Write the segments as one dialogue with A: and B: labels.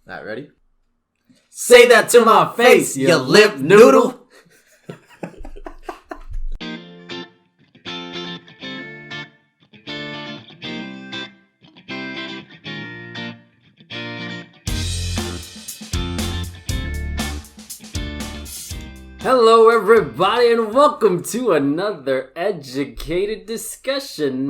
A: Not ready?
B: Say that to my face, you lip noodle. Hello, everybody, and welcome to another educated discussion.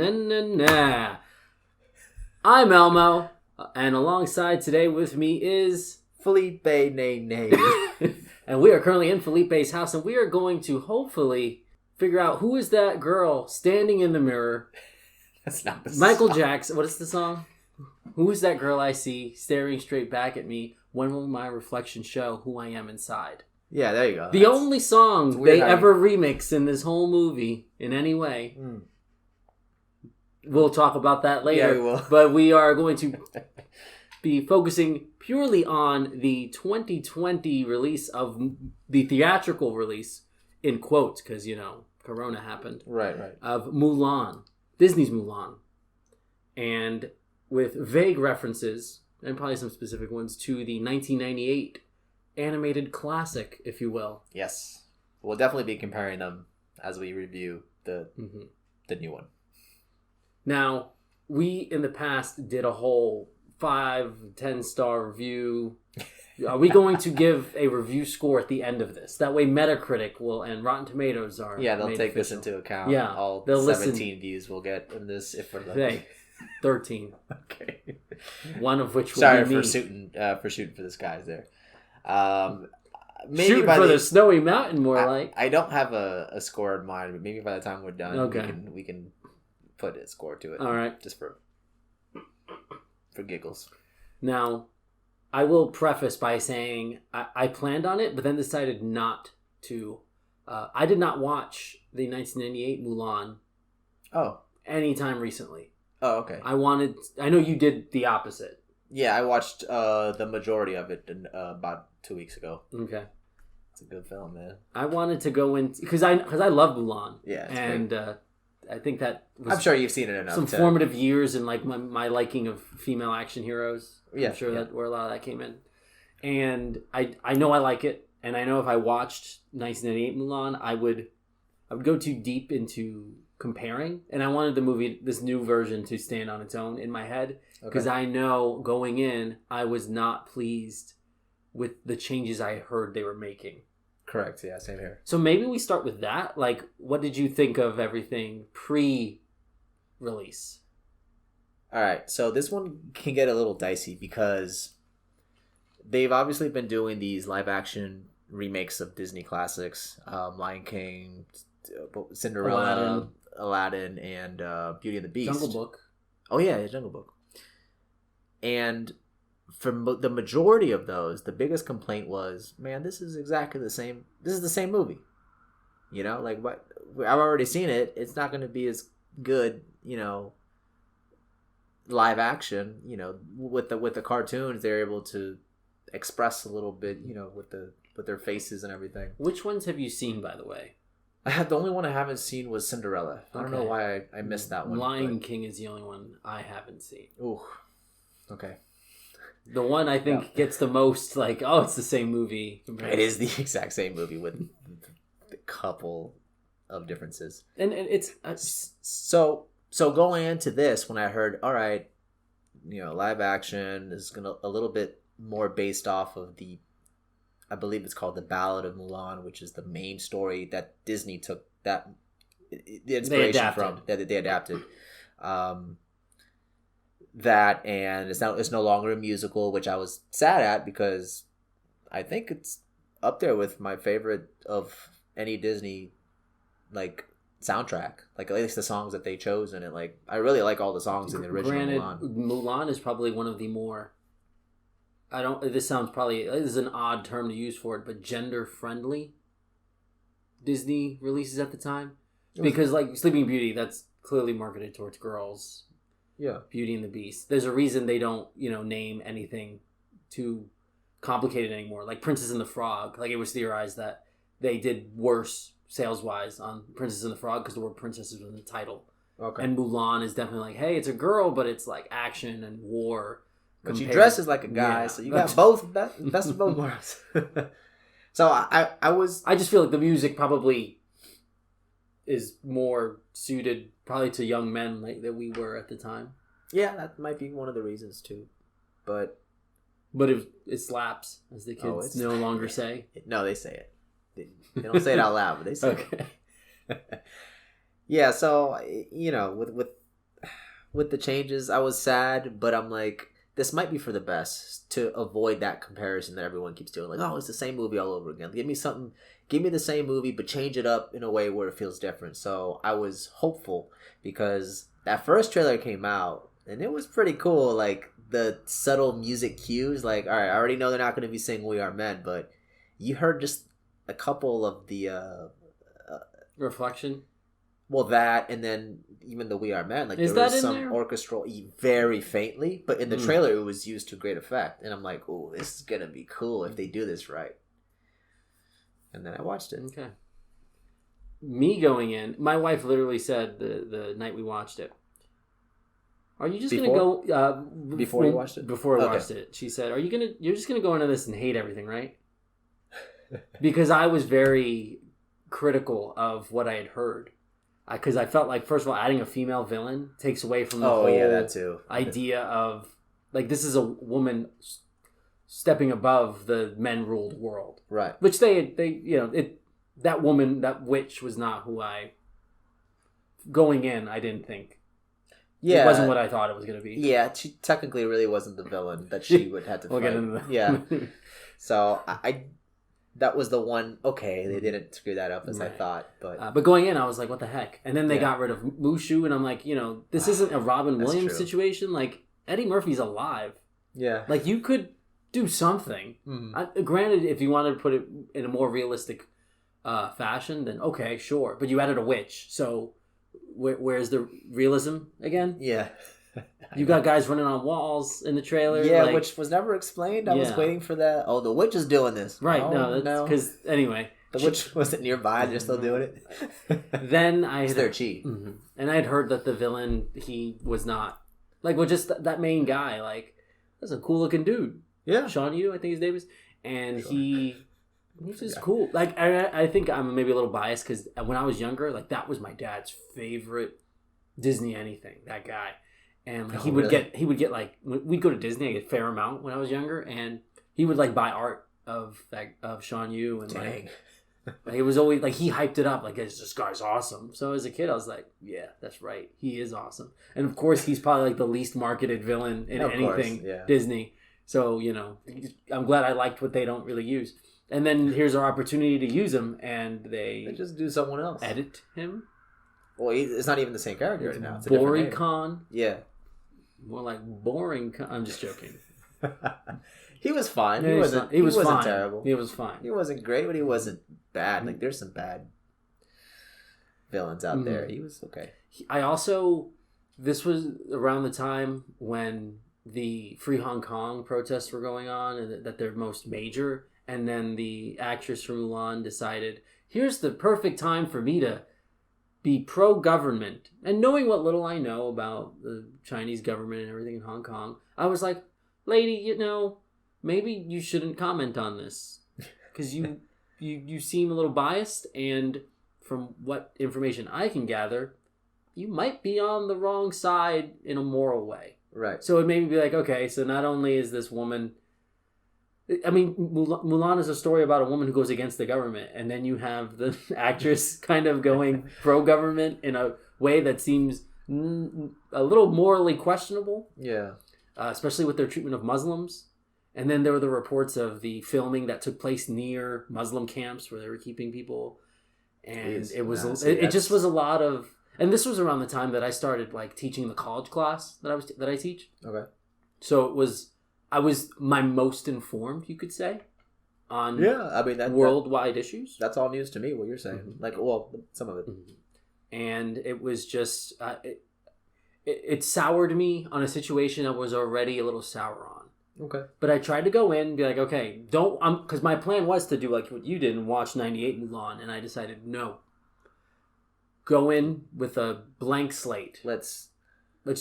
B: I'm Elmo, and alongside today with me is
A: Felipe Nay.
B: and we are currently in Felipe's house, and we are going to hopefully figure out who is that girl standing in the mirror.
A: That's not the
B: Michael
A: song.
B: Jackson. What is the song? Who is that girl I see staring straight back at me? When will my reflection show who I am inside?
A: Yeah, there you go.
B: The only song they
A: how
B: ever remix in this whole movie in any way. We'll talk about that later.
A: Yeah, we will.
B: But we are going to be focusing purely on the 2020 release of the theatrical release, in quotes, because, you know, Corona happened.
A: Right.
B: Of Mulan. Disney's Mulan. And with vague references, and probably some specific ones, to the 1998 animated classic, if you will.
A: Yes. We'll definitely be comparing them as we review the new one.
B: Now, we in the past did a whole 5-10 star review. Are we going to give a review score at the end of this? That way Metacritic will and Rotten Tomatoes are
A: Yeah, they'll take
B: official.
A: this into account.
B: Yeah,
A: all
B: they'll
A: 17 views we'll get in this if we're lucky.
B: Hey, 13.
A: Okay.
B: One of which will
A: Sorry
B: be me.
A: for shooting for the skies there. Maybe
B: Shooting
A: by
B: for the snowy mountain, more like.
A: I don't have a score in mind, but maybe by the time we're done,
B: Okay.
A: we can put a score to it.
B: All right.
A: Just for giggles.
B: Now, I will preface by saying I planned on it, but then decided not to. I did not watch the 1998 Mulan anytime recently.
A: Oh, okay.
B: I know you did the opposite.
A: Yeah, I watched the majority of it about 2 weeks ago.
B: Okay.
A: It's a good film, man.
B: I wanted to go in because I love Mulan.
A: Yeah, it's
B: and I think that was
A: I'm sure you've seen it enough.
B: some formative years in like my liking of female action heroes.
A: Yeah,
B: I'm sure that where a lot of that came in. And I know I like it, and I know if I watched 1998 Mulan, I would go too deep into comparing, and I wanted this new version to stand on its own in my head, because I know going in I was not pleased with the changes I heard they were making.
A: Correct, yeah, same here.
B: So maybe we start with that. Like, what did you think of everything pre-release?
A: All right, so this one can get a little dicey because they've obviously been doing these live-action remakes of Disney classics, Lion King, Cinderella, Aladdin, and Beauty and the Beast.
B: Jungle Book.
A: Oh yeah, Jungle Book. And for the majority of those, the biggest complaint was, man, this is exactly the same. This is the same movie. You know, like, what? I've already seen it. It's not going to be as good, you know, live action. You know, with the cartoons, they're able to express a little bit, you know, with their faces and everything.
B: Which ones have you seen, by the way?
A: The only one I haven't seen was Cinderella. I don't know why I missed that one.
B: Lion King is the only one I haven't seen.
A: Ooh, okay.
B: The one I think gets the most, like, oh, it's the same movie.
A: It is the exact same movie with a couple of differences.
B: And it's...
A: So going into this, when I heard, all right, you know, live action is going to a little bit more based off of I believe it's called The Ballad of Mulan, which is the main story that Disney took the inspiration from, that they adapted. That, and it's no longer a musical, which I was sad at because I think it's up there with my favorite of any Disney like soundtrack. Like, at least the songs that they chose in it. Like, I really like all the songs in the original Mulan.
B: Mulan is probably one of the more, this is an odd term to use for it, but gender friendly Disney releases at the time. Because like Sleeping Beauty, that's clearly marketed towards girls.
A: Yeah.
B: Beauty and the Beast. There's a reason they don't, you know, name anything too complicated anymore. Like Princess and the Frog. Like, it was theorized that they did worse sales-wise on Princess and the Frog because the word princess is in the title.
A: Okay.
B: And Mulan is definitely like, hey, it's a girl, but it's like action and war.
A: But she
B: compared.
A: dresses like a guy,
B: Yeah.
A: so you got both best of both worlds. So
B: I just feel like the music probably is more suited probably to young men like that we were at the time.
A: Yeah, that might be one of the reasons too. But
B: it slaps, as the kids
A: it's
B: no longer say.
A: No, they say it. They don't say it out loud, but they say
B: Okay.
A: it. Yeah, so with the changes, I was sad, but I'm like, this might be for the best to avoid that comparison that everyone keeps doing. Like, oh, it's the same movie all over again. Give me the same movie, but change it up in a way where it feels different. So I was hopeful because that first trailer came out and it was pretty cool. Like the subtle music cues, like, all right, I already know they're not going to be singing "We Are Men," but you heard just a couple of the
B: Reflection.
A: well, that, and then even the "We Are Men," like
B: Is
A: there
B: that
A: was
B: in
A: some
B: there?
A: orchestral, very faintly, but in the trailer it was used to great effect, and I'm like, "Oh, this is gonna be cool if they do this right." And then I watched it.
B: Okay. Me going in, my wife literally said the night we watched it, "Are you just gonna go
A: before you watched it?"
B: Before I watched it, she said, You're just gonna go into this and hate everything, right?" Because I was very critical of what I had heard. Because I felt like, first of all, adding a female villain takes away from the whole
A: that too.
B: idea of, like, this is a woman stepping above the men-ruled world.
A: Right.
B: Which that woman, that witch was not who going in, I didn't think.
A: Yeah.
B: It wasn't what I thought it was going to be.
A: Yeah, she technically really wasn't the villain that she would have to
B: We'll
A: fight.
B: get into that.
A: Yeah. So I that was the one. Okay, they didn't screw that up as I
B: Right.
A: thought, but
B: going in, I was like, "What the heck?" And then they
A: Yeah.
B: got rid of Mushu, and I'm like, this isn't a Robin
A: That's
B: Williams
A: true.
B: situation. Like, Eddie Murphy's alive.
A: yeah,
B: Like, you could do something.
A: Mhm.
B: Granted, if you wanted to put it in a more realistic fashion, then okay, sure. But you added a witch, so where's the realism again?
A: yeah.
B: You got guys running on walls in the trailer.
A: Yeah,
B: like,
A: which was never explained. I was
B: Yeah.
A: waiting for that. Oh, the witch is doing this.
B: right?
A: Oh,
B: No, that's because anyway.
A: the witch wasn't nearby. They're still doing it.
B: Then I
A: It's
B: had
A: their chi.
B: Mhm. And I had heard that the villain, he was not like, well, just that main guy. Like, that's a cool looking dude.
A: Yeah,
B: Sean Yu, I think his name is, and
A: Sure.
B: he's just cool. Like, I think I'm maybe a little biased because when I was younger, like, that was my dad's favorite Disney anything. That guy, and like,
A: Oh,
B: he would
A: really?
B: get like, we'd go to Disney a fair amount when I was younger, and he would like buy art of Sean Yu, and
A: Dang.
B: like it was always like he hyped it up like, this guy's awesome. So as a kid, I was like, yeah, that's right, he is awesome. And of course, he's probably like the least marketed villain in
A: Of course,
B: anything
A: yeah.
B: Disney. So I'm glad I liked what they don't really use. And then here's our opportunity to use him, and
A: They
B: they
A: just do someone else.
B: edit him.
A: Well, it's not even the same character right now. It's a
B: Boring
A: different
B: Con,
A: name. Yeah.
B: more like boring. I'm just joking.
A: He was fine.
B: Yeah,
A: He wasn't. He wasn't
B: fine.
A: terrible.
B: He was fine.
A: He wasn't great, but he wasn't bad. Like there's some bad villains out there. He was okay.
B: This was around the time when the Free Hong Kong protests were going on, and that they're most major. And then the actress from Mulan decided, here's the perfect time for me to be pro-government. And knowing what little I know about the Chinese government and everything in Hong Kong, I was like, lady, maybe you shouldn't comment on this. Because you seem a little biased, and from what information I can gather, you might be on the wrong side in a moral way.
A: Right.
B: So it made me be like, okay, so not only is this woman... I mean, Mulan is a story about a woman who goes against the government, and then you have the actress kind of going pro-government in a way that seems a little morally questionable,
A: Yeah.
B: especially with their treatment of Muslims. And then there were the reports of the filming that took place near Muslim camps where they were keeping people, and
A: Jeez.
B: it was
A: No, see,
B: it just was a lot of. And this was around the time that I started like teaching the college class that I teach.
A: Okay.
B: So I was my most informed, you could say, on
A: Yeah, I mean
B: worldwide issues.
A: that's all news to me. What you're saying,
B: Mhm.
A: like, well, some of it.
B: And it was just it soured me on a situation I was already a little sour on.
A: Okay.
B: But I tried to go in and be like, okay, because my plan was to do like what you did and watch 98 Mulan, and I decided no. Go in with a blank slate.
A: Let's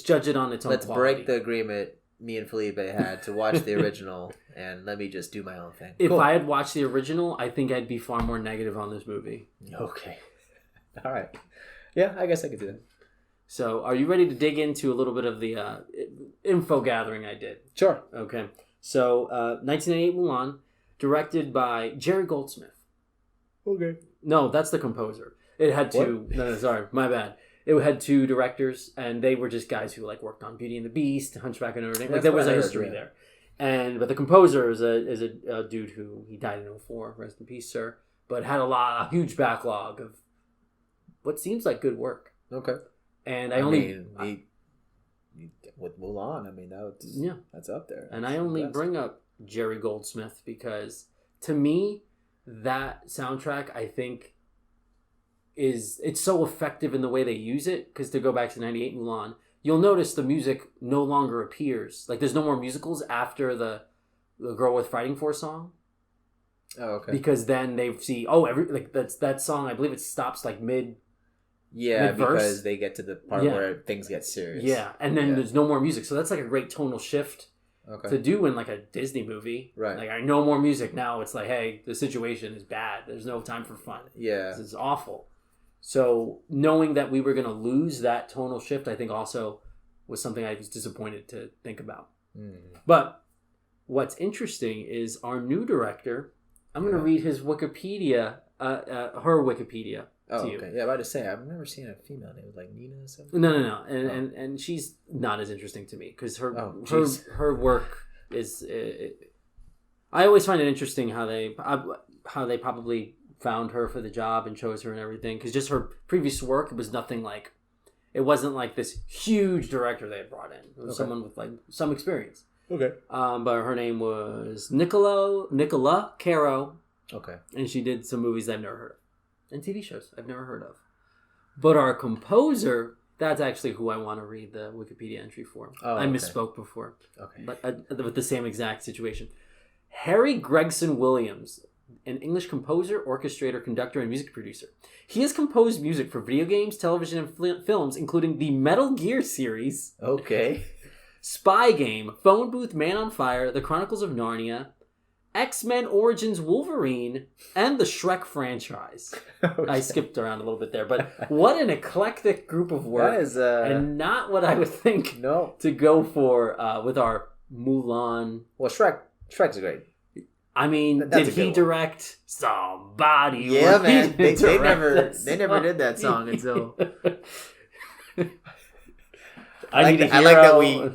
B: Judge it on its own quality.
A: break the agreement me and Felipe had to watch the original and let me just do my own thing.
B: If I had watched the original, I think I'd be far more negative on this movie.
A: Okay. All right. Yeah, I guess I could do that.
B: So, are you ready to dig into a little bit of the info gathering I did?
A: Sure.
B: Okay. So, 1998 Mulan, directed by Jerry Goldsmith.
A: Okay.
B: No, that's the composer. It had two. What? No, sorry, my bad. It had two directors, and they were just guys who like worked on Beauty and the Beast, Hunchback of Notre Dame. Like there was a history there. But the composer is a dude who he died in 2004. Rest in peace, sir. But had a huge backlog of what seems like good work.
A: Okay.
B: And
A: with Mulan, I mean that's up there.
B: And I only bring up Jerry Goldsmith because to me that soundtrack I think it's so effective in the way they use it. Because to go back to 98 Mulan, you'll notice the music no longer appears. Like there's no more musicals after the Girl with Fighting For song.
A: Oh, okay.
B: Because then they see that song. I believe it stops like mid.
A: Yeah,
B: mid-verse.
A: Because they get to the part where things get serious.
B: Yeah, and then there's no more music, so that's like a great tonal shift to do in like a Disney movie.
A: Right.
B: Like I no more music now. It's like, hey, the situation is bad. There's no time for fun.
A: Yeah,
B: this is awful. So knowing that we were going to lose that tonal shift, I think also was something I was disappointed to think about. But what's interesting is our new director. I'm going to read his Wikipedia, her Wikipedia.
A: Oh, okay. Yeah, I'm about to say, I've never seen a female named like Nina or something.
B: No. And she's not as interesting to me because her work is. I always find it interesting how they probably found her for the job and chose her and everything, because just her previous work, it wasn't like this huge director they had brought in. It was someone with like some experience.
A: Okay.
B: But her name was Nicola Caro.
A: Okay. And
B: she did some movies I've never heard of. And TV shows I've never heard of. But our composer, that's actually who I want to read the Wikipedia entry for. Oh, I misspoke before. Okay. But with the same exact situation. Harry Gregson Williams, an English composer, orchestrator, conductor, and music producer. He has composed music for video games, television, and films, including the Metal Gear series.
A: Okay.
B: Spy Game, Phone Booth, Man on Fire, The Chronicles of Narnia, X-Men Origins Wolverine, and the Shrek franchise. Okay. I skipped around a little bit there, but what an eclectic group of work.
A: That is,
B: and not what I would think to go for with our Mulan.
A: Well, Shrek's great.
B: I mean, did he direct Somebody?
A: Yeah, man. They never did that song until... I like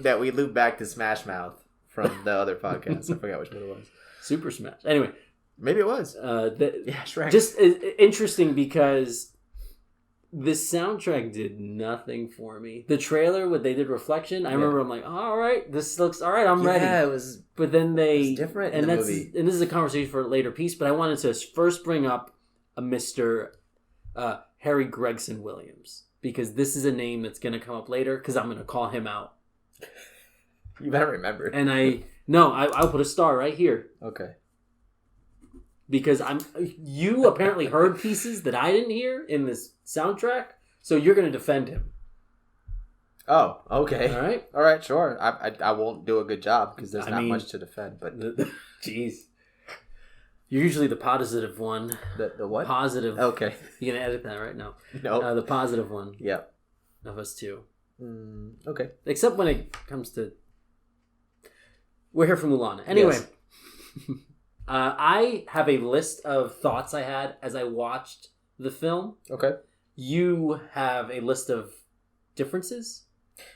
A: that we loop back to Smash Mouth from the other podcast. I forgot which one it was.
B: Super Smash. Anyway,
A: maybe it was. Shrek.
B: Just interesting because this soundtrack did nothing for me. The trailer, what they did, Reflection. I remember I'm like, all right, this looks all right. I'm ready.
A: Yeah, it was.
B: But then it was
A: different in the movie.
B: And this is a conversation for a later piece. But I wanted to first bring up a Mr. Harry Gregson Williams, because this is a name that's going to come up later because I'm going to call him out.
A: You better remember.
B: And I'll put a star right here.
A: Okay.
B: Because you apparently heard pieces that I didn't hear in this soundtrack, so you're going to defend him.
A: Oh, okay.
B: All
A: right, sure. I won't do a good job because there's not much to defend. But
B: jeez, you're usually the positive one.
A: The what?
B: Positive.
A: Okay.
B: You're gonna edit that right now.
A: No.
B: The positive one.
A: Yep.
B: Of us two.
A: Okay.
B: Except when it comes to. We're here for Mulan. Anyway, yes. I have a list of thoughts I had as I watched the film.
A: Okay.
B: You have a list of differences?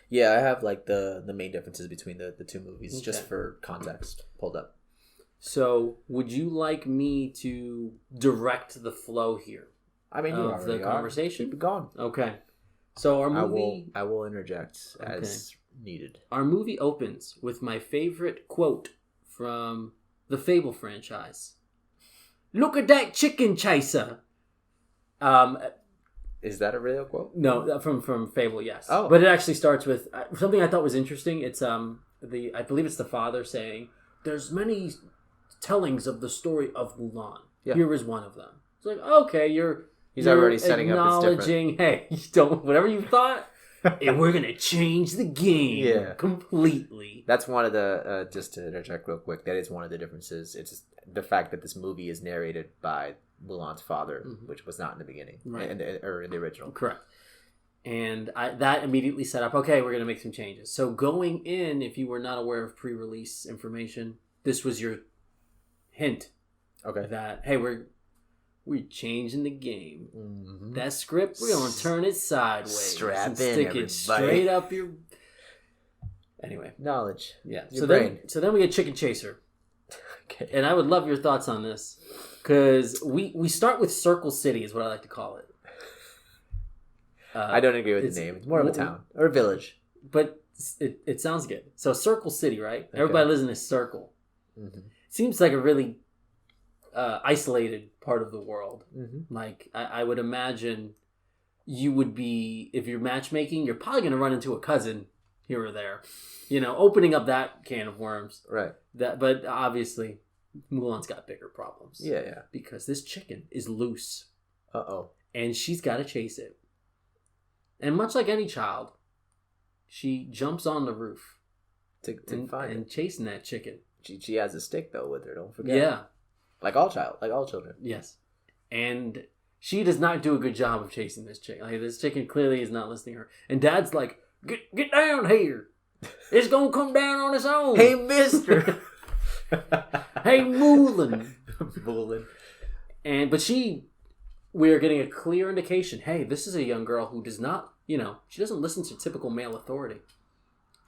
A: Yeah, I have like the main differences between the two movies, just for context pulled up.
B: So, would you like me to direct the flow here?
A: I mean, you already
B: the conversation.
A: Keep it going.
B: Okay. So our movie.
A: I will interject as needed.
B: Our movie opens with my favorite quote from the Fable franchise. Look at that chicken chaser.
A: Is that a real quote?
B: No, from Fable, yes.
A: Oh.
B: But it actually starts with something I thought was interesting. It's I believe it's the father saying, "There's many tellings of the story of Mulan. Yeah. Here is one of them." It's like, okay, he's
A: already setting up his
B: acknowledging, hey, you don't, whatever you thought, and we're gonna change the game completely.
A: That's one of the just to interject real quick. That is one of the differences. It's just the fact that this movie is narrated by Mulan's father, which was not in the beginning,
B: right?
A: Or in the original,
B: correct. And that immediately set up. Okay, we're gonna make some changes. So going in, if you were not aware of pre-release information, this was your hint.
A: Okay.
B: That hey, we're changing the game. Mm-hmm. That script, we're gonna turn it sideways.
A: Strap
B: and
A: in,
B: stick
A: everybody.
B: it straight up your. Anyway,
A: knowledge.
B: Yeah.
A: Your brain.
B: Then we get Chicken Chaser.
A: Okay.
B: And I would love your thoughts on this because we start with Circle City, is what I like to call it.
A: I don't agree with the name. It's more of a town or a village,
B: but it sounds good. So Circle City, right? Okay. Everybody lives in a circle. Mm-hmm. Seems like a really isolated part of the world. Mm-hmm. Like I would imagine you would be, if you're matchmaking, you're probably going to run into a cousin here or there, opening up that can of worms.
A: Right.
B: But obviously Mulan's got bigger problems.
A: Yeah.
B: Because this chicken is loose.
A: Uh-oh.
B: And she's got to chase it. And much like any child, she jumps on the roof
A: to find
B: and chasing that chicken.
A: She has a stick though with her. Don't forget.
B: Yeah,
A: like all children.
B: Yes, and she does not do a good job of chasing this chicken. Like this chicken clearly is not listening to her. And Dad's like, "Get down here! It's gonna come down on its own."
A: Hey, Mister.
B: Hey, Mulan.
A: Mulan.
B: But we are getting a clear indication. Hey, this is a young girl who does not, she doesn't listen to typical male authority.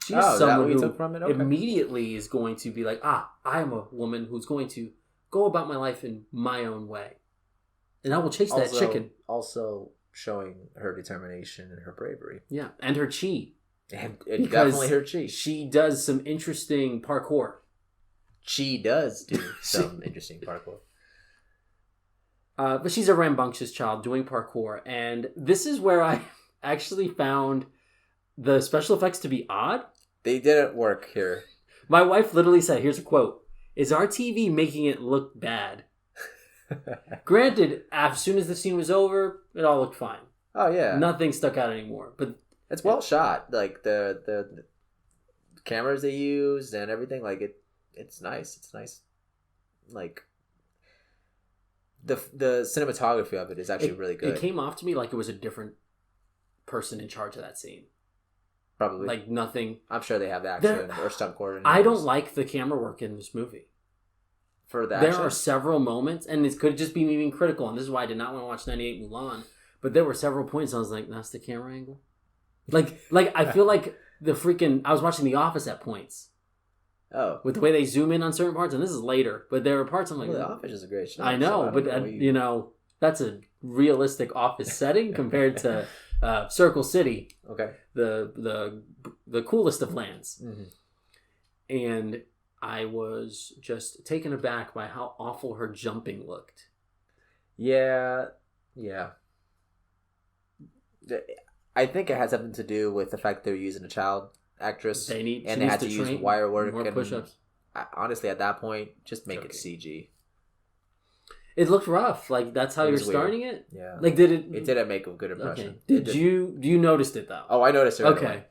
B: She's someone who immediately is going to be like, I am a woman who's going to go about my life in my own way. And I will chase that chicken.
A: Also showing her determination and her bravery.
B: Yeah, and her chi.
A: And definitely her chi.
B: She does some interesting parkour.
A: She does do some interesting parkour.
B: But she's a rambunctious child doing parkour. And this is where I actually found the special effects to be odd.
A: They didn't work here.
B: My wife literally said, here's a quote, "Is our TV making it look bad?" Granted, as soon as the scene was over, it all looked fine.
A: Oh, yeah.
B: Nothing stuck out anymore. But
A: it's well shot. Like, the cameras they used and everything, like, it's nice. It's nice. Like, the cinematography of it is actually really good.
B: It came off to me like it was a different person in charge of that scene.
A: Probably.
B: Like nothing.
A: I'm sure they have action or stunt coordinators.
B: I don't like the camera work in this movie.
A: For the action?
B: There are several moments, and this could just be me being critical, and this is why I did not want to watch 98 Mulan, but there were several points I was like, that's the camera angle? Like I feel like I was watching The Office at points.
A: Oh.
B: With the way they zoom in on certain parts, and this is later, but there are parts I'm like...
A: Well, The Office is a great show.
B: I know, but that's a realistic office setting compared to Circle City.
A: Okay.
B: The coolest of lands.
A: Mm-hmm.
B: And I was just taken aback by how awful her jumping looked.
A: Yeah. I think it has something to do with the fact they're using a child actress. They had to use wire work
B: and push-ups.
A: Honestly, at that point, just make it CG.
B: It looked rough. Like that's how you're starting it.
A: Yeah.
B: Like did it?
A: It didn't make a good impression.
B: Okay. Do you noticed it though?
A: Oh, I noticed it. Right
B: okay.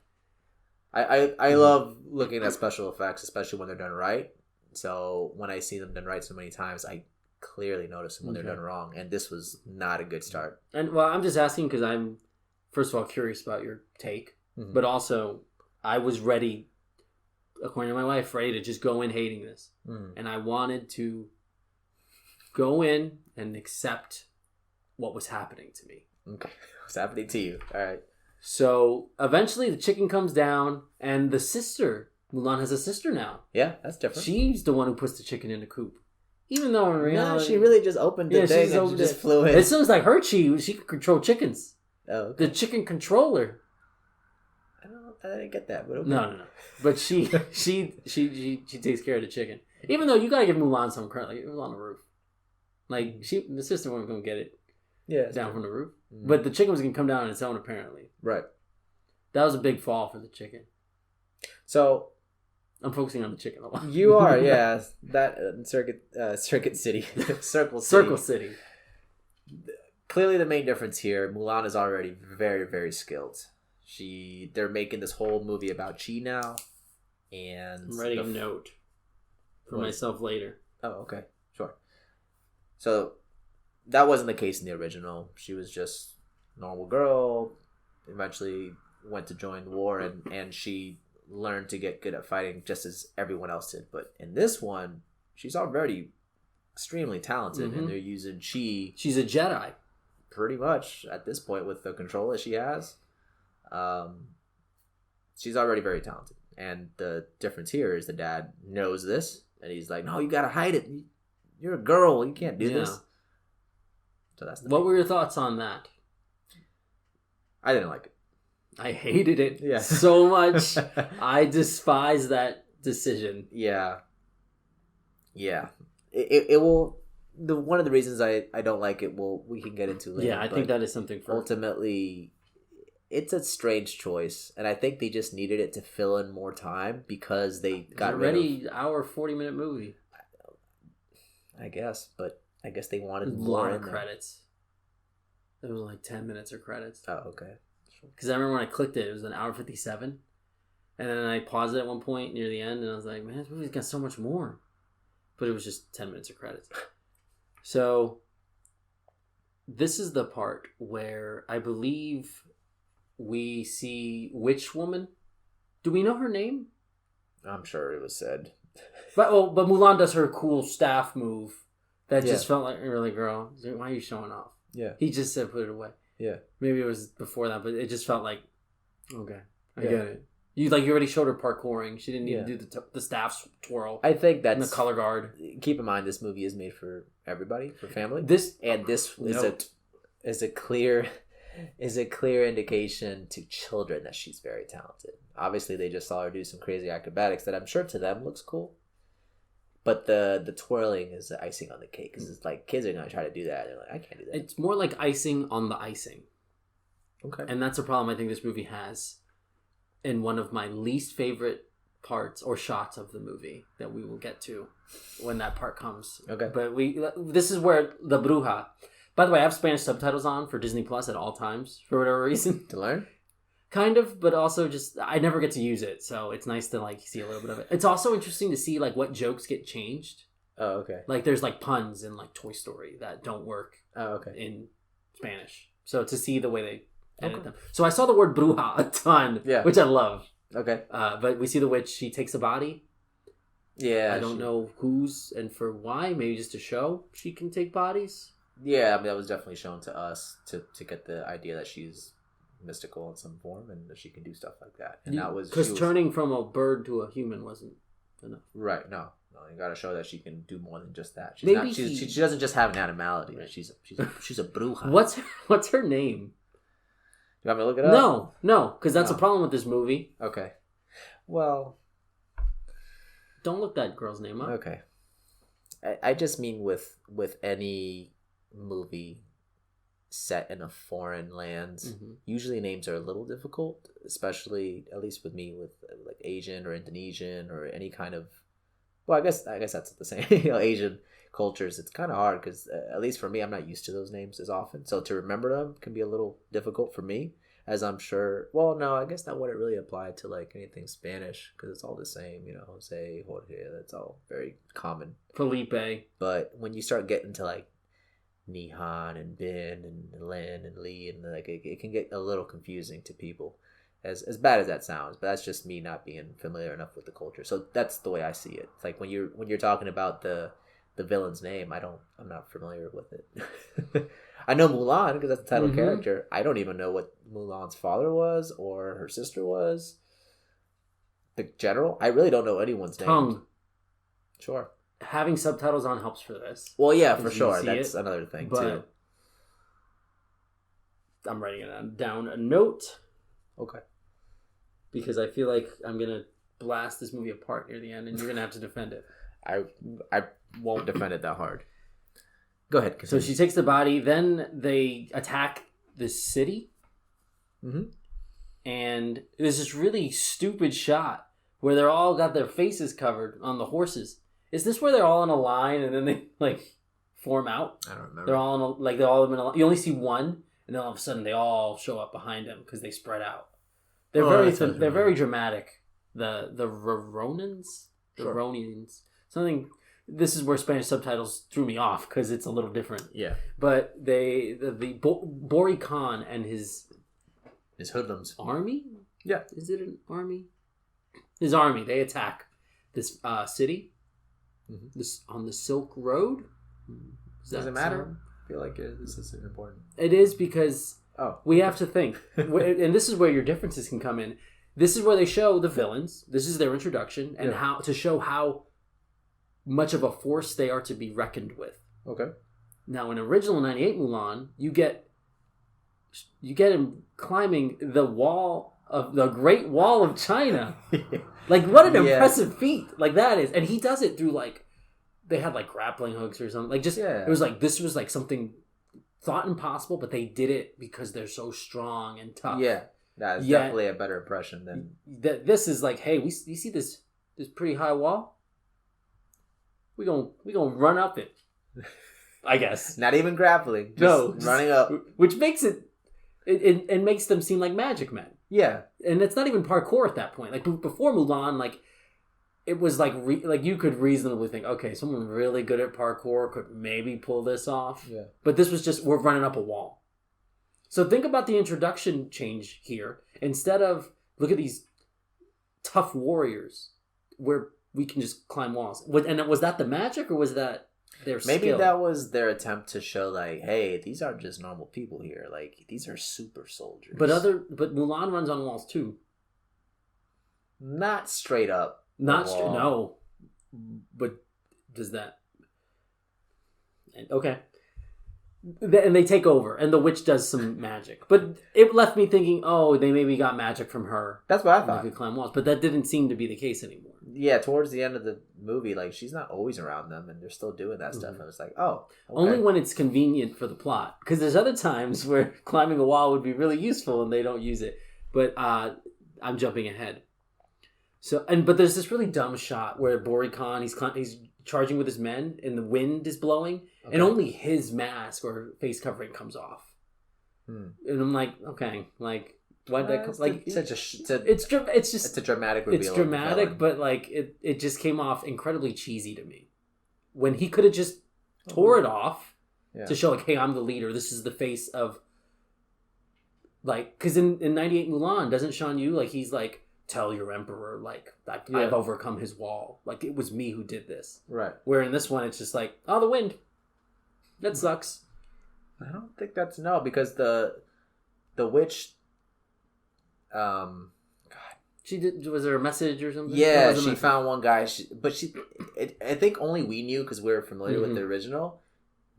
A: Away. I love looking at special effects, especially when they're done right. So when I see them done right so many times, I clearly notice them when they're done wrong. And this was not a good start.
B: And well, I'm just asking because I'm first of all curious about your take, but also I was ready, according to my wife, ready to just go in hating this, and I wanted to go in and accept what was happening to me.
A: Okay, what's happening to you? All right.
B: So eventually the chicken comes down and the sister, Mulan has a sister now.
A: Yeah, that's different.
B: She's the one who puts the chicken in the coop. Even though in reality...
A: No, she really just opened the thing and just flew in.
B: It seems like her she could control chickens.
A: Oh, okay.
B: The chicken controller.
A: I didn't get that, but okay.
B: No. But she takes care of the chicken. Even though you gotta give Mulan some credit. Like, it was on the roof. Like, the sister wasn't gonna get it down from the roof. Mm-hmm. But the chicken was gonna come down on its own, apparently.
A: Right.
B: That was a big fall for the chicken.
A: So...
B: I'm focusing on the chicken a lot.
A: You are, yeah. That Circuit City. Circle City. Clearly the main difference here, Mulan is already very, very skilled. They're making this whole movie about Chi now, and
B: I'm writing a note for myself later.
A: Oh, okay, sure. So that wasn't the case in the original. She was just a normal girl. Eventually went to join the war, and she learned to get good at fighting just as everyone else did. But in this one, she's already extremely talented, and they're using Chi.
B: She's a Jedi.
A: Pretty much at this point with the control that she has. She's already very talented. And the difference here is the dad knows this, and he's like, no, you gotta hide it. You're a girl. You can't do this. So that's
B: what were your thoughts on that?
A: I didn't like it. I
B: hated it so much. I despise that decision.
A: Yeah. It will. One of the reasons I don't like it, we can get into later.
B: Yeah, I think that is something for
A: ultimately. It's a strange choice, and I think they just needed it to fill in more time because they got
B: already hour 40-minute movie.
A: I guess, but I guess they wanted
B: a lot of credits. There was like 10 minutes of credits.
A: Oh, okay.
B: Because I remember when I clicked it, it was an hour 57, and then I paused it at one point near the end, and I was like, "Man, this movie's got so much more," but it was just 10 minutes of credits. So this is the part where I believe we see which woman? Do we know her name?
A: I'm sure it was said.
B: But Mulan does her cool staff move that just felt like, really, girl, why are you showing off?
A: Yeah.
B: He just said put it away.
A: Yeah.
B: Maybe it was before that, but it just felt like, okay, I get it. You already showed her parkouring. She didn't need to do the staff twirl.
A: I think that's...
B: And the color guard.
A: Keep in mind, this movie is made for everybody, for family.
B: This
A: is a clear indication to children that she's very talented. Obviously, they just saw her do some crazy acrobatics that I'm sure to them looks cool. But the twirling is the icing on the cake, because it's like kids are going to try to do that. And they're like, I can't do that.
B: It's more like icing on the icing.
A: Okay.
B: And that's a problem I think this movie has. And one of my least favorite parts or shots of the movie that we will get to when that part comes.
A: Okay.
B: But this is where the bruja. By the way, I have Spanish subtitles on for Disney Plus at all times for whatever reason.
A: To learn?
B: Kind of, but also just I never get to use it, so it's nice to see a little bit of it. It's also interesting to see what jokes get changed.
A: Oh, okay.
B: There's puns in Toy Story that don't work.
A: Oh, okay.
B: In Spanish, so to see the way they edit them. So I saw the word bruja a ton, which I love.
A: Okay.
B: But we see the witch. She takes a body.
A: Yeah.
B: I don't know whose and for why. Maybe just to show she can take bodies.
A: Yeah, that was definitely shown to us to get the idea that she's mystical in some form and that she can do stuff like that. And that was
B: because turning from a bird to a human wasn't enough.
A: Right? No, you got to show that she can do more than just that. She doesn't just have an animality. Right. She's a bruja.
B: What's her name?
A: You want me to look it up?
B: No, because that's a problem with this movie.
A: Okay. Well,
B: don't look that girl's name up.
A: Okay. I just mean with any movie set in a foreign lands, usually names are a little difficult, especially at least with me with Asian or Indonesian or any kind of. Well, I guess that's the same. Asian cultures, it's kind of hard because at least for me, I'm not used to those names as often. So to remember them can be a little difficult for me, as I'm sure. Well, no, I guess that wouldn't really apply to anything Spanish because it's all the same. Jose, Jorge, that's all very common.
B: Felipe.
A: But when you start getting to Nihan and Ben and Lin and Lee and it can get a little confusing to people, as bad as that sounds. But that's just me not being familiar enough with the culture. So that's the way I see it. It's when you're talking about the villain's name, I'm not familiar with it. I know Mulan because that's the title character. I don't even know what Mulan's father was or her sister was. The general, I really don't know anyone's name. Sure.
B: Having subtitles on helps for this.
A: Well, yeah, for sure. That's another thing too.
B: I'm writing down a note.
A: Okay.
B: Because I feel like I'm gonna blast this movie apart near the end, and you're gonna have to defend it.
A: I won't defend it that hard. Go ahead.
B: Continue. So she takes the body. Then they attack the city. And there's this really stupid shot where they're all got their faces covered on the horses. Is this where they're all in a line and then they form out?
A: I don't remember.
B: They're all in they're all in a line. You only see one, and then all of a sudden they all show up behind them because they spread out. They're very dramatic. The Ronins,
A: Sure.
B: Ronians, something. This is where Spanish subtitles threw me off because it's a little different.
A: Yeah.
B: But Bori Khan and his
A: hoodlums
B: army.
A: Yeah.
B: Is it an army? His army. They attack this city.
A: Mm-hmm.
B: This on the Silk Road.
A: Does it matter? I feel like this is important.
B: It is because we have to think, and this is where your differences can come in. This is where they show the villains. This is their introduction, and how to show how much of a force they are to be reckoned with. Okay. Now, in original '98 Mulan, you get him climbing the Great Wall of China. Like, what an impressive feat! Like that is, and he does it through they had grappling hooks or something. It was this was something thought impossible, but they did it because they're so strong and tough. Yeah, that is definitely a better impression than this is hey, you see this pretty high wall? We gonna run up it. I guess
A: not even grappling. Just running up,
B: which makes it makes them seem like magic men. Yeah, and it's not even parkour at that point. Before Mulan, it was you could reasonably think, okay, someone really good at parkour could maybe pull this off. Yeah, but this was just we're running up a wall. So think about the introduction change here. Instead of look at these tough warriors, where we can just climb walls. And was that the magic, or was that their skill?
A: Maybe that was their attempt to show hey, these aren't just normal people here. These are super soldiers.
B: But Mulan runs on walls too.
A: Not straight up.
B: No. But does that? Okay. And they take over, and the witch does some magic. But it left me thinking, they maybe got magic from her.
A: That's what I thought.
B: They could climb walls, but that didn't seem to be the case anymore.
A: Yeah, towards the end of the movie, she's not always around them, and they're still doing that stuff. And I was like, okay.
B: Only when it's convenient for the plot. Because there's other times where climbing a wall would be really useful, and they don't use it. But I'm jumping ahead. But there's this really dumb shot where Bori Khan, he's charging with his men, and the wind is blowing, and only his mask or face covering comes off. And I'm like, okay, why'd that come? It's a dramatic reveal. It's dramatic, but it just came off incredibly cheesy to me. When he could have just tore it off to show hey, I'm the leader. This is the face of because in '98 Mulan, doesn't Shan Yu he's tell your emperor I've overcome his wall, it was me who did this, right? Where in this one it's just the wind, that sucks.
A: I don't think that's because the witch
B: she did. Was there a message or something?
A: Yeah, she found one guy, I think only we knew because we were familiar with the original,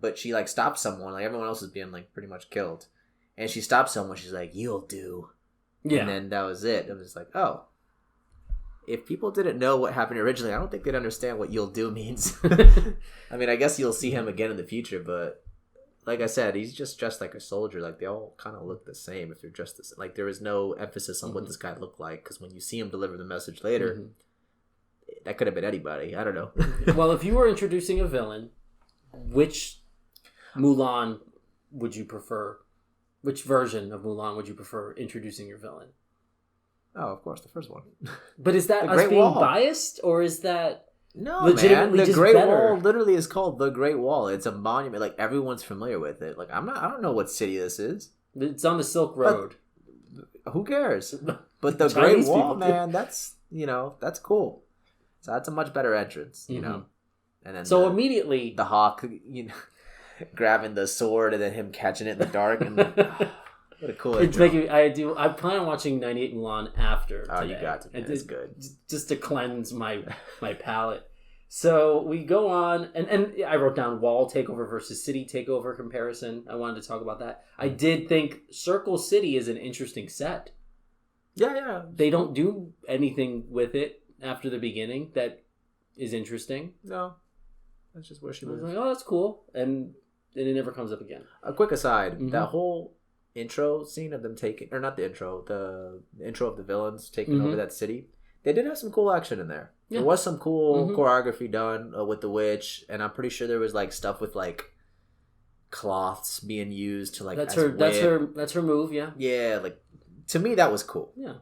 A: but she stopped someone, everyone else was being pretty much killed, and she stopped someone. She's you'll do. Yeah. And then that was it. It was if people didn't know what happened originally, I don't think they'd understand what you'll do means. I mean, I guess you'll see him again in the future, but like I said, he's just dressed like a soldier. They all kind of look the same if they're dressed the same. There is no emphasis on what this guy looked like, because when you see him deliver the message later, that could have been anybody. I don't know.
B: Well, if you were introducing a villain, which Mulan would you prefer? Which version of Mulan would you prefer introducing your villain?
A: Oh, of course, the first one.
B: But is that us being biased, or is that
A: legitimately man? The Great Wall literally is called the Great Wall. It's a monument. Everyone's familiar with it. I don't know what city this is.
B: It's on the Silk Road.
A: But who cares? But the Great Wall, man, that's that's cool. So that's a much better entrance, you know. And then
B: immediately
A: the hawk, grabbing the sword and then him catching it in the dark, and what a cool intro.
B: I plan on watching '98 Mulan after today.
A: You got to. It's good.
B: Just to cleanse my palate. So we go on, and I wrote down wall takeover versus city takeover comparison. I wanted to talk about that. I did think Circle City is an interesting set. Yeah. They don't do anything with it after the beginning that is interesting.
A: No. That's just where she was.
B: Oh, that's cool. And it never comes up again.
A: A quick aside, that whole intro scene of them taking, or not the intro of the villains taking over that city, they did have some cool action in there. Yeah. There was some cool choreography done with the witch, and I'm pretty sure there was stuff with cloths being used to
B: that's her move. Yeah.
A: To me that was cool.
B: Yeah.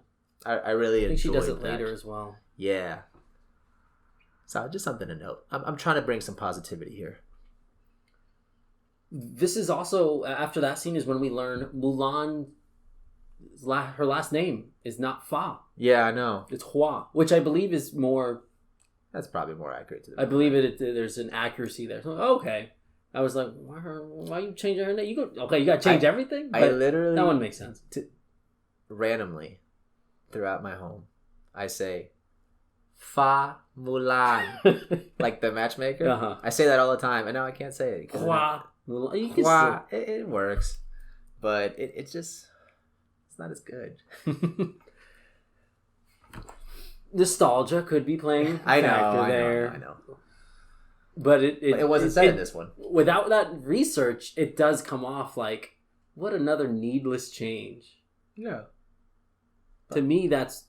A: I really
B: I think she
A: enjoyed
B: does it
A: that.
B: later as well.
A: Yeah. So just something to note. I'm trying to bring some positivity here.
B: This is also, after that scene is when we learn Mulan, her last name is not Fa.
A: Yeah, I know.
B: It's Hua, which I believe is more...
A: That's probably more accurate to the
B: I believe there's an accuracy there. So, okay. I was like, why are you changing her name? You got to change everything? But
A: I literally...
B: that one makes sense.
A: Randomly, throughout my home, I say, Fa Mulan. Like the matchmaker.
B: Uh-huh.
A: I say that all the time, and now I can't say it.
B: Hua. You can
A: Hua. It works. But it's just... It's not as good.
B: Nostalgia could be playing a factor there.
A: I know.
B: But it
A: wasn't said in this one.
B: Without that research, it does come off like, what another needless change.
A: Yeah.
B: To me, that's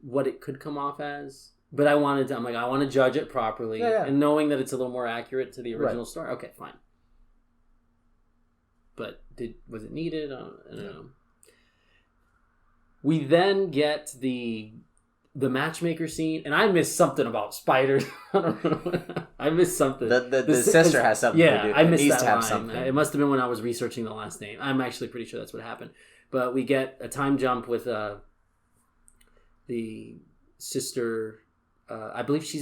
B: what it could come off as. But I want to judge it properly.
A: Yeah.
B: And knowing that it's a little more accurate to the original story. Okay, fine. But was it needed? I don't know. We then get the matchmaker scene, and I missed something about spiders. I don't know. I missed something.
A: The sister has something to do.
B: I missed
A: needs
B: that
A: to have
B: line.
A: something.
B: It must have been when I was researching the last name. I'm actually pretty sure that's what happened. But we get a time jump with the sister. I believe she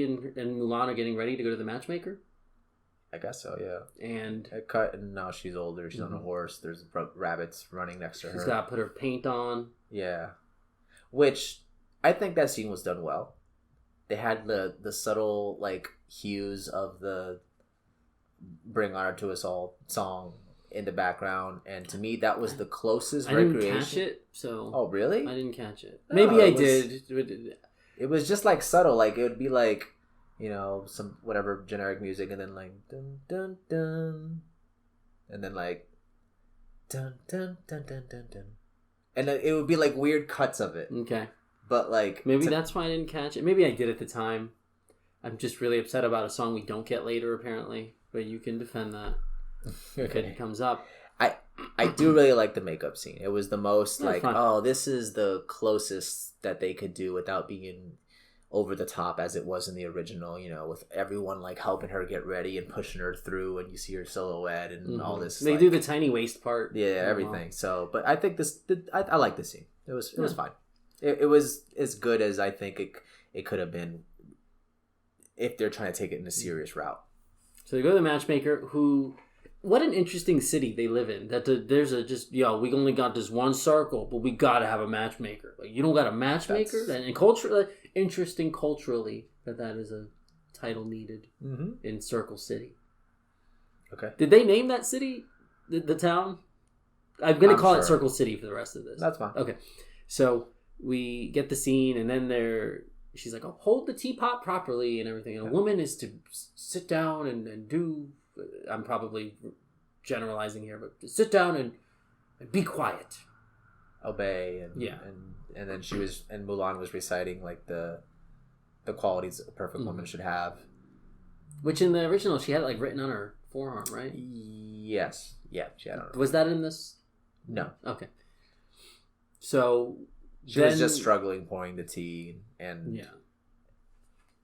B: and Mulan are getting ready to go to the matchmaker.
A: I guess so, yeah.
B: And
A: it cut, and now she's older. She's on a horse. There's rabbits running next to her.
B: She's got to put her paint on.
A: Yeah. Which, I think that scene was done well. They had the subtle, like, hues of the Bring Honor to Us All song in the background. And to me, that was the closest recreation.
B: I didn't catch it, so...
A: Oh, really?
B: I didn't catch it. Maybe I did.
A: It was just, like, subtle. Like, it would be, like... You know, some whatever generic music, and then like dun dun dun, and then like dun dun dun dun dun dun, and it would be like weird cuts of it.
B: Okay,
A: but like
B: maybe that's why I didn't catch it. Maybe I did at the time. I'm just really upset about a song we don't get later, apparently. But you can defend that if it comes up.
A: I do really like the makeup scene. It was the most like,
B: fun.
A: Oh, this is the closest that they could do without being over the top as it was in the original, you know, with everyone like helping her get ready and pushing her through, and you see her silhouette and all this.
B: They do the tiny waist part.
A: Yeah, everything. So, but I think I like this scene. It was fine. It was as good as I think it could have been if they're trying to take it in a serious route. So
B: they go to the matchmaker, who... What an interesting city they live in. That there's we only got this one circle, but we gotta have a matchmaker. Like, you don't got a matchmaker, and interesting culturally that is a title needed in Circle City. Okay. Did they name that city, the town? I'm gonna call it Circle City for the rest of this.
A: That's fine.
B: Okay. So we get the scene, and then she's like, "Oh, hold the teapot properly and everything." And a woman is to sit down and do. I'm probably generalizing here, but to sit down and be quiet,
A: obey, and then Mulan was reciting like the qualities a perfect woman should have,
B: which in the original she had it like written on her forearm, right?
A: Yes, yeah, she had it on her.
B: Was that in this?
A: No.
B: Okay. So
A: she was just struggling pouring the tea, and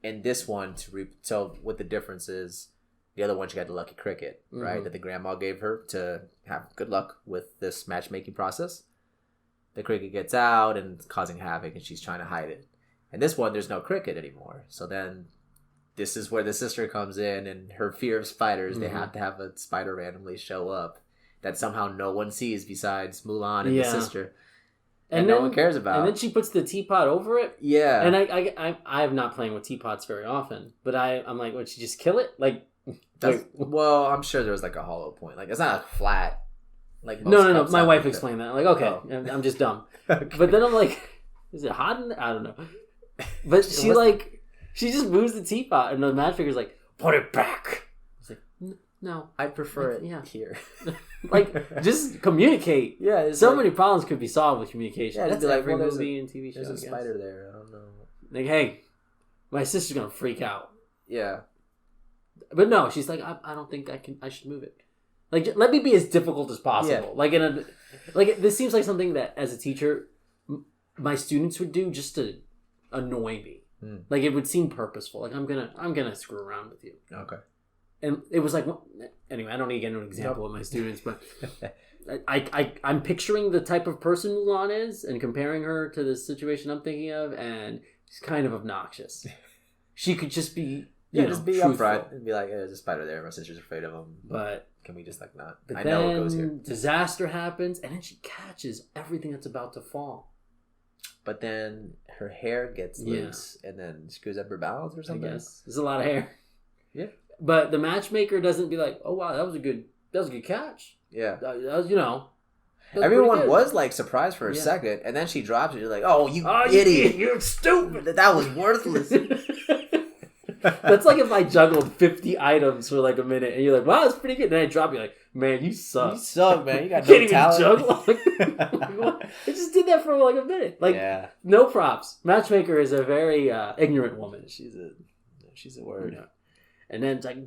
A: in this one so what the difference is. The other one, she got the lucky cricket, right? That the grandma gave her to have good luck with this matchmaking process. The cricket gets out and it's causing havoc, and she's trying to hide it. And this one, there's no cricket anymore. So then this is where the sister comes in, and her fear of spiders, they have to have a spider randomly show up that somehow no one sees besides Mulan and the sister. And no one cares about.
B: And then she puts the teapot over it.
A: Yeah.
B: And I'm not playing with teapots very often, but I'm like, would she just kill it? Like...
A: Well, I'm sure there was like a hollow point. Like, it's not a flat. Like,
B: no. My wife explained that. Like, okay, I'm just dumb. Okay. But then I'm like, is it hot in there? I don't know. But she just moves the teapot, and the matchmaker's like, put it back. It's like, no,
A: I prefer it here.
B: Like, just communicate.
A: Yeah,
B: so many problems could be solved with communication.
A: Yeah,
B: that's every movie and TV show.
A: There's a spider there. I don't know.
B: Like, hey, my sister's gonna freak out.
A: Yeah.
B: But no, she's like, I don't think I should move it. Like, let me be as difficult as possible. Yeah. Like this seems like something that as a teacher, my students would do just to annoy me. Like, it would seem purposeful. Like, I'm gonna screw around with you.
A: Okay.
B: And it was like, anyway, I don't need to get into an example of my students, but I'm picturing the type of person Mulan is and comparing her to the situation I'm thinking of, and she's kind of obnoxious. She could just be,
A: just be upfront and be like, there's a spider there. My sister's afraid of him.
B: But
A: can we just like not?
B: But
A: I
B: then
A: know what goes here.
B: Disaster happens, and then she catches everything that's about to fall.
A: But then her hair gets loose and then screws up her balance or something.
B: I guess. There's a lot of hair.
A: Yeah.
B: But the matchmaker doesn't be like, oh wow, that was a good catch.
A: Yeah.
B: That was,
A: everyone was like surprised for a second, and then she drops it. You're like, oh, you idiot.
B: You're stupid.
A: That was worthless.
B: That's like if I juggled 50 items for like a minute, and you're like, wow, that's pretty good. And then I drop you like, man, you suck.
A: You suck, man. You got
B: no
A: no talent.
B: Juggle. I just did that for like a minute. Like, no props. Matchmaker is a very ignorant woman.
A: She's a word.
B: Yeah. And then it's like,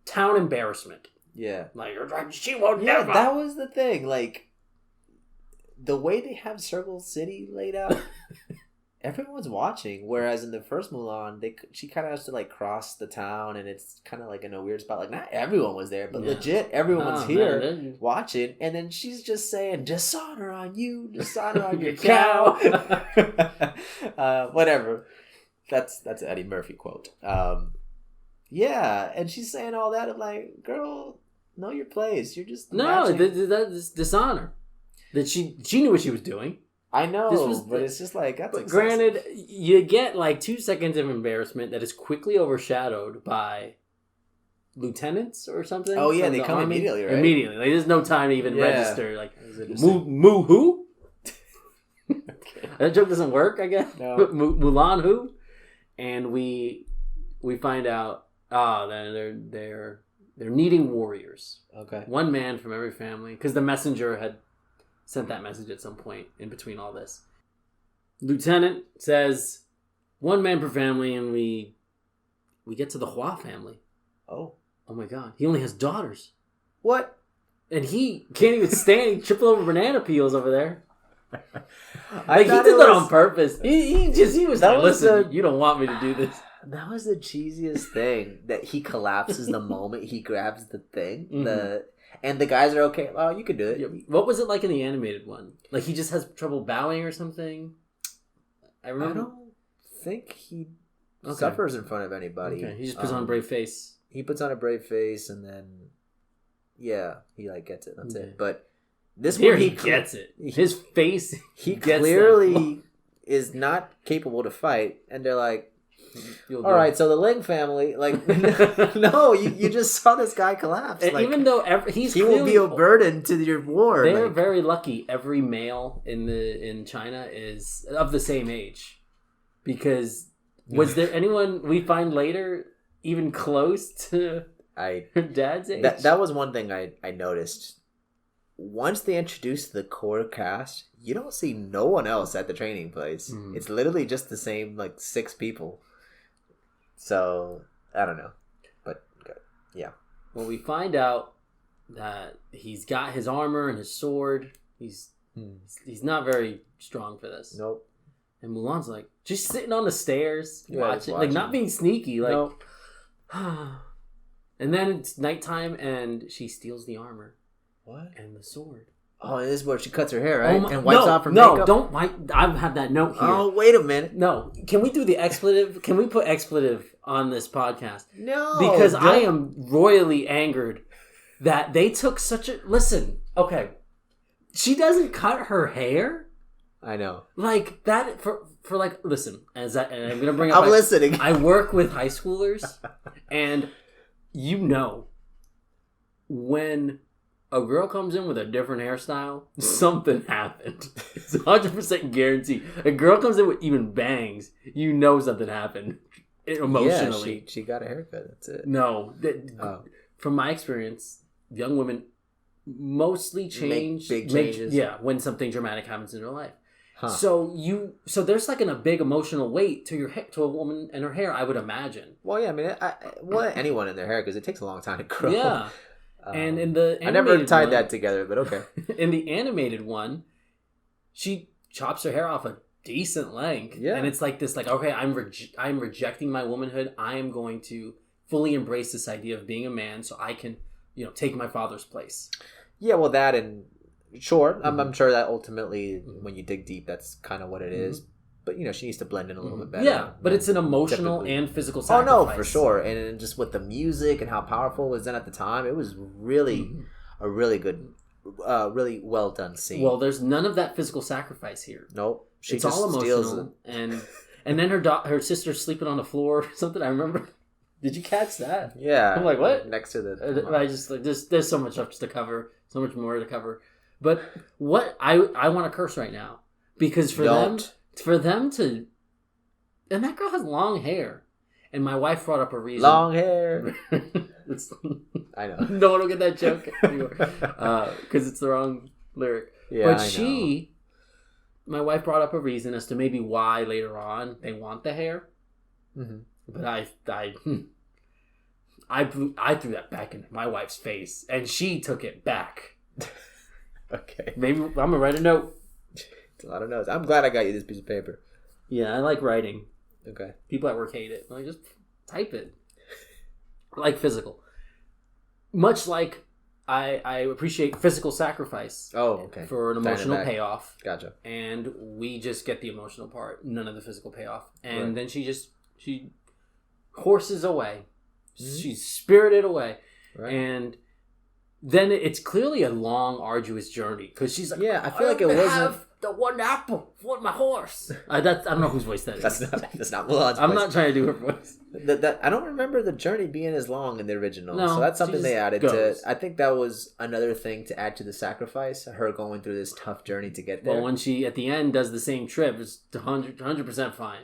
B: town embarrassment.
A: Yeah.
B: Like, she won't never.
A: That was the thing. Like, the way they have Circle City laid out, everyone's watching. Whereas in the first Mulan, she kind of has to like cross the town, and it's kind of like in a weird spot. Like, not everyone was there, but legit, everyone's here watching. And then she's just saying, dishonor on you, dishonor on your cow. Whatever. That's an Eddie Murphy quote. Yeah, and she's saying all that. I'm like, girl, know your place. You're just
B: that's dishonor. That she knew what she was doing.
A: I know, but it's just like that's.
B: But granted, you get like 2 seconds of embarrassment that is quickly overshadowed by lieutenants or something.
A: Oh yeah, they come immediately, right?
B: Immediately, like there's no time to even register. Like, Mu who? That joke doesn't work, I guess. No. Mulan who? And we find out. They're needing warriors.
A: Okay.
B: One man from every family, because the messenger had sent that message at some point in between all this. Lieutenant says, one man per family, and we get to the Hua family.
A: Oh
B: my God! He only has daughters.
A: What?
B: And he can't even stand. He tripped over banana peels over there. Like, he did that on purpose. He was like, listen, you don't want me to do this.
A: That was the cheesiest thing, that he collapses the moment he grabs the thing. Mm-hmm. And the guys are okay. Oh, you can do it.
B: Yeah. What was it like in the animated one? Like, he just has trouble bowing or something? I don't
A: think he suffers in front of anybody.
B: Okay. He just puts on a brave face.
A: He puts on a brave face, and then he like gets it. That's it. But this one,
B: he gets it. His face.
A: He clearly is not capable to fight, and they're like, all right, so the Ling family, like, no, you just saw this guy collapse.
B: And like, even though he
A: will be a burden to your war.
B: They're very lucky. Every male in China is of the same age, because was there anyone we find later even close to her dad's age?
A: That was one thing I noticed. Once they introduced the core cast, you don't see no one else at the training place. Mm. It's literally just the same like 6 people. So, I don't know. But, yeah.
B: Well, we find out that he's got his armor and his sword. He's not very strong for this.
A: Nope.
B: And Mulan's like, just sitting on the stairs, watching. Like, not being sneaky. Like, nope. And then it's nighttime, and she steals the armor.
A: What?
B: And the sword.
A: Oh, and this is where she cuts her hair, right? And wipes off her makeup?
B: No, don't wipe. I have that note here.
A: Oh, wait a minute.
B: No. Can we do the expletive? Can we put expletive on this podcast?
A: No.
B: Because I am royally angered that they took such a... Listen, okay. She doesn't cut her hair.
A: I know.
B: Like, that... For like... Listen, and I'm going to bring up...
A: I'm listening.
B: I work with high schoolers, and when... a girl comes in with a different hairstyle, something happened. It's 100% guaranteed. A girl comes in with even bangs, something happened emotionally.
A: Yeah, she got a haircut. That's it.
B: No. From my experience, young women mostly change.
A: Make big changes.
B: When something dramatic happens in their life. Huh. So there's like a big emotional weight to a woman and her hair, I would imagine.
A: Well, yeah, I mean, anyone in their hair, because it takes a long time to grow.
B: Yeah. And in the
A: I never tied that together, but okay.
B: In the animated one, she chops her hair off a decent length.
A: Yeah.
B: And it's like this, like, okay, I'm rejecting my womanhood. I am going to fully embrace this idea of being a man so I can, take my father's place.
A: Yeah, well, that and sure, I'm sure that ultimately, when you dig deep, that's kind of what it is. But, she needs to blend in a little bit better.
B: Yeah, but it's an emotional and physical sacrifice.
A: Oh, no, for sure. And just with the music and how powerful it was then at the time, it was really a really good, really well done scene.
B: Well, there's none of that physical sacrifice here.
A: Nope.
B: It's all emotional. And then her sister's sleeping on the floor or something. I remember. Did you catch that?
A: Yeah.
B: I'm like, what?
A: Next to the...
B: I just, like, there's so much up to cover, so much more to cover. But what, I want to curse right now. Because for them to... And that girl has long hair. And my wife brought up a reason.
A: Long hair. I know.
B: No one will get that joke anymore. Because it's the wrong lyric.
A: Yeah,
B: but my wife brought up a reason as to maybe why later on they want the hair. Mm-hmm. But I threw that back in my wife's face, and she took it back.
A: Okay.
B: Maybe I'm going to write a note.
A: It's a lot of notes. I'm glad I got you this piece of paper.
B: Yeah, I like writing.
A: Okay.
B: People at work hate it. Like, just type it. I like physical. Much like I appreciate physical sacrifice.
A: Oh, okay.
B: For an emotional payoff.
A: Gotcha.
B: And we just get the emotional part, none of the physical payoff. And then she horses away. Mm-hmm. She's spirited away. Right. And then it's clearly a long, arduous journey. Because she's like,
A: I feel like it wasn't...
B: have the one apple for my horse. I don't know whose voice that is.
A: That's not Mulan's voice.
B: I'm not trying to do her voice.
A: I don't remember the journey being as long in the original.
B: No,
A: so that's something they added
B: goes.
A: to... I think that was another thing to add to the sacrifice. Her going through this tough journey to get there.
B: Well, when she, at the end, does the same trip, it's 100% fine.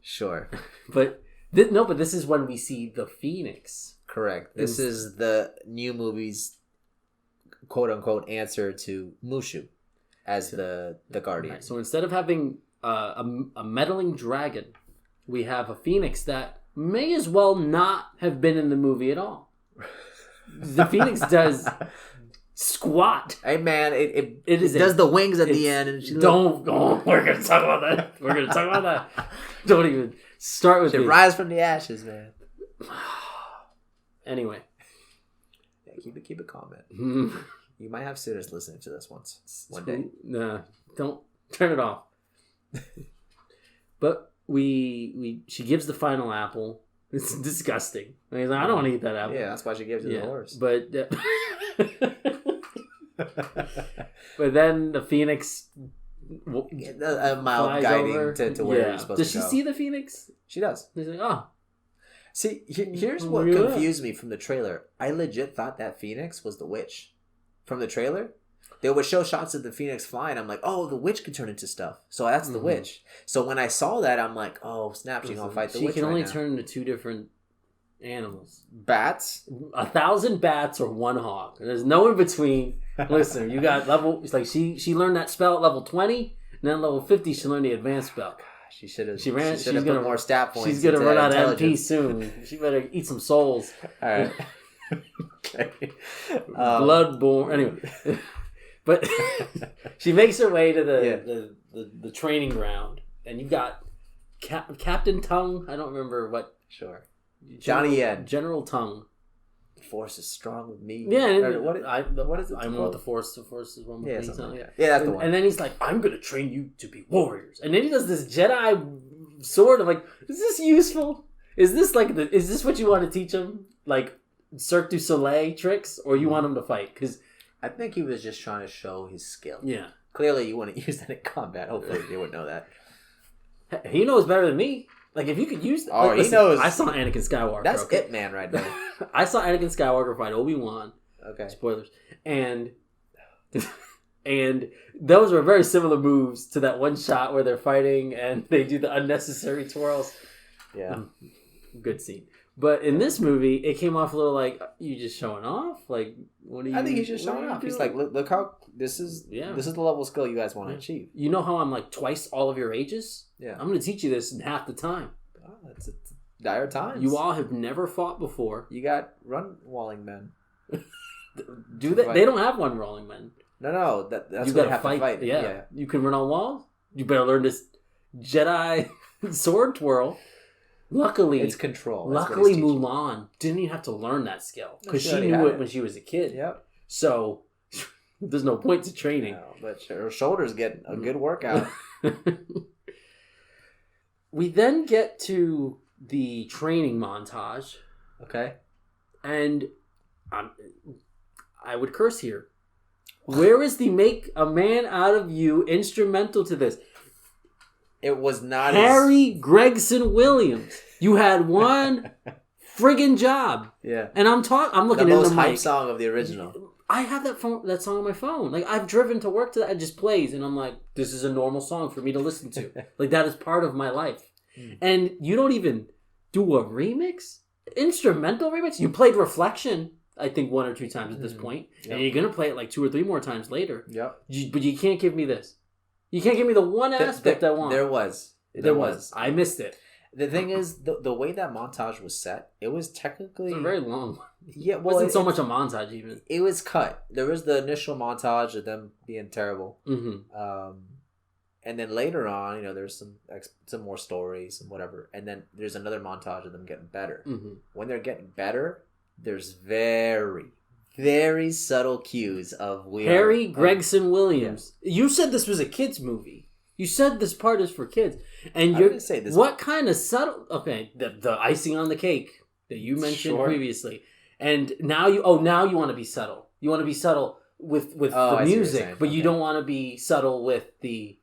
A: Sure.
B: But this is when we see the Phoenix.
A: Correct. This is the new movie's quote-unquote answer to Mushu as the Guardian.
B: Right. So instead of having a meddling dragon, we have a Phoenix that may as well not have been in the movie at all. The Phoenix does squat.
A: Hey man, it does the wings at the end. And
B: we're going to talk about that. We're going to talk about that. Don't even start with it.
A: Rise from the ashes, man.
B: Anyway.
A: Yeah, keep it calm, man. You might have students listening to this one day.
B: Nah, don't turn it off. But she gives the final apple. It's disgusting. And he's like, I don't want to eat that apple.
A: Yeah, that's why she gives it to the horse.
B: But but then the Phoenix
A: a mild guiding
B: over.
A: to where you're supposed to go.
B: Does she see the Phoenix?
A: She does.
B: He's like, oh.
A: See, here's what confused me from the trailer. I legit thought that Phoenix was the witch. From the trailer, they would show shots of the Phoenix flying. I'm like, oh, the witch could turn into stuff. So that's the witch. So when I saw that, I'm like, oh, snap, she's going to fight the witch.
B: She can only turn into two different animals.
A: Bats?
B: 1,000 bats or one hawk. There's no in between. Listen, you got level... It's like she learned that spell at level 20, and then level 50, she learned the advanced spell.
A: She should have
B: put
A: more stat points.
B: She's going to run out of MP soon. She better eat some souls.
A: All right. Okay.
B: Bloodborne. Anyway. But she makes her way to the training ground. And you've got Captain Tongue. I don't remember what.
A: Sure. Johnny Yen.
B: General Tongue.
A: The force is strong with me.
B: Yeah.
A: What is it?
B: I'm with the force. The force is one with me.
A: Something like that. Yeah, that's the one.
B: And then he's like, I'm going to train you to be warriors. And then he does this Jedi sword of like, is this useful? Is this what you want to teach him? Like Cirque du Soleil tricks? Or you want him to fight? Because
A: I think he was just trying to show his skill.
B: Yeah.
A: Clearly you wouldn't use that in combat. Hopefully they would know that.
B: He knows better than me. Like, if you could use that.
A: Oh, he knows.
B: I saw Anakin Skywalker.
A: That's It Man right there.
B: I saw Anakin Skywalker fight Obi-Wan.
A: Okay.
B: Spoilers. And those were very similar moves to that one shot where they're fighting and they do the unnecessary twirls.
A: Yeah.
B: Good scene. But in this movie, it came off a little like, you just showing off? Like, what are you...
A: I think he's just showing off. He's like, look how... This is the level of skill you guys want to achieve.
B: You know how I'm like twice all of your ages?
A: Yeah.
B: I'm going to teach you this in half the time.
A: Oh, it's dire times.
B: You all have never fought before.
A: You got run walling men.
B: Do they? They don't have one rolling men.
A: No. That's
B: you
A: what
B: gotta
A: have to fight.
B: Yeah. You can run on walls. You better learn this Jedi sword twirl. Luckily,
A: it's control.
B: Luckily, Mulan didn't even have to learn that skill because she knew it when she was a kid.
A: Yep.
B: So there's no point to training.
A: No, but her shoulders get a good workout.
B: We then get to the training montage.
A: Okay.
B: And I would curse here. Where is the make a man out of you instrumental to this?
A: It was not
B: Harry Gregson Williams. You had one friggin' job.
A: Yeah.
B: And I'm looking
A: the
B: in
A: most
B: the
A: hype
B: mic.
A: song of the original.
B: I have that song on my phone. Like, I've driven to work to that. It just plays. And I'm like, this is a normal song for me to listen to. Like, that is part of my life. And you don't even do a remix? Instrumental remix? You played Reflection, I think, 1 or 2 times at this point. Yep. And you're going to play it like 2 or 3 more times later.
A: Yep.
B: But you can't give me this. You can't give me the one aspect I want.
A: There was.
B: I missed it.
A: The thing is, the way that montage was set, it was technically...
B: It's a very long one.
A: Yeah, well,
B: it wasn't so much a montage, even.
A: It was cut. There was the initial montage of them being terrible. Mm-hmm. And then later on, there's some more stories and whatever. And then there's another montage of them getting better. Mm-hmm. When they're getting better, there's very, very subtle cues of
B: Harry Gregson Williams. Yeah. You said this was a kid's movie. You said this part is for kids. And you're say this. What kind of subtle... Okay, the icing on the cake that you mentioned previously. And now you want to be subtle. You want to be subtle with the music, but you don't want to be subtle with the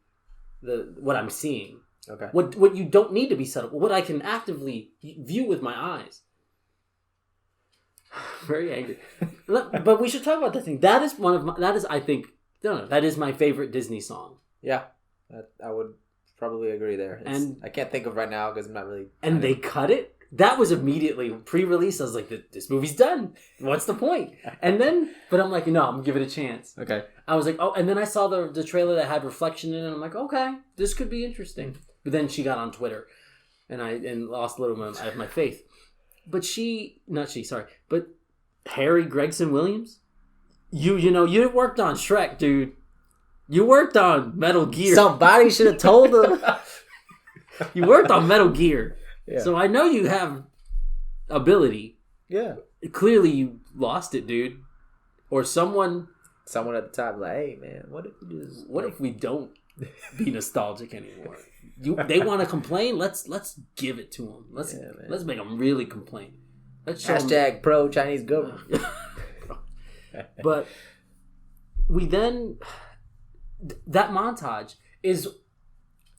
B: what I'm seeing. Okay. What you don't need to be subtle. What I can actively view with my eyes. Very angry. But we should talk about that thing. That is that is my favorite Disney song.
A: Yeah. I would probably agree there. I can't think of right now because I'm not really...
B: And they cut it? That was immediately pre-release. I was like, this movie's done. What's the point? And then... But I'm like, no, I'm going to give it a chance.
A: Okay.
B: I was like, oh... And then I saw the trailer that had Reflection in it. And I'm like, okay, this could be interesting. But then she got on Twitter. And lost a little bit of my faith. But But Harry Gregson Williams? You worked on Shrek, dude. You worked on Metal Gear.
A: Somebody should have told him.
B: You worked on Metal Gear. Yeah. So I know you have ability.
A: Yeah.
B: Clearly you lost it, dude. Or someone
A: at the time like, hey man, what if
B: we don't be nostalgic anymore? They want to complain? Let's give it to them. Let's make them really complain. Let's show
A: # pro Chinese government.
B: But we then... That montage is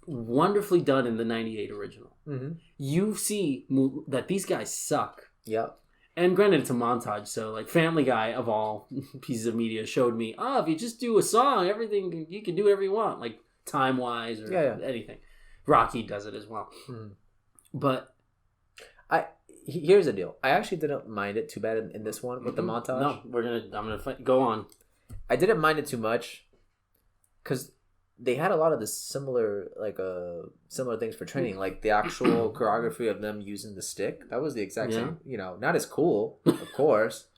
B: wonderfully done in the 98 original. Mm-hmm. You see that these guys suck.
A: Yep.
B: And granted, it's a montage, so like Family Guy of all pieces of media showed me, if you just do a song, everything, you can do whatever you want, like time-wise or anything. Rocky does it as well. Mm-hmm. But
A: here's the deal. I actually didn't mind it too bad in this one with the montage.
B: No, I'm gonna go on.
A: I didn't mind it too much. Because they had a lot of the similar things for training, like the actual choreography of them using the stick. That was the exact same. Not as cool, of course,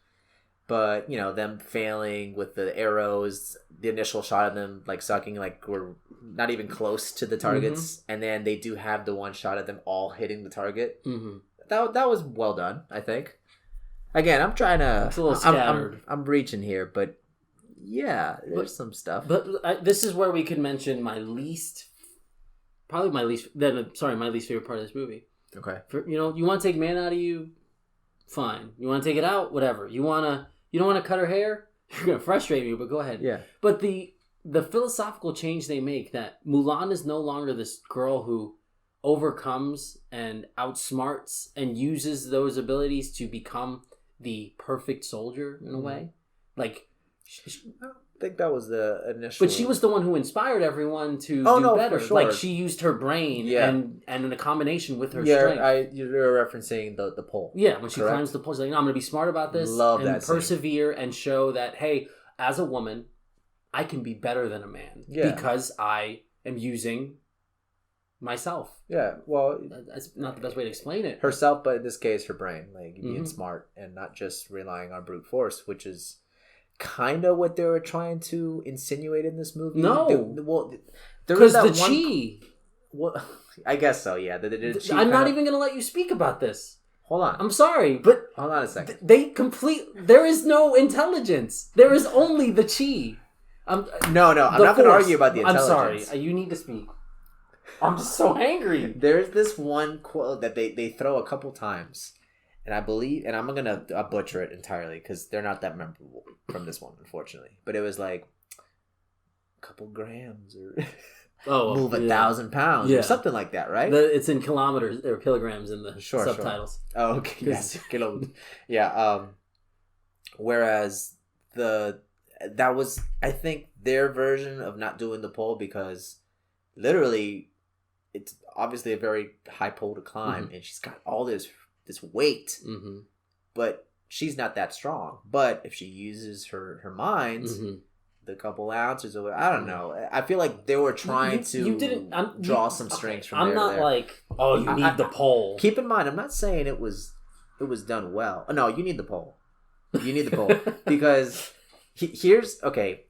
A: but them failing with the arrows. The initial shot of them like sucking, like we're not even close to the targets, and then they do have the one shot of them all hitting the target. Mm-hmm. That was well done, I think. Again, I'm trying to.
B: It's a little scattered.
A: I'm reaching here, but. Yeah, there's some stuff.
B: But this is where we could mention my least favorite part of this movie.
A: Okay.
B: You want to take man out of you, fine. You want to take it out, whatever. You don't want to cut her hair? You're going to frustrate me, but go ahead.
A: Yeah.
B: But the philosophical change they make, that Mulan is no longer this girl who overcomes and outsmarts and uses those abilities to become the perfect soldier in a way. Like...
A: I don't think that was the initial...
B: But she was the one who inspired everyone to do better.
A: For sure.
B: Like, she used her brain and in a combination with her strength.
A: You're referencing the pole.
B: Yeah, when she climbs the pole, she's like, no, I'm going to be smart about this.
A: Love
B: and
A: that
B: persevere and show that, hey, as a woman, I can be better than a man. Yeah. Because I am using myself.
A: Yeah, well...
B: That's not the best way to explain it.
A: Herself, but in this case, her brain. Like, being smart and not just relying on brute force, which is... kind of what they were trying to insinuate in this movie?
B: No.
A: There
B: Because
A: was that
B: the
A: one...
B: chi.
A: Well, I guess so, yeah.
B: I'm not even going to let you speak about this.
A: Hold on.
B: I'm sorry, but...
A: Hold on a second.
B: There is no intelligence. There is only the chi.
A: I'm not going to argue about the intelligence.
B: I'm sorry. You need to speak. I'm just so angry.
A: There's this one quote that they throw a couple times. And I believe... And I'm going to butcher it entirely because they're not that memorable from this one, unfortunately. But it was like... A couple grams or... move 1,000 pounds or something like that, right?
B: It's in kilometers or kilograms in the subtitles.
A: Sure. Oh, okay. Yes. Yeah. Whereas that was, I think, their version of not doing the pole because literally it's obviously a very high pole to climb and she's got all this weight, but she's not that strong. But if she uses her mind... the couple ounces or I don't know. I feel like they were trying to draw some strings from there.
B: I'm not like, you need the pole.
A: Keep in mind, I'm not saying it was done well. No, you need the pole. You need the pole because here's okay.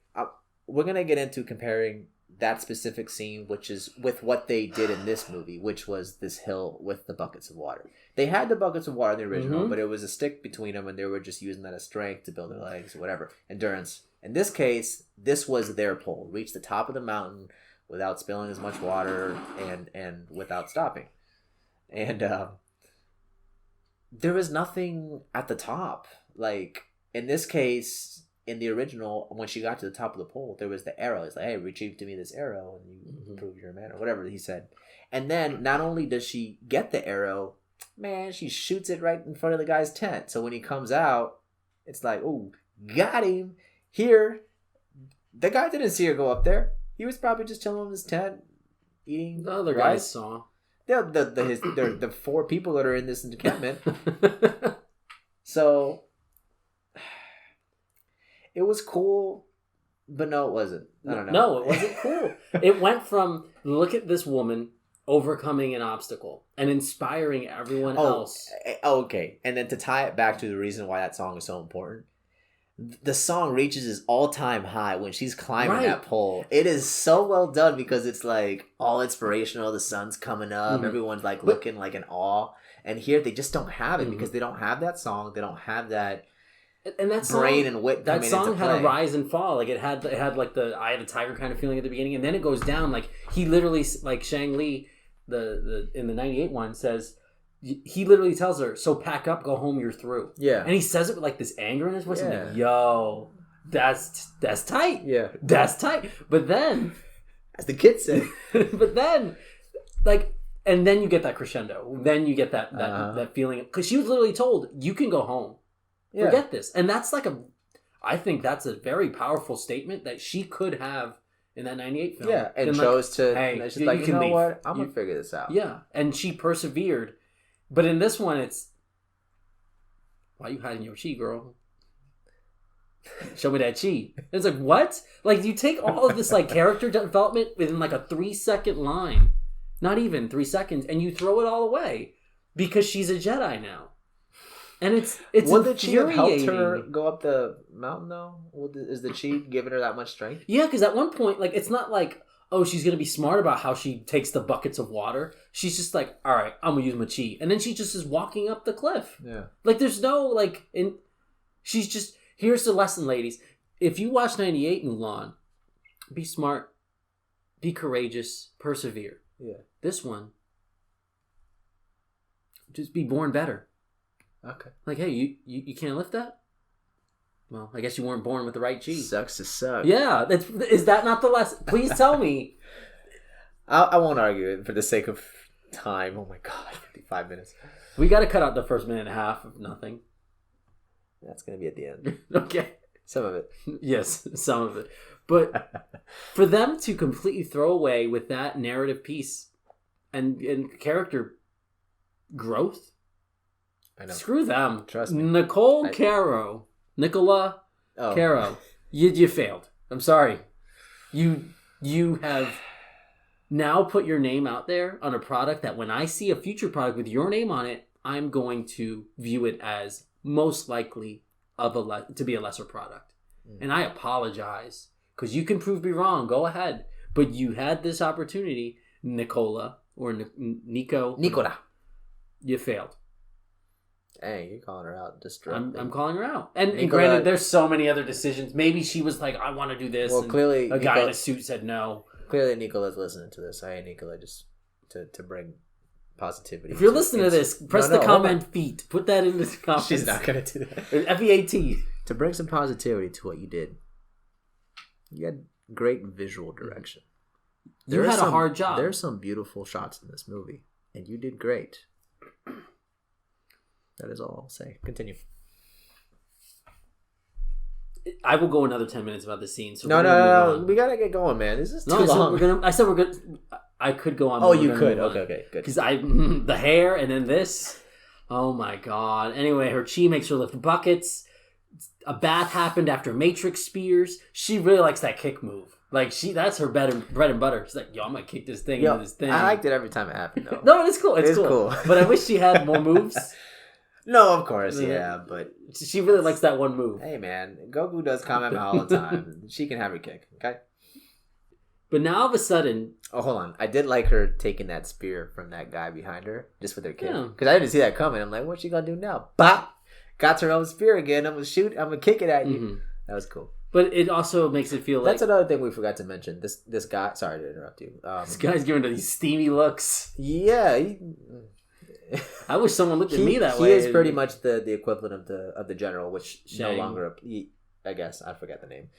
A: We're gonna get into comparing that specific scene, which is with what they did in this movie, which was this hill with the buckets of water. They had the buckets of water in the original, but it was a stick between them, and they were just using that as strength to build their legs, or whatever, endurance. In this case, this was their pole. Reach the top of the mountain without spilling as much water and without stopping. And there was nothing at the top. Like, in this case, in the original, when she got to the top of the pole, there was the arrow. It's like, hey, retrieve to me this arrow and you prove you're a man, or whatever he said. And then, not only does she get the arrow, man, she shoots it right in front of the guy's tent. So when he comes out, it's like, oh, got him. Here, the guy didn't see her go up there. He was probably just chilling in his tent, eating.
B: The other guys saw.
A: The four people that are in this encampment. So, it was cool, but no, it wasn't. I don't know.
B: No, it wasn't cool. It went from, look at this woman overcoming an obstacle and inspiring everyone else.
A: Okay. And then to tie it back to the reason why that song is so important. The song reaches its all-time high when she's climbing that pole. It is so well done because it's like all inspirational. The sun's coming up. Everyone's like looking like in awe. And here they just don't have it because they don't have that song. They don't have that
B: and that
A: brain
B: song,
A: and wit.
B: That song had a rise and fall. Like it had like the Eye of the Tiger kind of feeling at the beginning, and then it goes down. Like he literally, like Shang Li, the in the '98 one says. He literally tells her, so pack up, go home, you're through. Yeah. And he says it with like this anger in his voice. I'm like, yo, that's tight. Yeah. That's tight. But then...
A: As the kids say.
B: But then, like, and then you get that crescendo. Then you get that feeling. Because she was literally told, you can go home. Yeah. Forget this. And that's like I think that's a very powerful statement that she could have in that '98 film.
A: Yeah, and chose to... Hey, she's like, you know what? I'm going to figure this out.
B: Yeah, and she persevered. But in this one, it's... Why are you hiding your chi, girl? Show me that chi. It's like, what? Like, you take all of this, like, character development within, like, a 3-second line. Not even 3 seconds. And you throw it all away. Because she's a Jedi now. And it's
A: would the chi have helped her go up the mountain, though? Is the chi giving her that much strength?
B: Yeah, because at one point, like, it's not like... Oh, she's going to be smart about how she takes the buckets of water. She's just like, all right, I'm going to use my chi. And then she just is walking up the cliff. Yeah. Like, there's no, like, she's just, here's the lesson, ladies. If you watch 98 Mulan, be smart, be courageous, persevere. Yeah. This one, just be born better. Okay. Like, hey, you can't lift that? Well, I guess you weren't born with the right chi.
A: Sucks to suck.
B: Yeah. Is that not the lesson? Please tell me.
A: I won't argue it for the sake of time. Oh my God, 55 minutes.
B: We got to cut out the first minute and a half of nothing.
A: That's going to be at the end.
B: Okay.
A: Some of it.
B: Yes, some of it. But for them to completely throw away with that narrative piece and character growth, I know. Screw them.
A: Trust me.
B: Nicola Caro, you failed. I'm sorry. You have now put your name out there on a product that when I see a future product with your name on it, I'm going to view it as most likely to be a lesser product. And I apologize. Because you can prove me wrong. Go ahead. But you had this opportunity, Nicola, or Nico.
A: Nicola.
B: You failed.
A: Hey, you're calling her out.
B: I'm calling her out. And granted, there's so many other decisions. Maybe she was like, I want to do this.
A: Well, clearly...
B: A guy in a suit said no.
A: Clearly, Nicola's listening to this. Hey, Nicola, just to bring positivity.
B: If you're listening to this, press the comment feet. Put that in the comments.
A: She's not going to do that.
B: FEAT.
A: To bring some positivity to what you did. You had great visual direction.
B: You had a hard job.
A: There's some beautiful shots in this movie, and you did great. That is all I'll say. Continue.
B: I will go another 10 minutes about the scene. So
A: no. We gotta get going, man. This is too long.
B: I said we're gonna. I could go on.
A: Oh, you could. Okay, good.
B: Because the hair and then this. Oh my god. Anyway, her chi makes her lift buckets. A bath happened after Matrix spears. She really likes that kick move. Like that's her bread and butter. She's like, yo, I'm gonna kick this thing into this thing.
A: I liked it every time it happened, though.
B: No, it's cool. It's cool. But I wish she had more moves.
A: No, of course, yeah, but
B: she really likes that one move.
A: Hey, man, Goku does comment all the time. She can have her kick, okay?
B: But now, all of a sudden...
A: Oh, hold on. I did like her taking that spear from that guy behind her, just with her kick. Because I didn't see that coming. I'm like, what's she gonna do now? Bop! Got her own spear again. I'm gonna kick it at you. Mm-hmm. That was cool.
B: But it also makes it feel like...
A: That's another thing we forgot to mention. This guy... Sorry to interrupt you.
B: This guy's giving these steamy looks.
A: Yeah,
B: I wish someone looked at me that way.
A: He is pretty much the equivalent of the general, which no longer. I guess I forget the name.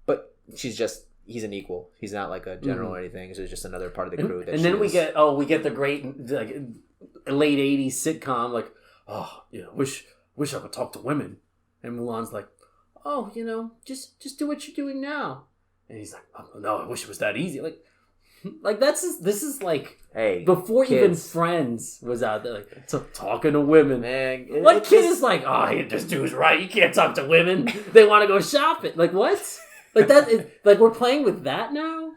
A: But he's an equal. He's not like a general or anything. So it's just another part of the crew.
B: And then we get the great late '80s sitcom like, wish I could talk to women, and Mulan's like, just do what you're doing now, and he's like, oh, no, I wish it was that easy, like this is like.
A: Hey,
B: before
A: kids.
B: Even Friends was out there, like talking to women.
A: Man,
B: what kid is like, this dude's right. You can't talk to women. They want to go shopping. Like what? Like that? Like we're playing with that now.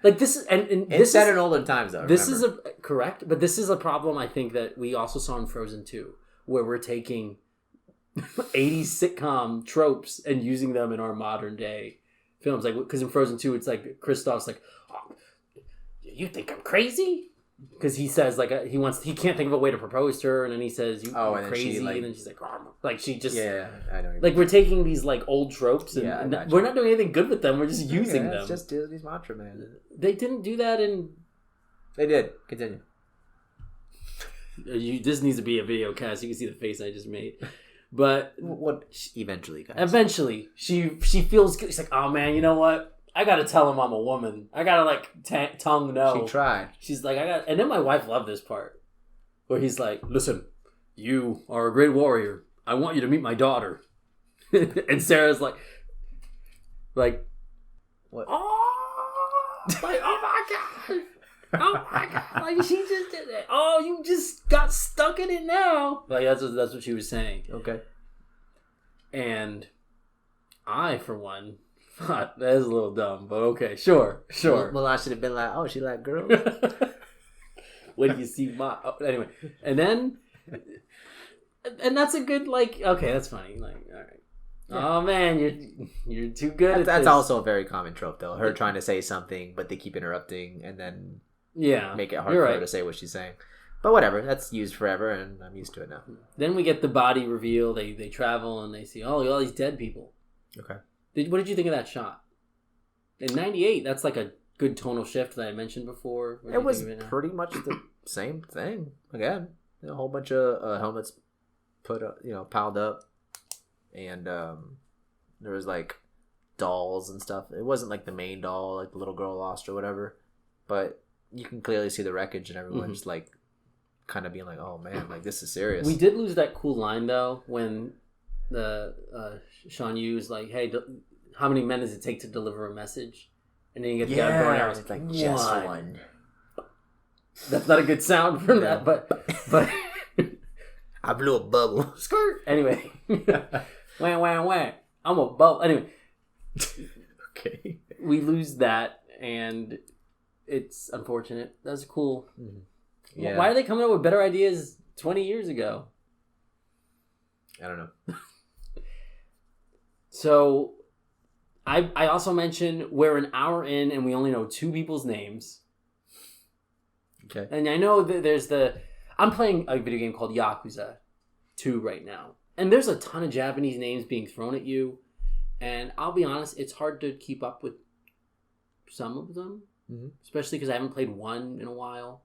B: Like this is and this
A: is in older times though.
B: This is correct, but this is a problem I think that we also saw in Frozen 2, where we're taking 80s sitcom tropes and using them in our modern day films. Like because in Frozen 2, it's like Kristoff's like, you think I'm crazy? Because he says like he can't think of a way to propose to her, and then he says you're crazy, and then she's like she just
A: I know.
B: Like we're taking these like old tropes and we're not doing anything good with them. We're just using them.
A: It's just Disney's mantra, man.
B: They didn't do that in.
A: They did. Continue.
B: This needs to be a video cast. You can see the face I just made. But
A: what eventually, guys.
B: Eventually, she feels good. She's like, oh man, you know what? I gotta tell him I'm a woman. I gotta tongue no.
A: She tried.
B: She's like, and then my wife loved this part where he's like, listen, you are a great warrior. I want you to meet my daughter. And Sarah's like, what? Oh, like, oh my god. Oh my god. Like she just did it. Oh, you just got stuck in it now. Like that's what she was saying.
A: Okay.
B: And I, for one, thought that is a little dumb, but okay, sure.
A: Mulan should have been like, oh, she like girls.
B: When do you see anyway, and then, and that's a good okay, that's funny. Like, all right, yeah. Oh man, you're too good.
A: That's also a very common trope, though. Her trying to say something, but they keep interrupting, and then make it hard for her to say what she's saying. But whatever, that's used forever, and I'm used to it now.
B: Then we get the body reveal. They travel and they see all these dead people.
A: Okay.
B: What did you think of that shot? In '98, that's like a good tonal shift that I mentioned before.
A: It was pretty much the same thing. Again, a whole bunch of helmets piled up, and there was like dolls and stuff. It wasn't like the main doll, like the little girl lost or whatever, but you can clearly see the wreckage and everyone just like kind of being like, "Oh man, like this is serious."
B: We did lose that cool line though when the Sean Yu's like, "Hey, how many men does it take to deliver a message?" And then you get the guy going out.
A: It's like just one.
B: That's not a good sound from that, but
A: I blew a bubble.
B: Skirt. Anyway, wham wham wham. I'm a bubble. Anyway,
A: okay.
B: We lose that, and it's unfortunate. That's cool. Mm-hmm. Yeah. Why are they coming up with better ideas 20 years ago?
A: I don't know.
B: So I also mentioned we're an hour in and we only know 2 people's names.
A: Okay.
B: And I know that there's I'm playing a video game called Yakuza 2 right now. And there's a ton of Japanese names being thrown at you. And I'll be honest, it's hard to keep up with some of them. Mm-hmm. Especially because I haven't played 1 in a while.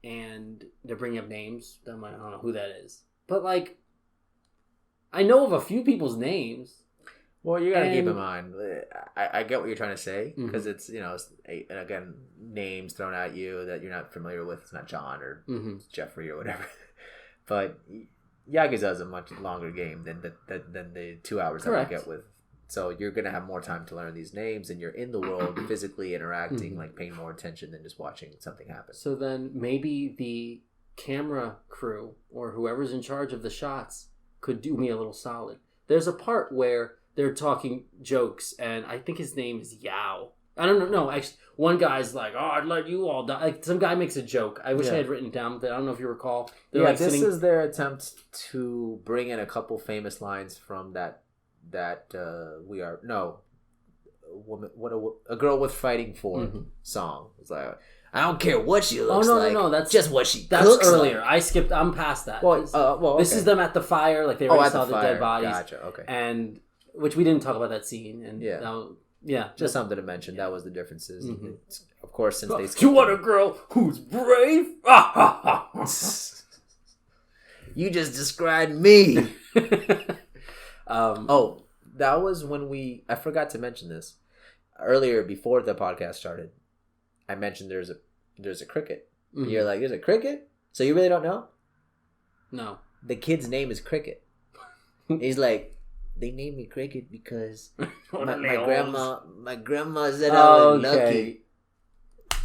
B: And they're bringing up names. I don't know who that is. But, like, I know of a few people's names.
A: Well, you gotta keep in mind, I get what you're trying to say, because it's, and again, names thrown at you that you're not familiar with. It's not John or Jeffrey or whatever. But Yakuza is a much longer game than the 2 hours that we get with. So you're gonna have more time to learn these names, and you're in the world physically interacting, like paying more attention than just watching something happen.
B: So then maybe the camera crew or whoever's in charge of the shots could do me a little solid. There's a part where they're talking jokes, and I think his name is Yao. I don't know. No, actually, one guy's like, "Oh, I'd let you all die." Like, some guy makes a joke. I wish I had written it down, but I don't know if you recall. They're
A: this is their attempt to bring in a couple famous lines from a girl with fighting for song. It's like, I don't care what she looks like. No, that's just what she looks
B: earlier.
A: Like.
B: I'm past that.
A: Well,
B: this is them at the fire. Like, they already saw the dead bodies.
A: Gotcha. Okay.
B: And which we didn't talk about that scene. And
A: just something to mention. That was the differences. Mm-hmm. Of course, since they
B: you want a girl who's brave?
A: You just described me. That was when I forgot to mention this earlier before the podcast started. I mentioned there's a cricket. Mm-hmm. You're like, there's a cricket? So you really don't know?
B: No.
A: The kid's name is Cricket. He's like, they named me Cricket because my grandma said I was lucky.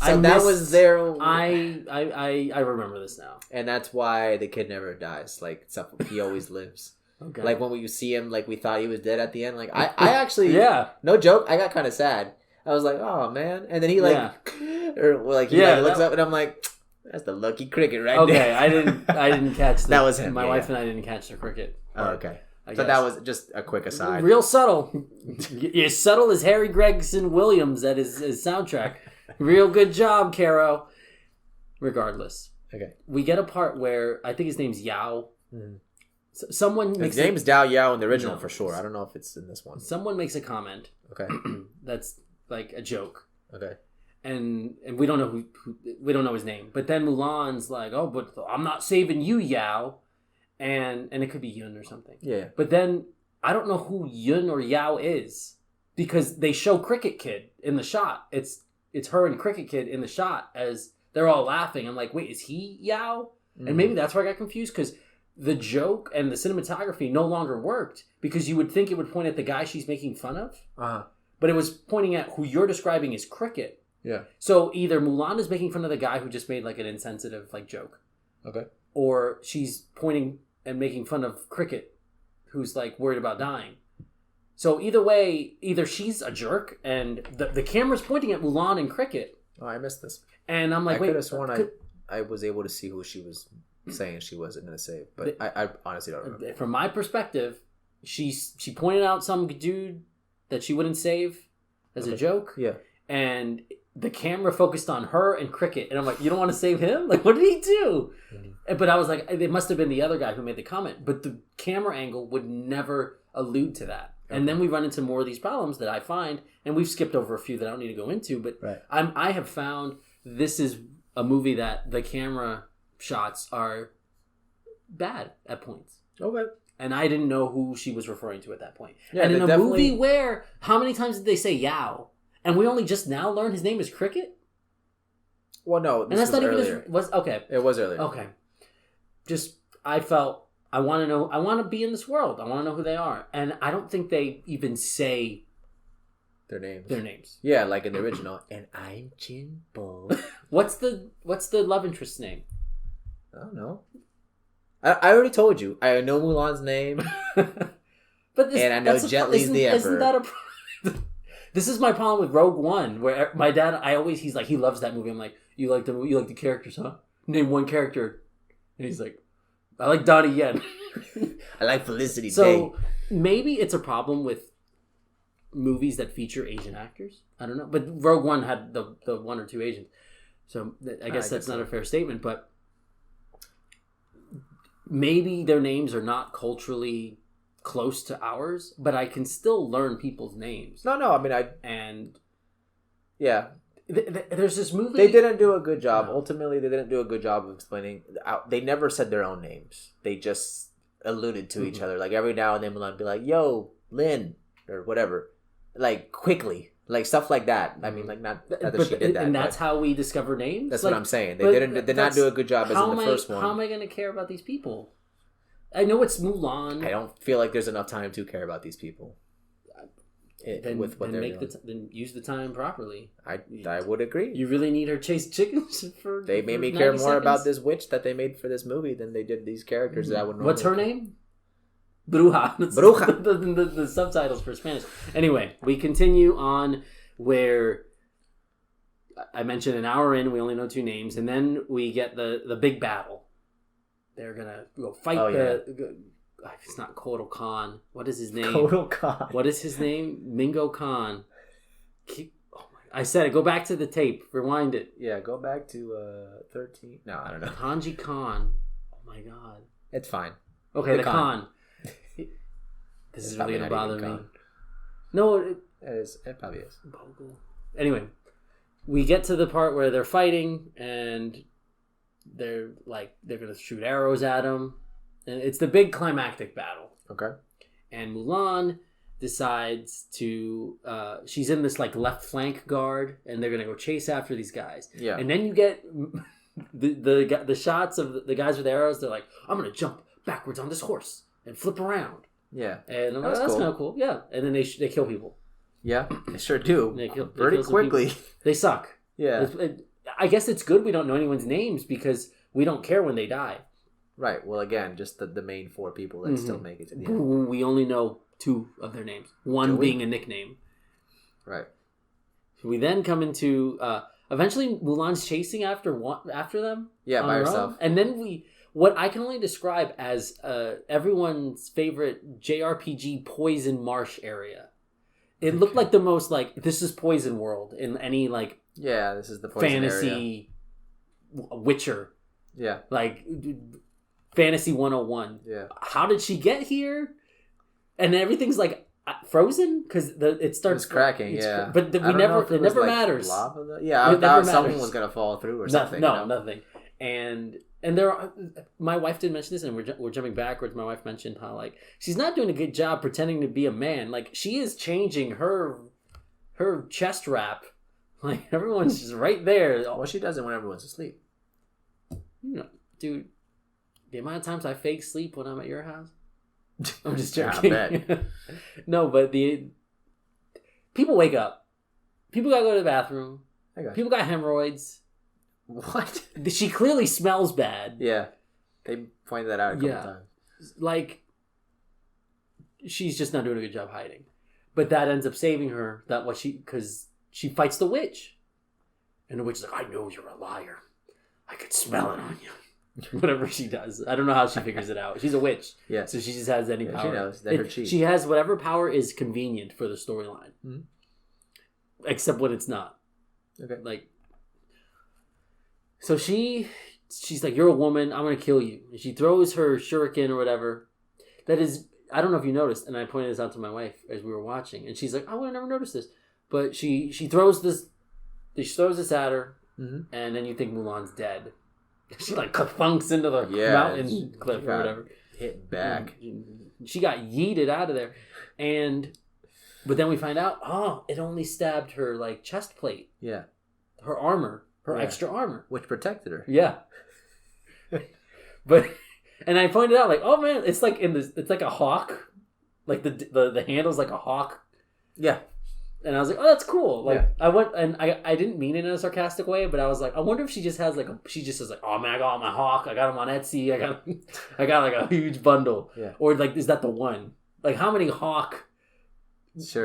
A: So that was their.
B: I remember this now,
A: and that's why the kid never dies. Like, he always lives. Okay. Like, when we see him, like, we thought he was dead at the end. Like, I actually, no joke, I got kind of sad. I was like, oh man, and then he looks up, and I'm like, that's the lucky cricket right there.
B: Okay, I didn't catch that.
A: That was him.
B: My wife and I didn't catch the cricket.
A: Oh, okay. So that was just a quick aside.
B: Real subtle. You're subtle as Harry Gregson Williams at his soundtrack. Real good job, Caro. Regardless.
A: Okay.
B: We get a part where I think his name's Yao. Mm. His
A: name's Dao Yao in the original for sure. I don't know if it's in this one.
B: Someone makes a comment.
A: Okay.
B: That's like a joke.
A: Okay.
B: And we don't know we don't know his name. But then Mulan's like, "Oh, but I'm not saving you, Yao." And it could be Yun or something.
A: Yeah.
B: But then I don't know who Yun or Yao is, because they show Cricket Kid in the shot. It's her and Cricket Kid in the shot as they're all laughing. I'm like, wait, is he Yao? Mm. And maybe that's where I got confused, because the joke and the cinematography no longer worked, because you would think it would point at the guy she's making fun of.
A: Uh-huh.
B: But it was pointing at who you're describing as Cricket.
A: Yeah.
B: So either Mulan is making fun of the guy who just made like an insensitive like joke.
A: Okay.
B: Or she's pointing and making fun of Cricket, who's like worried about dying. So either way, either she's a jerk and the camera's pointing at Mulan and Cricket.
A: Oh, I missed this.
B: And I'm like,
A: I could have sworn I was able to see who she was saying she wasn't going to save, but I honestly don't remember.
B: From my perspective, she pointed out some dude that she wouldn't save as a joke.
A: Yeah.
B: And the camera focused on her and Cricket. And I'm like, you don't want to save him? Like, what did he do? Mm-hmm. But I was like, it must have been the other guy who made the comment. But the camera angle would never allude to that. Okay. And then we run into more of these problems that I find. And we've skipped over a few that I don't need to go into. But
A: right.
B: I have found this is a movie that the camera shots are bad at points.
A: Okay.
B: And I didn't know who she was referring to at that point.
A: Yeah,
B: and in a movie where, how many times did they say Yao? And we only just now learned his name is Cricket?
A: Well, no.
B: And that's not
A: earlier.
B: even okay.
A: It was earlier.
B: Okay. Just, I felt, I want to know, I want to be in this world. I want to know who they are. And I don't think they even say
A: their names.
B: Yeah,
A: like in the original. And I'm Jinbo.
B: What's the love interest's name?
A: I don't know. I already told you. I know Mulan's name. And I know Jet Li's the Emperor.
B: Isn't that a This is my problem with Rogue One, where my dad, he's like, he loves that movie. I'm like, you like the characters, huh? Name one character. And he's like, I like Donnie Yen.
A: I like Felicity Day.
B: maybe it's a problem with movies that feature Asian actors. I don't know, but Rogue One had the one or two Asians, so I guess that's not a fair statement. But maybe their names are not culturally close to ours, but I can still learn people's names.
A: No, I mean yeah.
B: There's this movie.
A: They didn't do a good job. No. Ultimately, they didn't do a good job of explaining. They never said their own names. They just alluded to each other. Like every now and then, Mulan would be like, "Yo, Lin," or whatever, like quickly, like stuff like that. I mean, like not that she did that,
B: and that's how we discover names.
A: That's what I'm saying. They did not do a good job as in the first one.
B: How am I going to care about these people? I know it's Mulan.
A: I don't feel like there's enough time to care about these people.
B: Then use the time properly.
A: I would agree.
B: You really need her chase chickens for.
A: They made me care more about this witch that they made for this movie than they did these characters that I would.
B: What's her name? Bruja.
A: Bruja.
B: The subtitles for Spanish. Anyway, we continue on where I mentioned an hour in, we only know two names, and then we get the big battle. They're gonna go fight it's not Kotal Khan. What is his name?
A: Kotal Khan.
B: What is his name? Mingo Khan. I said it. Go back to the tape. Rewind it.
A: Yeah, go back to 13. No, I don't know.
B: Hanji Khan. Oh my god.
A: It's fine.
B: Okay, the Khan. This is really gonna bother me. No, it
A: is. It probably is.
B: Anyway, we get to the part where they're fighting and they're gonna shoot arrows at him. And it's the big climactic battle.
A: Okay. And
B: Mulan decides to... she's in this left flank guard, and they're going to go chase after these guys.
A: Yeah.
B: And then you get the shots of the guys with arrows. They're like, I'm going to jump backwards on this horse and flip around.
A: Yeah.
B: And I'm like, that's kind of cool. Yeah. And then they kill people.
A: Yeah, they sure do. They kill pretty quickly.
B: They suck.
A: Yeah.
B: I guess it's good we don't know anyone's names because we don't care when they die.
A: Right. Well, again, just the main four people that still make it to the end.
B: We only know two of their names. One being a nickname.
A: Right.
B: We then come into... eventually, Mulan's chasing after them.
A: Yeah, by herself.
B: And then what I can only describe as everyone's favorite JRPG Poison Marsh area. It looked like the most this is Poison World in any
A: yeah, this is the Poison
B: fantasy
A: area.
B: Witcher.
A: Yeah.
B: Fantasy 101.
A: Yeah.
B: How did she get here? And everything's frozen because it starts
A: cracking. Yeah.
B: But it never matters.
A: Lava, yeah, I thought someone was gonna fall through or something.
B: No, nothing. And there are, my wife did mention this, and we're jumping backwards. My wife mentioned how she's not doing a good job pretending to be a man. She is changing her chest wrap. Everyone's just right there.
A: Well, she does it when everyone's asleep.
B: Dude. The amount of times I fake sleep when I'm at your house. I'm just joking.
A: I bet.
B: No, but people wake up. People gotta go to the bathroom. People got hemorrhoids.
A: What?
B: She clearly smells bad.
A: Yeah. They pointed that out a couple times. She's just not doing a good job hiding. But that ends up saving her. Because she fights the witch. And the witch is like, I know you're a liar. I could smell it on you. Whatever she does. I don't know how she figures it out. She's a witch. Yeah.
B: So she just has any power.
A: She knows. That's her cheat.
B: She has whatever power is convenient for the storyline. Mm-hmm. Except when it's not.
A: Okay.
B: So she's like, you're a woman. I'm going to kill you. And she throws her shuriken or whatever. That is, I don't know if you noticed, and I pointed this out to my wife as we were watching. And she's like, I would have never noticed this. But she throws this. She throws this at her. Mm-hmm. And then you think Mulan's dead. She thunks into the mountain cliff or whatever.
A: Hit back.
B: She got yeeted out of there. But then we find out, it only stabbed her chest plate.
A: Yeah.
B: Her armor. Her extra armor.
A: Which protected her.
B: Yeah. And I pointed out oh man, it's it's like a hawk. The handle's like a hawk.
A: Yeah.
B: And I was like, oh, that's cool. I went, and I didn't mean it in a sarcastic way, but I was like, I wonder if she just has she just says oh man, I got my hawk, I got him on Etsy, I got a huge bundle.
A: Yeah.
B: Or is that the one? How many hawk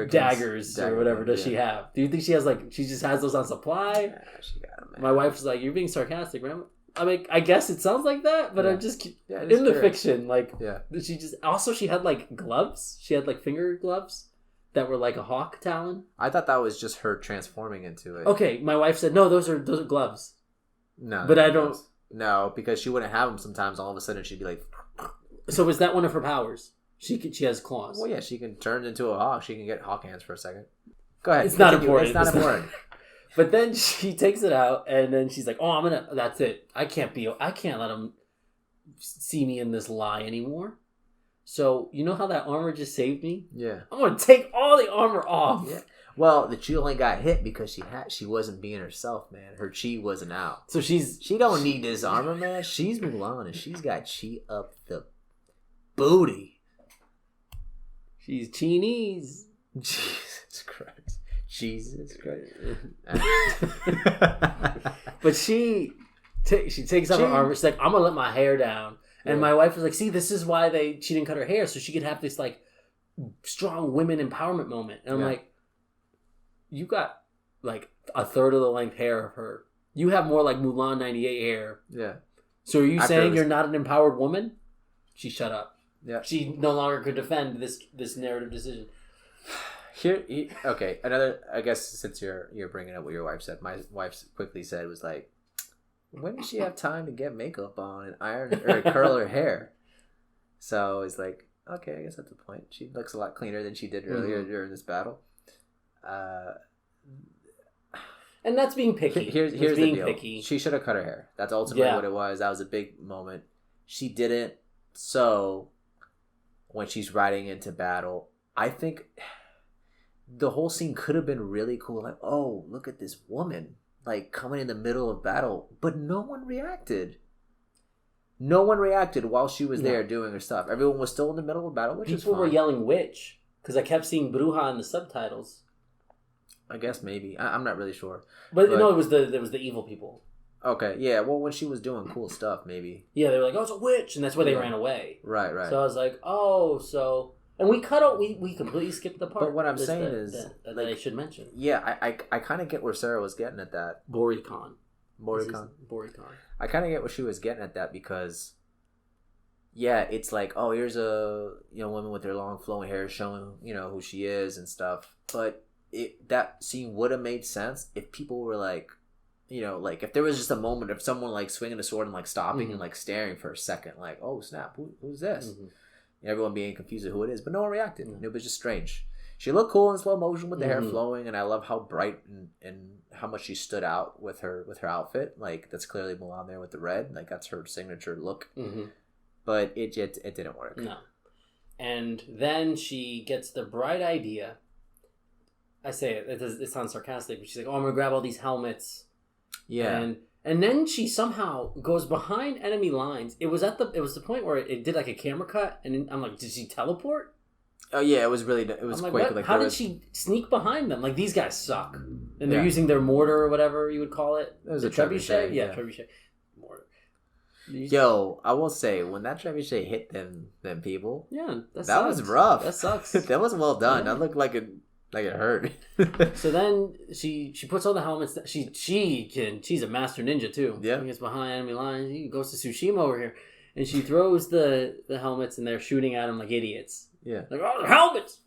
B: daggers or whatever does she have? Do you think she has she just has those on supply?
A: Yeah, she got them, man.
B: My wife's like, you're being sarcastic, man. I mean, I guess it sounds like that, but I'm just in the fiction. Like, she had like gloves. She had like finger gloves that were like a hawk talon.
A: I thought that was just her transforming into it.
B: Okay, my wife said no. Those are gloves.
A: No,
B: but I don't.
A: No, because she wouldn't have them. Sometimes all of a sudden she'd be like.
B: So is that one of her powers? She has claws.
A: Well, yeah, she can turn into a hawk. She can get hawk hands for a second. Go ahead.
B: It's not important.
A: It's not important.
B: But then she takes it out, and then she's like, "Oh, that's it. I can't let him see me in this lie anymore." So you know how that armor just saved me?
A: Yeah.
B: I'm gonna take all the armor off.
A: Yeah. Well, she only got hit because she wasn't being herself, man. Her chi wasn't out.
B: So she
A: don't need this armor, man. She's Mulan, and she's got chi up the booty.
B: She's Chinese.
A: Jesus Christ.
B: But she takes off her armor. She's like, I'm gonna let my hair down. And my wife was like, see, this is why she didn't cut her hair, so she could have this like strong women empowerment moment. And I'm like, you got like a third of the length hair of her. You have more like Mulan 98 hair.
A: Yeah.
B: So are you saying you're not an empowered woman? She shut up.
A: Yeah.
B: She no longer could defend this narrative decision.
A: Okay. Another. I guess since you're bringing up what your wife said, my wife quickly said was like, when does she have time to get makeup on and iron or curl her hair? So it's like, okay, I guess that's the point. She looks a lot cleaner than she did earlier during this battle.
B: And that's being picky.
A: Here's the deal. Picky. She should have cut her hair. That's ultimately what it was. That was a big moment. She didn't. So when she's riding into battle, I think the whole scene could have been really cool. Like, oh, look at this woman like coming in the middle of battle, but no one reacted. No one reacted while she was there doing her stuff. Everyone was still in the middle of battle, which is fine.
B: People were yelling "witch" because I kept seeing "bruja" in the subtitles.
A: I guess maybe I'm not really sure,
B: but no, it was the evil people.
A: Okay, yeah. Well, when she was doing cool stuff, maybe.
B: Yeah, they were like, "Oh, it's a witch," and that's why they ran away.
A: Right.
B: So I was like, "Oh, so." And we cut out. We completely skipped the part.
A: But what I'm saying is
B: that I should mention.
A: Yeah, I kind of get where Sarah was getting at that.
B: Boricon.
A: I kind of get what she was getting at that because, yeah, it's like, oh, here's a woman with her long flowing hair showing who she is and stuff. But that scene would have made sense if people were like, like if there was just a moment of someone like swinging a sword and like stopping and like staring for a second, like, oh snap, who's this? Mm-hmm. Everyone being confused at who it is, but no one reacted. Mm-hmm. It was just strange. She looked cool in slow motion with the hair flowing, and I love how bright and how much she stood out with her outfit. Like that's clearly Mulan there with the red, like that's her signature look. Mm-hmm. But it didn't work.
B: No. And then she gets the bright idea. I say it sounds sarcastic, but she's like, "Oh, I'm gonna grab all these helmets."
A: Yeah.
B: And then she somehow goes behind enemy lines. It was the point where it did like a camera cut, and I'm like, did she teleport?
A: Oh yeah, it was quick. Like,
B: how did she sneak behind them? Like these guys suck, and they're using their mortar or whatever you would call it.
A: It was a trebuchet.
B: Yeah, trebuchet. Mortar.
A: Yo, I will say when that trebuchet hit them people.
B: Yeah,
A: that was rough.
B: That sucks.
A: That was well done. Yeah. That looked like it hurt.
B: So then she puts on the helmets. She's a master ninja too.
A: Yeah.
B: She gets behind enemy lines. He goes to Tsushima over here, and she throws the helmets, and they're shooting at him like idiots.
A: Yeah.
B: Like, oh, the helmets!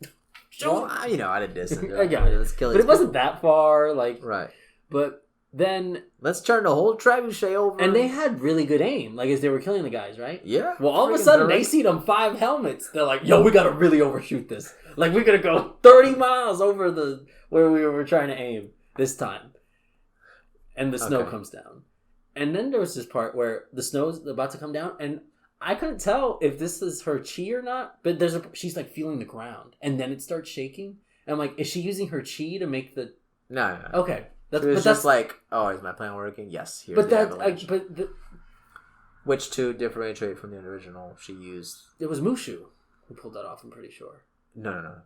A: I did this.
B: I got it. But it wasn't that far. Like,
A: right.
B: But then
A: let's turn the whole trebuchet over.
B: And they had really good aim, like as they were killing the guys, right?
A: Yeah.
B: Well, all of a sudden they see them 5 helmets. They're like, "Yo, we gotta really overshoot this. Like, we're gonna go 30 miles over where we were trying to aim this time." And the snow comes down, and then there was this part where the snow's about to come down, and I couldn't tell if this is her chi or not. But she's like feeling the ground, and then it starts shaking. And I'm like, is she using her chi to make the?
A: No.
B: Okay.
A: It's just like, oh, is my plan working? Yes. Here's the avalanche. Which to differentiate from the original, she used.
B: It was Mushu who pulled that off. I'm pretty sure.
A: No.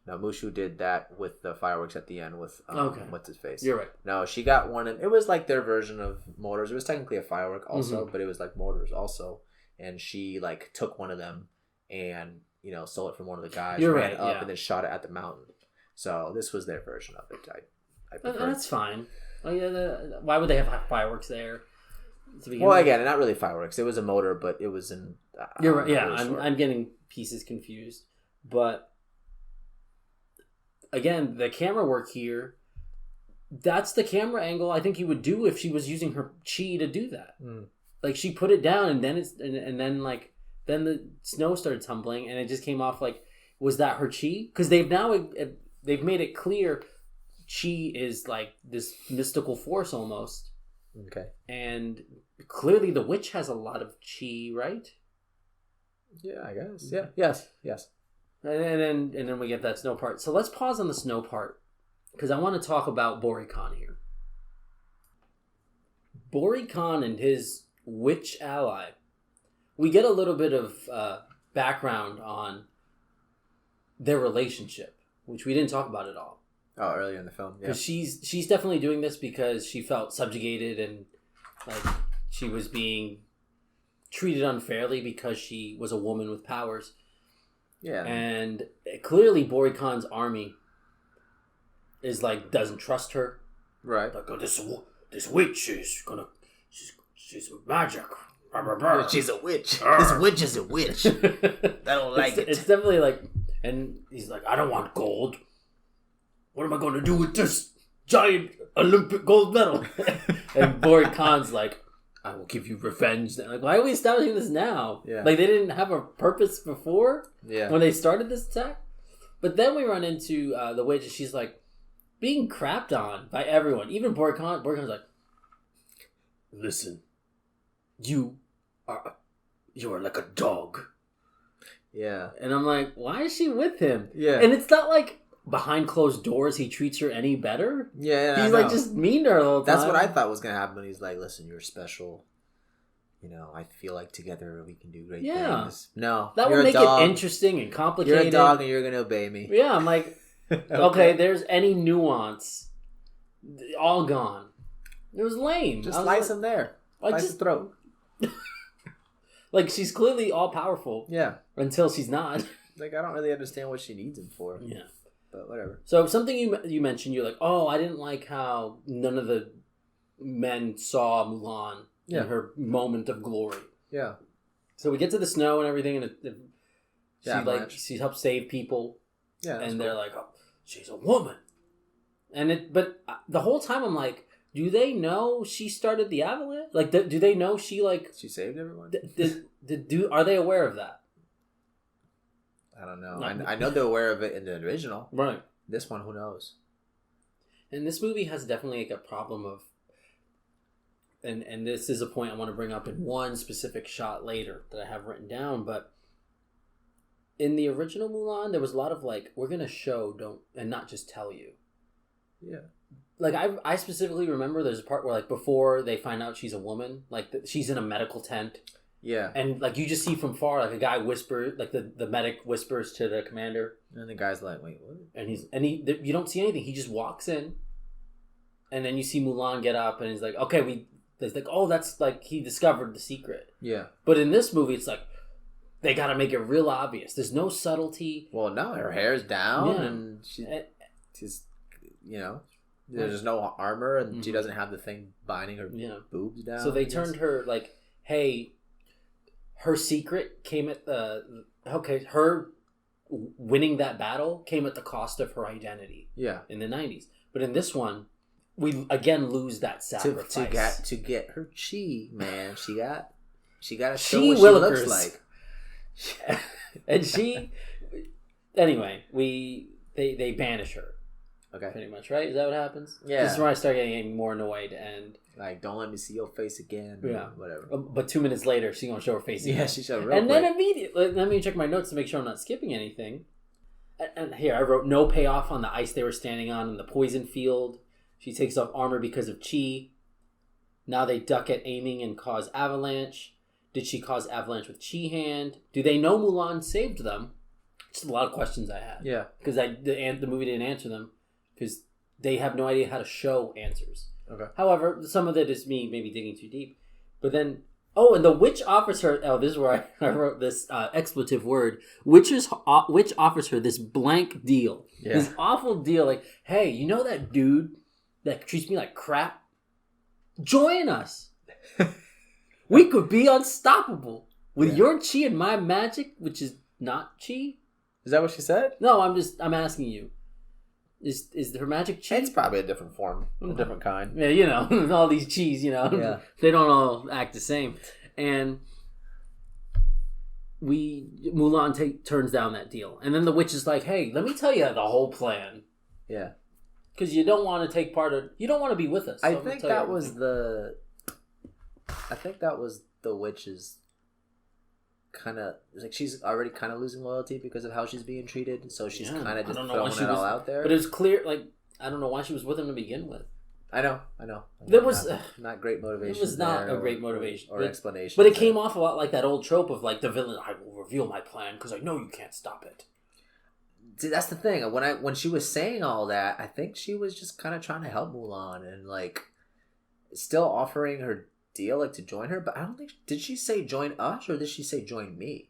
A: Mushu did that with the fireworks at the end with what's his face.
B: You're right.
A: No, she got one, and it was like their version of mortars. It was technically a firework also, but it was like mortars also, and she like took one of them and stole it from one of the guys.
B: You're
A: ran
B: right.
A: up and then shot it at the mountain. So this was their version of it. I prefer.
B: That's fine. Oh, yeah, why would they have fireworks there?
A: Well, again, not really fireworks. It was a motor, but it was in.
B: You're right. Yeah, I'm getting pieces confused, but again, the camera work here. That's the camera angle I think you would do if she was using her chi to do that. Like she put it down, and then then the snow started tumbling, and it just came off like, was that her chi? Because they've made it clear chi is like this mystical force almost.
A: Okay. And
B: clearly the witch has a lot of chi, right?
A: Yeah, I guess. Yeah. Yes.
B: And then we get that snow part. So let's pause on the snow part, because I want to talk about Bori Khan here. Bori Khan and his witch ally. We get a little bit of background on their relationship, which we didn't talk about at all.
A: Oh, earlier in the film, yeah.
B: Because she's definitely doing this because she felt subjugated and like she was being treated unfairly because she was a woman with powers.
A: Yeah.
B: And clearly Bori Khan's army is like doesn't trust her.
A: Right.
B: Like, oh, this witch is gonna she's magic.
A: She's a witch. This witch is a witch. I don't like it.
B: It's definitely like, and he's like, I don't want gold. What am I going to do with this giant Olympic gold medal? And Bori Khan's like, I will give you revenge. Like, why are we establishing this now?
A: Yeah.
B: Like, they didn't have a purpose before when they started this attack. But then we run into the witch, and she's like being crapped on by everyone. Even Bori Khan. Bori Khan's like, listen, you are like a dog.
A: Yeah.
B: And I'm like, why is she with him?
A: Yeah.
B: And it's not like behind closed doors he treats her any better.
A: Yeah,
B: he's like just mean to her the whole time.
A: That's what I thought was gonna happen. He's like, listen, you're special. You know, I feel like together we can do great things. No,
B: that would make it interesting and complicated.
A: You're a dog and you're gonna obey me.
B: Yeah, I'm like, okay, there's any nuance, all gone. It was lame.
A: Just slice him there. Slice his throat.
B: Like, she's clearly all powerful.
A: Yeah.
B: Until she's not.
A: Like, I don't really understand what she needs him for.
B: Yeah.
A: But whatever.
B: So something you mentioned, you're like, oh, I didn't like how none of the men saw Mulan in her moment of glory. Yeah. So we get to the snow and everything, and she helps save people. Yeah. And they're like, oh, she's a woman. But the whole time I'm like, do they know she started the avalanche? Like, do they know she
A: saved everyone?
B: Are they aware of that?
A: I don't know. I know they're aware of it in the original.
B: Right.
A: This one, who knows?
B: And this movie has definitely like a problem of, and this is a point I want to bring up in one specific shot later that I have written down, but in the original Mulan, there was a lot of like, we're going to show, and not just tell you. Yeah. Like, I specifically remember there's a part where, like, before they find out she's a woman, like, she's in a medical tent. Yeah. And, like, you just see from far, like, a guy whisper, like, the medic whispers to the commander.
A: And the guy's like, wait, what?
B: And you don't see anything. He just walks in. And then you see Mulan get up, and he's like, okay, he's like, oh, that's, like, he discovered the secret. Yeah. But in this movie, it's like, they got to make it real obvious. There's no subtlety.
A: Well, no, her hair's down, and she's, you know... There's no armor, and she doesn't have the thing binding her boobs down.
B: So they turned her like, hey, her secret came at her winning that battle came at the cost of her identity. Yeah. In the 90s. But in this one, we again lose that sacrifice.
A: To get her chi, man. She got to show what she looks like.
B: And anyway, they banish her. Okay. Pretty much, right? Is that what happens? Yeah. This is where I start getting more annoyed and...
A: Like, don't let me see your face again. Yeah. Whatever.
B: But 2 minutes later, she's going to show her face again.
A: Yeah, she showed real
B: And
A: quick.
B: Then immediately... Let me check my notes to make sure I'm not skipping anything. And here, I wrote, no payoff on the ice they were standing on in the poison field. She takes off armor because of chi. Now they duck at aiming and cause avalanche. Did she cause avalanche with chi hand? Do they know Mulan saved them? Just a lot of questions I had. Yeah. Because the movie didn't answer them. Because they have no idea how to show answers. Okay. However, some of it is me maybe digging too deep. But then, and the witch offers her... Oh, this is where I wrote this expletive word. Witch offers her this blank deal. Yeah. This awful deal. Like, hey, you know that dude that treats me like crap? Join us. We could be unstoppable with
A: Yeah.
B: your chi and my magic, which is not chi.
A: Is that what she said?
B: No, I'm asking you. Is her magic chi?
A: It's probably a different form, a different kind.
B: Yeah, you know, all these chis, you know,
A: Yeah.
B: they don't all act the same. And Mulan turns down that deal. And then the witch is like, hey, let me tell you the whole plan.
A: Yeah.
B: Because you don't want to take part of, you don't want to be with us. So
A: I think that was the witch's kind of, like, she's already kind of losing loyalty because of how she's being treated. So she's kind of just throwing it all out there.
B: But it was clear, like, I don't know why she was with him to begin with.
A: I know.
B: There was
A: not great motivation.
B: It was not a great motivation
A: or explanation.
B: But it came off a lot like that old trope of like the villain. I will reveal my plan because I know you can't stop it.
A: See, that's the thing. When she was saying all that, I think she was just kind of trying to help Mulan and like still offering her deal, like to join her. But I don't think, did she say join us or did she say join me?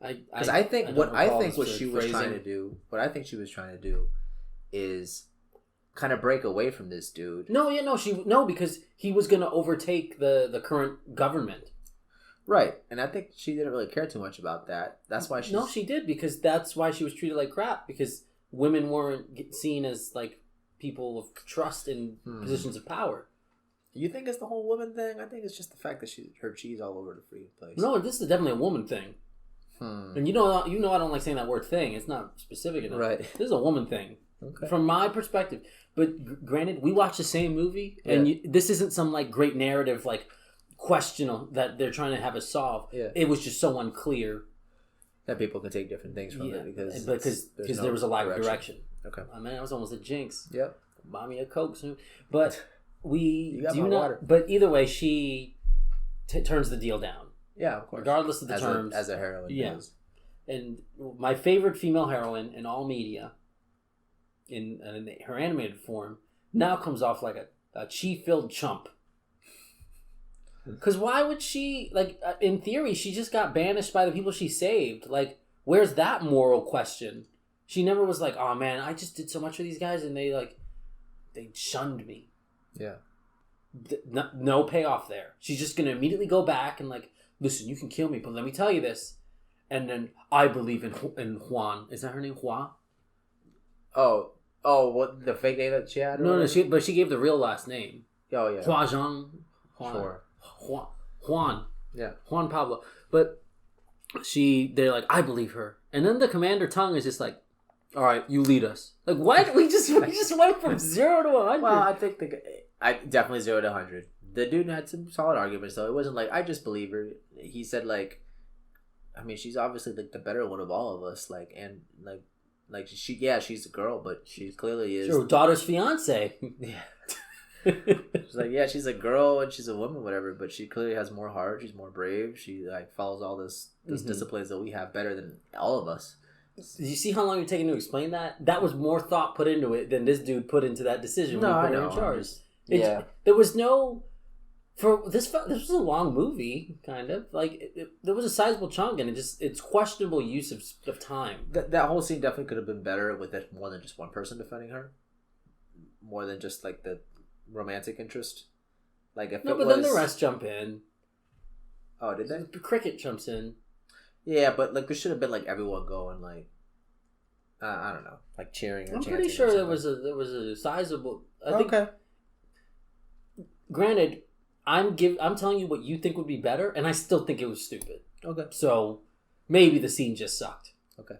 A: Because I think what she was trying to do is kind of break away from this dude.
B: No, because he was going to overtake the current government.
A: Right, and I think she didn't really care too much about that. That's why she.
B: No, she did, because that's why she was treated like crap, because women weren't seen as like people of trust in positions of power.
A: You think it's the whole woman thing? I think it's just the fact that her cheese all over the free place.
B: No, this is definitely a woman thing. And you know, I don't like saying that word thing. It's not specific enough.
A: Right.
B: This is a woman thing.
A: Okay.
B: From my perspective. But granted, we watched the same movie, and this isn't some like great narrative like question that they're trying to have us solve.
A: Yeah.
B: It was just so unclear
A: that people can take different things from it because
B: there was a lack of direction.
A: Okay.
B: I mean, that was almost a jinx.
A: Yep.
B: Buy me a Coke soon. But we
A: do not. Water.
B: But either way, she turns the deal down.
A: Yeah, of course.
B: Regardless of the terms.
A: As a heroine.
B: Yeah.
A: Does.
B: And my favorite female heroine in all media, in her animated form, now comes off like a chi-filled chump. Because why would she, like, in theory, she just got banished by the people she saved. Like, where's that moral question? She never was like, oh man, I just did so much for these guys and they shunned me.
A: Yeah.
B: No payoff there. She's just going to immediately go back and like, listen, you can kill me, but let me tell you this. And then I believe in Juan. Is that her name, Juan?
A: Oh, what the fake name that she had?
B: No, but she gave the real last name.
A: Oh yeah.
B: Hua Zhang.
A: Sure.
B: Juan.
A: Yeah.
B: Juan Pablo. But they're like, I believe her. And then the Commander Tongue is just like, all right, you lead us. Like, what? We just went from 0 to 100.
A: Well, I think I definitely 0 to 100. The dude had some solid arguments, though. It wasn't like, I just believe her. He said, like, I mean, she's obviously like the better one of all of us. Like, and like she's a girl, but she clearly is.
B: Her daughter's fiance.
A: Yeah. She's like, yeah, she's a girl and she's a woman, whatever, but she clearly has more heart. She's more brave. She like follows all this disciplines that we have better than all of us.
B: Did you see how long you're taking to explain that? That was more thought put into it than this dude put into that decision.
A: No,
B: when he
A: I
B: put
A: know.
B: her in charge.
A: Yeah.
B: There was no. For this was a long movie, kind of like there was a sizable chunk, and it's questionable use of time.
A: That whole scene definitely could have been better with it more than just one person defending her, more than just like the romantic interest. Like if
B: then the rest jump in.
A: Oh, did they?
B: Cricket jumps in.
A: Yeah, but like there should have been like everyone going like I don't know, like cheering. Or
B: I'm pretty sure there was a sizable.
A: Okay.
B: Granted, I'm telling you what you think would be better, and I still think it was stupid.
A: Okay.
B: So maybe the scene just sucked.
A: Okay.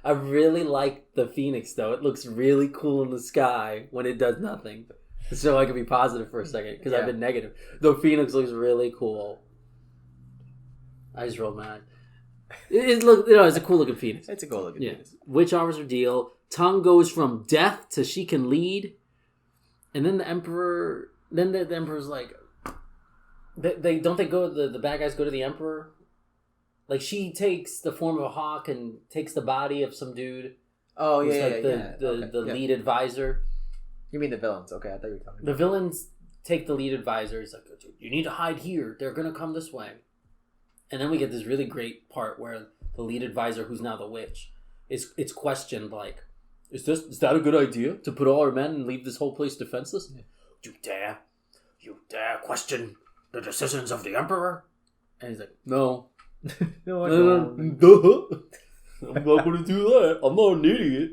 B: I really like the Phoenix though. It looks really cool in the sky when it does nothing. So I can be positive for a second because I've been negative. The Phoenix looks really cool. I just rolled my eyes. It's a cool looking Phoenix.
A: It's a cool looking Phoenix.
B: Witch offers her deal. Tongue goes from death to she can lead, and then the Emperor. Then the Emperor's like, they go. The bad guys go to the Emperor. Like she takes the form of a hawk and takes the body of some dude.
A: Oh yeah,
B: the lead advisor.
A: You mean the villains? Okay, I thought you were talking.
B: The villains take the lead advisor. He's like, you need to hide here. They're gonna come this way. And then we get this really great part where the lead advisor, who's now the witch, it's questioned like, is that a good idea to put all our men and leave this whole place defenseless? You dare question the decisions of the Emperor? And he's like, no.
A: No, I
B: I'm
A: don't.
B: not going to do that. I'm not an idiot.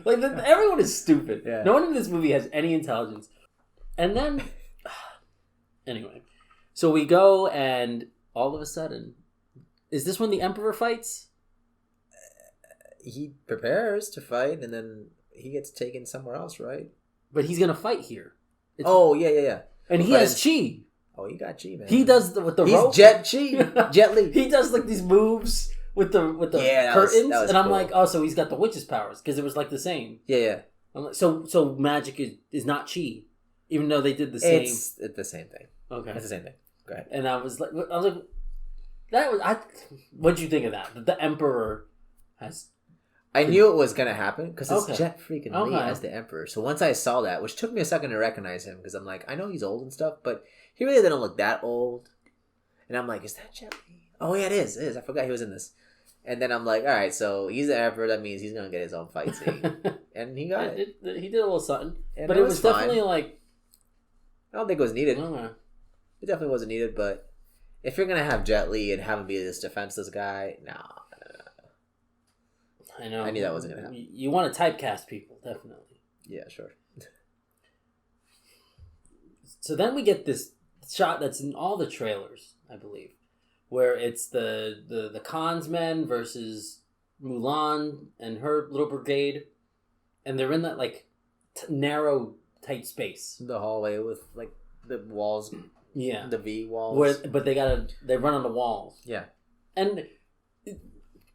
B: Like, everyone is stupid.
A: Yeah.
B: No one in this movie has any intelligence. And then, anyway. So we go and all of a sudden, is this when the Emperor fights?
A: He prepares to fight, and then he gets taken somewhere else, right?
B: But he's going to fight here.
A: Yeah.
B: And he has chi.
A: Oh, he got chi, man.
B: He does with the rope.
A: He's Jet Chi. Jet Li.
B: He does like these moves with the curtains,
A: that was
B: and I'm
A: cool.
B: like, oh, so he's got the witch's powers because it was like the same.
A: Yeah.
B: I'm like, so magic is not chi, even though they did the same.
A: It's the same thing.
B: Okay,
A: it's the same thing. Go ahead.
B: And I was like, that was what'd you think of that? That the Emperor has.
A: I knew it was gonna happen because it's
B: Okay.
A: Jet freaking Li as the Emperor. So once I saw that, which took me a second to recognize him, because I'm like, I know he's old and stuff, but he really didn't look that old. And I'm like, is that Jet Li? Oh yeah, it is. I forgot he was in this. And then I'm like, all right, so he's the Emperor. That means he's gonna get his own fight scene, and he got it.
B: He did a little something,
A: And
B: but it was
A: fine.
B: definitely like.
A: I don't think it was needed.
B: Okay.
A: It definitely wasn't needed, but if you're gonna have Jet Li and have him be this defenseless guy, nah.
B: I know.
A: I knew that wasn't gonna happen.
B: You want to typecast people, definitely.
A: Yeah, sure.
B: So then we get this shot that's in all the trailers, I believe, where it's the Khan's men versus Mulan and her little brigade, and they're in that like narrow, tight space.
A: The hallway with like the walls,
B: Yeah,
A: the V walls.
B: but they run on the walls.
A: Yeah,
B: and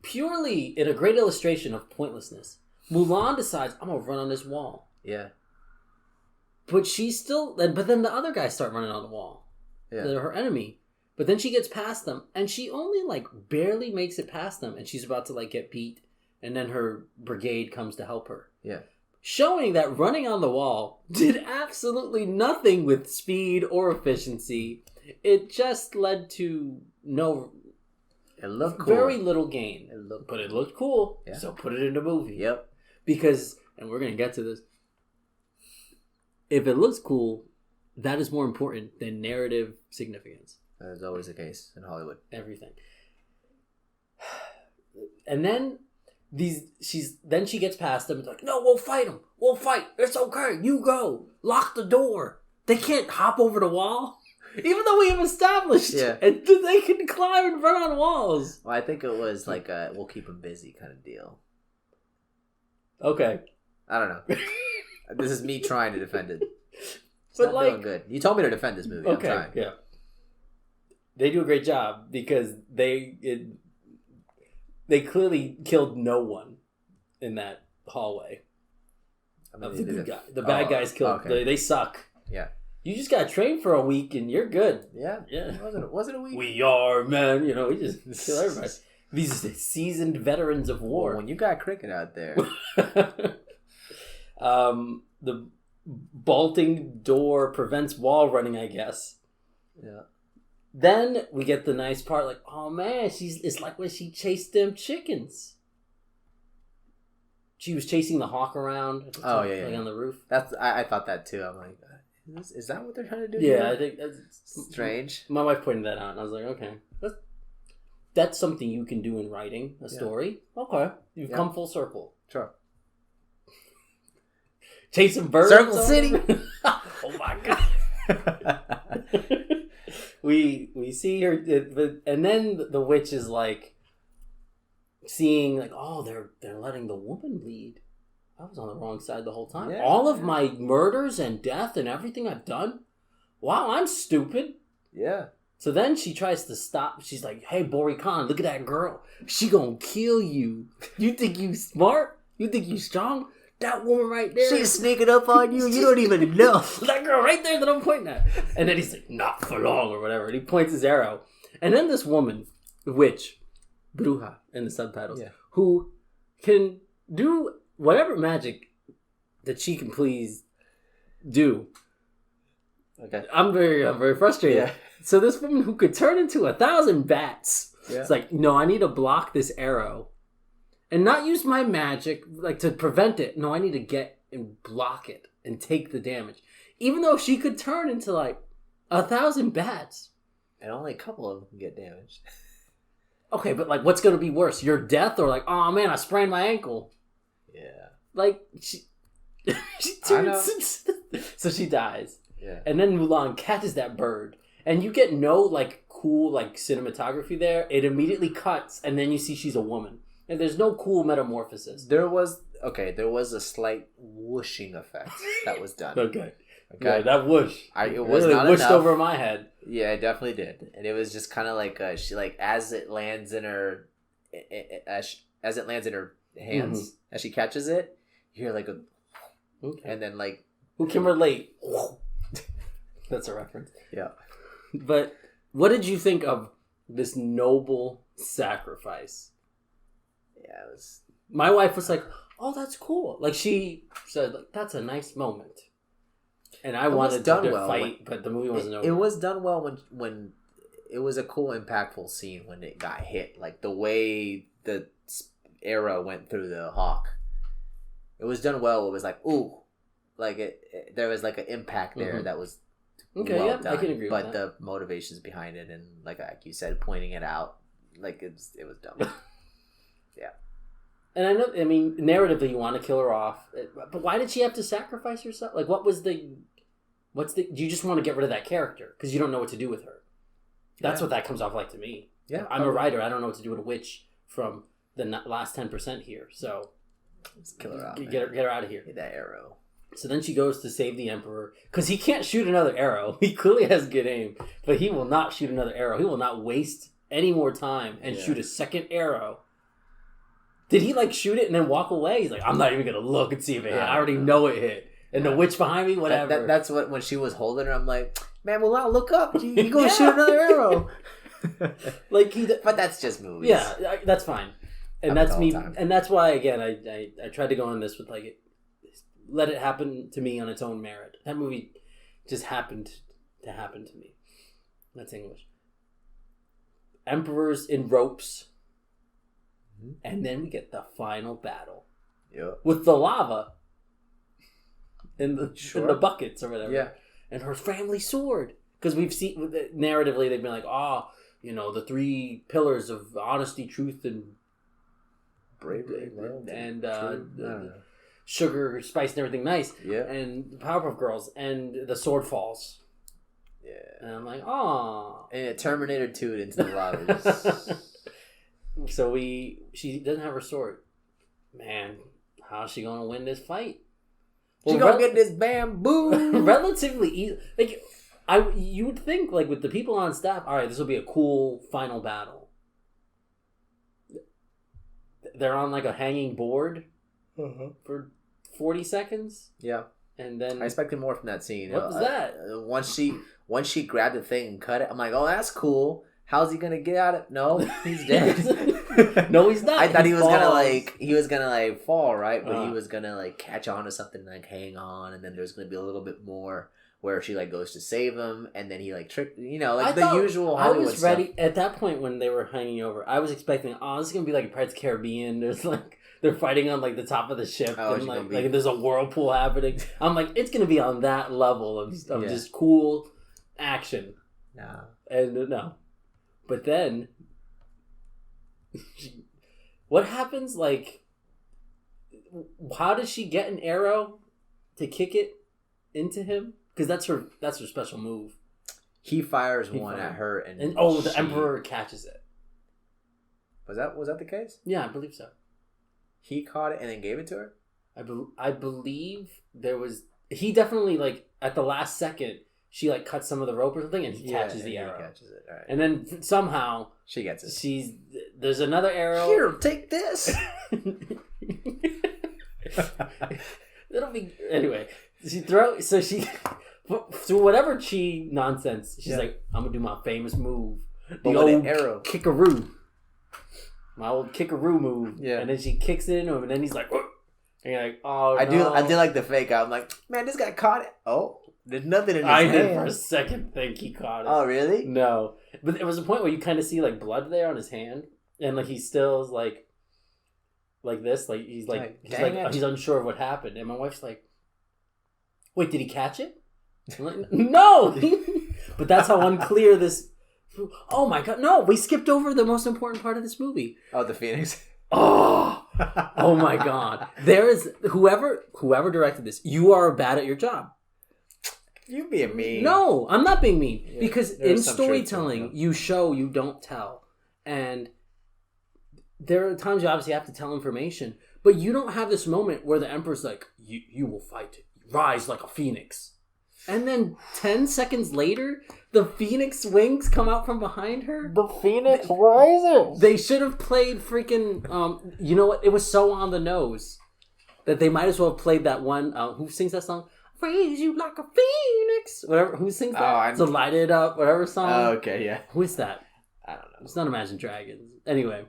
B: purely in a great illustration of pointlessness, Mulan decides, I'm gonna run on this wall.
A: yeah,
B: But she's still. But then the other guys start running on the wall.
A: yeah.
B: They're her enemy. But then she gets past them, and she only like barely makes it past them, and she's about to like get beat, and then her brigade comes to help her.
A: Yeah.
B: Showing that running on the wall did absolutely nothing with speed or efficiency. It just led to no.
A: It looked cool.
B: Very little gain. But it looked cool.
A: Yeah.
B: So put it in the movie.
A: Yep.
B: Because, and we're gonna get to this. If it looks cool, that is more important than narrative significance.
A: That is always the case in Hollywood.
B: Everything. And then she gets past them and like, no, we'll fight them. We'll fight. It's okay. You go. Lock the door. They can't hop over the wall. Even though we have established and they can climb and run on walls.
A: Well, I think it was like a we'll keep them busy kind of deal.
B: Okay.
A: I don't know. This is me trying to defend it. It's
B: But
A: not
B: like,
A: doing good. You told me to defend this movie.
B: okay,
A: I'm trying.
B: yeah. They do a great job because they clearly killed no one in that hallway.
A: I mean,
B: Of the good guy. The bad guys killed.
A: Okay.
B: They suck.
A: Yeah.
B: You just got trained for a week and you're good.
A: Yeah.
B: Yeah.
A: Wasn't a week.
B: We are, man. You know, we just kill everybody. These are seasoned veterans of war.
A: Well, when you got cricket out there.
B: The bolting door prevents wall running, I guess.
A: Yeah.
B: Then we get the nice part, like, oh man, it's like when she chased them chickens. She was chasing the hawk around.
A: Oh yeah,
B: like on the roof.
A: I thought that too. I'm like, is that what they're trying to do?
B: Yeah,
A: here?
B: I think that's
A: strange.
B: My wife pointed that out, and I was like, okay, that's something you can do in writing a story. Okay, you've come full circle.
A: Sure.
B: Chasing birds.
A: Circle City.
B: Oh my god. we see her, and then the witch is like seeing like, oh, they're letting the woman lead. I was on the wrong side the whole time.
A: Yeah,
B: all of my murders and death and everything I've done. Wow, I'm stupid.
A: Yeah.
B: So then she tries to stop. She's like, hey, Bori Khan, look at that girl. She gonna kill you. You think you smart? You think you strong? That woman right there.
A: She's sneaking up on you. You don't even know.
B: That girl right there that I'm pointing at. And then he's like, not for long or whatever. And he points his arrow. And then this woman, witch, Bruja in the subtitles, who can do whatever magic that she can please do.
A: Okay.
B: I'm very frustrated. Yeah. So this woman who could turn into 1,000 bats. Yeah. It's like, no, I need to block this arrow. And not use my magic like to prevent it. No, I need to get and block it and take the damage. Even though she could turn into like 1,000 bats.
A: And only a couple of them can get damaged.
B: Okay, but like, what's going to be worse? Your death or like, oh man, I sprained my ankle?
A: Yeah.
B: Like, she turns... So she dies.
A: Yeah.
B: And then Mulan catches that bird. And you get no like cool like cinematography there. It immediately cuts and then you see she's a woman. And there's no cool metamorphosis.
A: There was a slight whooshing effect that was done.
B: Okay. Yeah, that whoosh.
A: It was
B: really
A: not
B: whooshed
A: enough.
B: over my head.
A: Yeah, it definitely did, and it was just kind of like she like as it lands in her, as it lands in her hands as she catches it, you hear like a, and then like
B: who can relate? That's a reference.
A: Yeah.
B: But what did you think of this noble sacrifice?
A: Yeah, it was.
B: My wife was like, "Oh, that's cool." Like she said, "Like that's a nice moment." And I wanted to fight, but the movie wasn't over.
A: It was done well when it was a cool, impactful scene when it got hit. Like the way the arrow went through the hawk. It was done well. It was like, ooh, like there was like an impact there that was well done.
B: I can agree with that.
A: But the motivations behind it and like you said, pointing it out, like it was dumb. Yeah.
B: And I know, I mean, narratively, you want to kill her off, but why did she have to sacrifice herself? Like, do you just want to get rid of that character because you don't know what to do with her? That's what that comes off like to me.
A: Yeah,
B: I'm a writer. I don't know what to do with a witch from the last 10% here. So,
A: just kill her out.
B: Get her out of here.
A: Get that arrow.
B: So then she goes to save the emperor because he can't shoot another arrow. He clearly has good aim, but he will not shoot another arrow. He will not waste any more time and shoot a second arrow. Did he like shoot it and then walk away? He's like, I'm not even gonna look and see if it hit. I already know it hit. And the witch behind me, whatever.
A: That's what when she was holding her, I'm like, man, Mulan, look up. You go shoot another arrow. But that's just movies.
B: Yeah, that's fine. And that's me. And that's why again, I tried to go on this with like, let it happen to me on its own merit. That movie just happened to happen to me. That's English. Emperors in ropes. And then we get the final battle.
A: Yeah.
B: With the lava. In the buckets or whatever.
A: Yeah.
B: And her family sword. Because we've seen, narratively, they've been like, the 3 pillars of honesty, truth, and
A: bravery.
B: And sugar, spice, and everything nice.
A: Yeah.
B: And the Powerpuff Girls. And the sword falls.
A: Yeah.
B: And I'm like, aw.
A: And it Terminator 2 into the lava.
B: So she doesn't have her sword. Man, how's she gonna win this fight?
A: She gonna get this bamboo.
B: Relatively easy. Like you would think, like with the people on staff, all right, this will be a cool final battle. They're on like a hanging board for 40 seconds.
A: Yeah,
B: and then
A: I expected more from that scene.
B: What was that?
A: Once she grabbed the thing and cut it, I'm like, oh, that's cool. How's he gonna get out of? No, he's dead.
B: No, he's not.
A: I thought he was gonna fall, right? But he was gonna like catch on to something and like hang on, and then there's gonna be a little bit more where she like goes to save him, and then he like tricked, usual Hollywood
B: I was ready
A: stuff.
B: at that point when they were hanging over. I was expecting, this is gonna be like Pirates of the Caribbean. There's like they're fighting on like the top of the ship, and like there's a whirlpool happening. I'm like, it's gonna be on that level of just cool action.
A: Nah,
B: and no. But then, what happens? Like, how does she get an arrow to kick it into him? Because that's her special move.
A: He fires one at her, and
B: the Emperor catches it.
A: Was that the case?
B: Yeah, I believe so.
A: He caught it and then gave it to her.
B: I believe there was. He definitely like at the last second. She like cuts some of the rope or something, and he catches the arrow.
A: He catches it, all right.
B: And then somehow
A: she gets it.
B: There's another arrow.
A: Here, take this.
B: It'll be anyway. She through whatever chi nonsense. She's like, I'm gonna do my famous move, the old arrow kickaroo. My old kickaroo move. Yeah. And then she kicks it into him, and then he's like, whoop. And you're like, oh,
A: I do like the fake out. I'm like, man, this guy caught it. Oh. There's nothing in his hand.
B: I did for a second think he caught it.
A: Oh, really?
B: No. But there was a point where you kind of see like blood there on his hand. And like he still is like this. Like he's unsure of what happened. And my wife's like, wait, did he catch it? I'm like, no! But that's how unclear this. Oh my god! No, we skipped over the most important part of this movie.
A: Oh, the Phoenix.
B: Oh my god! There is whoever directed this. You are bad at your job.
A: You being mean.
B: No, I'm not being mean.
A: Yeah,
B: because in storytelling, you show, you don't tell. And there are times you obviously have to tell information, but you don't have this moment where the Emperor's like, you will fight, rise like a phoenix. And then 10 seconds later, the phoenix wings come out from behind her.
A: The phoenix rises.
B: They should have played freaking, you know what? It was so on the nose that they might as well have played that one, who sings that song? Raise you like a phoenix. Whatever. Who sings that? So Light It Up, whatever song.
A: Oh, okay, yeah.
B: Who is that?
A: I don't know.
B: It's not Imagine Dragons. Anyway.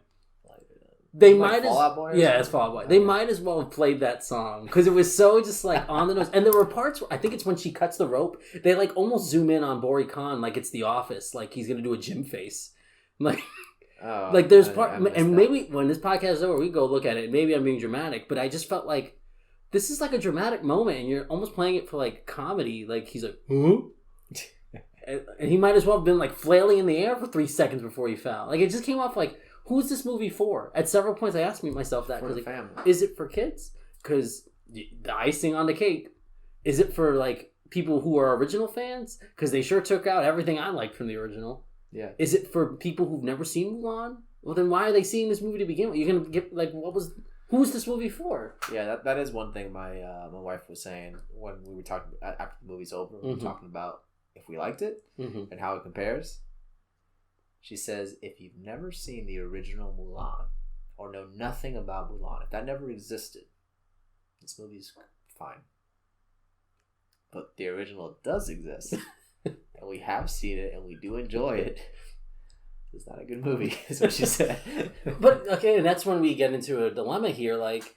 B: They
A: like
B: might
A: Fall Out Boy?
B: Yeah, it's Fall Out Boy. They might as well have played that song because it was so just like on the nose. And there were parts where I think it's when she cuts the rope. They like almost zoom in on Bori Khan like it's The Office, like he's gonna do a gym face, like. Like there's part, and maybe when this podcast is over, we go look at it. Maybe I'm being dramatic, but I just felt like this is like a dramatic moment, and you're almost playing it for like comedy. Like he's like, huh? And he might as well have been like flailing in the air for 3 seconds before he fell. Like it just came off like. Who's this movie for? At several points, I asked myself that.
A: For the
B: like,
A: family.
B: Is it for kids? Because the icing on the cake. Is it for like people who are original fans? Because they sure took out everything I liked from the original.
A: Yeah.
B: Is it for people who've never seen Mulan? Well, then why are they seeing this movie to begin with? You're gonna get like, who's this movie for?
A: Yeah, that is one thing my wife was saying when we were talking after the movie's over. We were talking about if we liked it and how it compares. She says, if you've never seen the original Mulan or know nothing about Mulan, if that never existed, this movie's fine. But the original does exist, and we have seen it, and we do enjoy it. It's not a good movie, is what she said.
B: But, okay, and that's when we get into a dilemma here, like,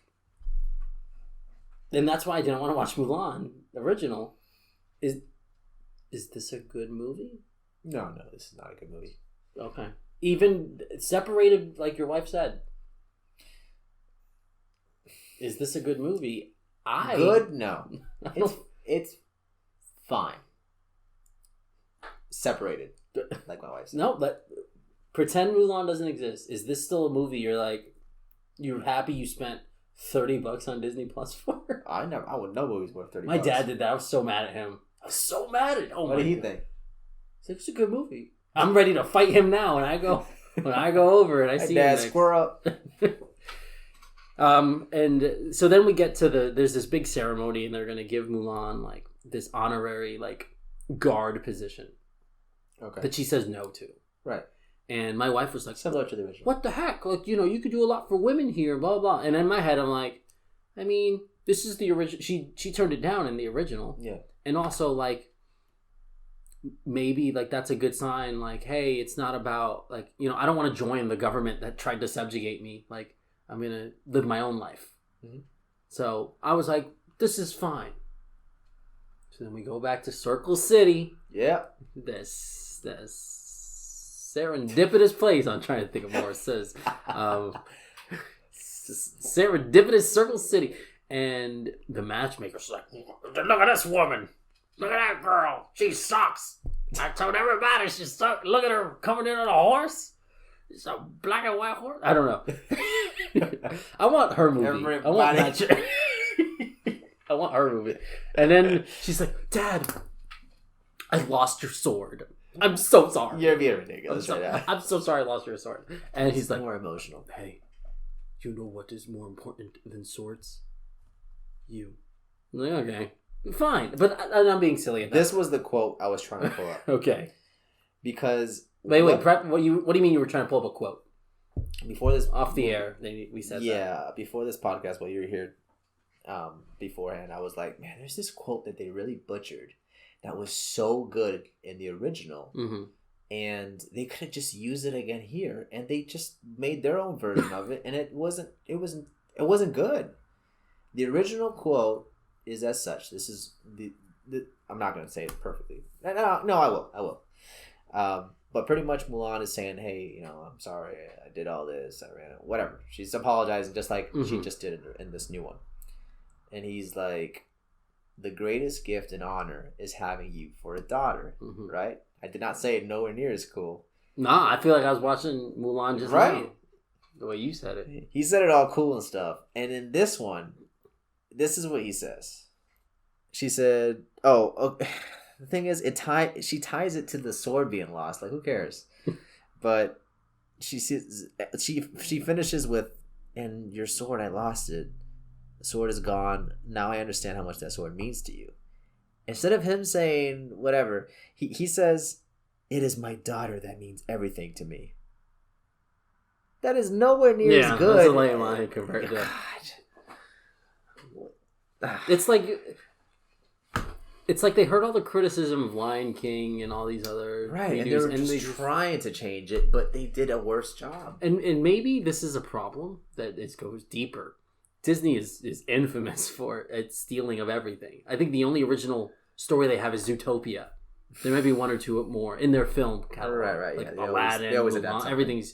B: and that's why I didn't want to watch Mulan, original. Is this a good movie?
A: No, this is not a good movie.
B: Okay. Even separated, like your wife said. Is this a good movie?
A: Good? No. It's fine. Separated, like my wife said.
B: No, but pretend Mulan doesn't exist. Is this still a movie you're happy you spent $30 on Disney Plus for?
A: I would know movies worth $30.
B: My dad did that. I was so mad at him. I was so mad at him.
A: What did he think?
B: He's like, it's a good movie. I'm ready to fight him now when I go over and I see
A: Dad,
B: him.
A: Square up.
B: And so then we get to there's this big ceremony and they're gonna give Mulan like this honorary like guard position.
A: Okay.
B: That she says no to.
A: Right.
B: And my wife was like,
A: similar to the original.
B: What the heck? Like, you could do a lot for women here, blah blah. And in my head I'm like, I mean, this is the original. She turned it down in the original.
A: Yeah. And
B: also like maybe like that's a good sign, like, hey, it's not about like, I don't want to join the government that tried to subjugate me. Like, I'm gonna live my own life. Mm-hmm. So I was like, this is fine. So then we go back to Circle City.
A: Yeah.
B: This serendipitous place. I'm trying to think of more. It says serendipitous Circle City. And the matchmaker's like, look at this woman. Look at that girl. She sucks. I told everybody she sucks. Look at her coming in on a horse. It's a black and white horse. I don't know. I want her movie.
A: Everybody.
B: I want that. I want her movie. And then she's like, Dad, I lost your sword. I'm so sorry.
A: You're being ridiculous right now.
B: I'm so sorry I lost your sword. And he's like,
A: more emotional.
B: Hey, you know what is more important than swords? You. I'm like, okay. Fine, but I'm being silly at that.
A: This was the quote I was trying to pull up.
B: Okay.
A: Because...
B: Wait, what do you mean you were trying to pull up a quote?
A: Before this...
B: Off the air, we said that.
A: Yeah, before this podcast, while you were here beforehand, I was like, man, there's this quote that they really butchered that was so good in the original. Mm-hmm. And they could have just used it again here. And they just made their own version of it. And it wasn't good. The original quote is as such. This is the I'm not going to say it perfectly. No, I will. But pretty much Mulan is saying, hey, I'm sorry, I did all this, I ran it, whatever. She's apologizing just like she just did in this new one. And he's like, the greatest gift and honor is having you for a daughter, right? I did not say nowhere near as cool.
B: Nah, I feel like I was watching Mulan just now. The way you said it.
A: He said it all cool and stuff. And in this one, this is what he says. She said, "Oh, the thing is, she ties it to the sword being lost. Like, who cares?" But she finishes with, "And your sword, I lost it. The sword is gone. Now I understand how much that sword means to you." Instead of him saying whatever, he says, "It is my daughter that means everything to me." That is nowhere near as good.
B: That's a lame line compared to. It's like they heard all the criticism of Lion King and all these other
A: right, and they were just trying to change it, but they did a worse job.
B: And maybe this is a problem that it goes deeper. Disney is infamous for its stealing of everything. I think the only original story they have is Zootopia. There might be one or two more in their film catalog.
A: Right.
B: Like
A: yeah.
B: Aladdin,
A: they always adapt something.
B: Everything's.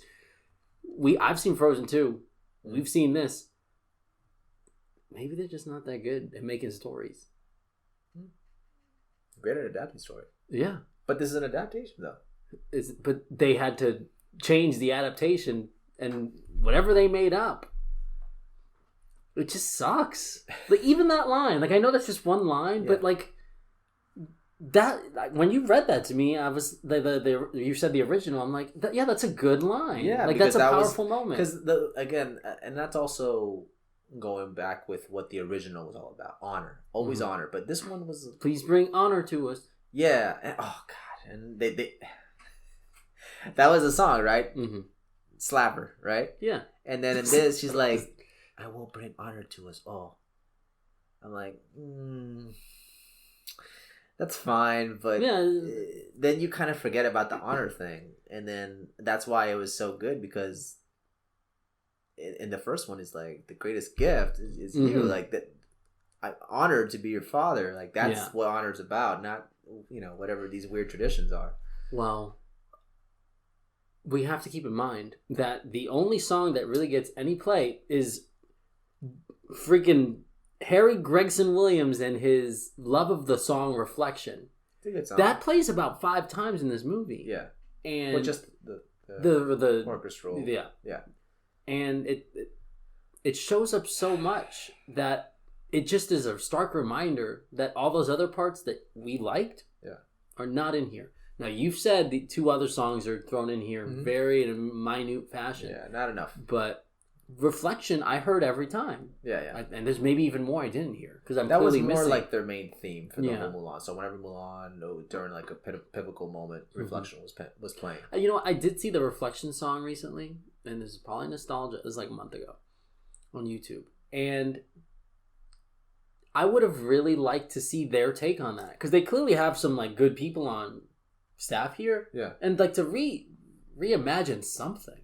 B: I've seen Frozen 2. We've seen this. Maybe they're just not that good at making stories.
A: Great at adapting story.
B: Yeah.
A: But this is an adaptation, though.
B: But they had to change the adaptation, and whatever they made up, it just sucks. Like, even that line. Like, I know that's just one line, but, like, that... When you read that to me, I was... you said the original. I'm like, yeah, that's a good line.
A: Yeah,
B: like, that's a powerful moment.
A: Because, again, and that's also... going back with what the original was all about. Honor. Always honor. But this one was...
B: Please bring honor to us.
A: Yeah. And, oh, God. And they... That was a song, right?
B: Mm-hmm.
A: Slapper, right?
B: Yeah.
A: And then in this, she's like, "I will bring honor to us all." I'm like, that's fine. But then you kind of forget about the honor thing. And then that's why it was so good, because... in the first one is like the greatest gift is you, like that. I'm honored to be your father. Like that's what honor is about, not whatever these weird traditions are.
B: Well, we have to keep in mind that the only song that really gets any play is freaking Harry Gregson Williams and his love of the song Reflection. That plays about 5 times in this movie.
A: Yeah,
B: and
A: well, just the orchestral.
B: Yeah. And it shows up so much that it just is a stark reminder that all those other parts that we liked are not in here. Now, you've said the 2 other songs are thrown in here very in a minute fashion.
A: Yeah, not enough.
B: But Reflection, I heard every time.
A: Yeah.
B: And there's maybe even more I didn't hear, because that
A: was more
B: missing.
A: Like their main theme for the whole Mulan. So whenever Mulan, during like a pivotal moment, Reflection was playing.
B: I did see the Reflection song recently, and this is probably nostalgia. It was like a month ago on YouTube, and I would have really liked to see their take on that, because they clearly have some like good people on staff here, and like to reimagine something.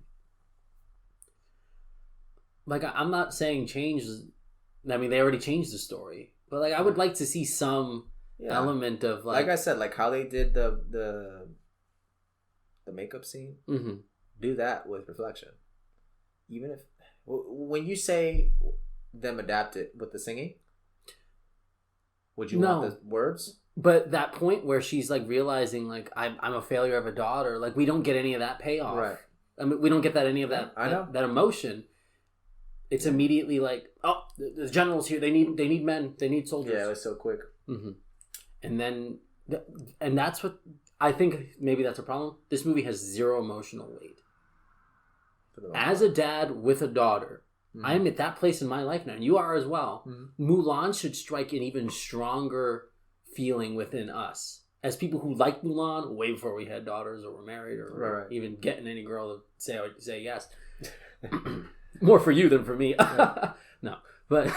B: Like, I'm not saying change. I mean, they already changed the story, but like I would like to see some element of like
A: I said, like how they did the makeup scene.
B: Mm-hmm.
A: Do that with Reflection. Even if when you say them adapt it with the singing, would you want the words?
B: But that point where she's like realizing like I'm a failure of a daughter, like we don't get any of that payoff.
A: Right.
B: I mean, we don't get any of that.
A: I know
B: that emotion. It's immediately like, oh, the general's here. They need men. They need soldiers.
A: Yeah, it was so quick.
B: Mm-hmm. And then, and that's what I think. Maybe that's a problem. This movie has 0 emotional weight. As a dad with a daughter, I'm at that place in my life now, and you are as well. Mulan should strike an even stronger feeling within us as people who like Mulan way before we had daughters or were married or even getting any girl to say yes. More for you than for me. No, but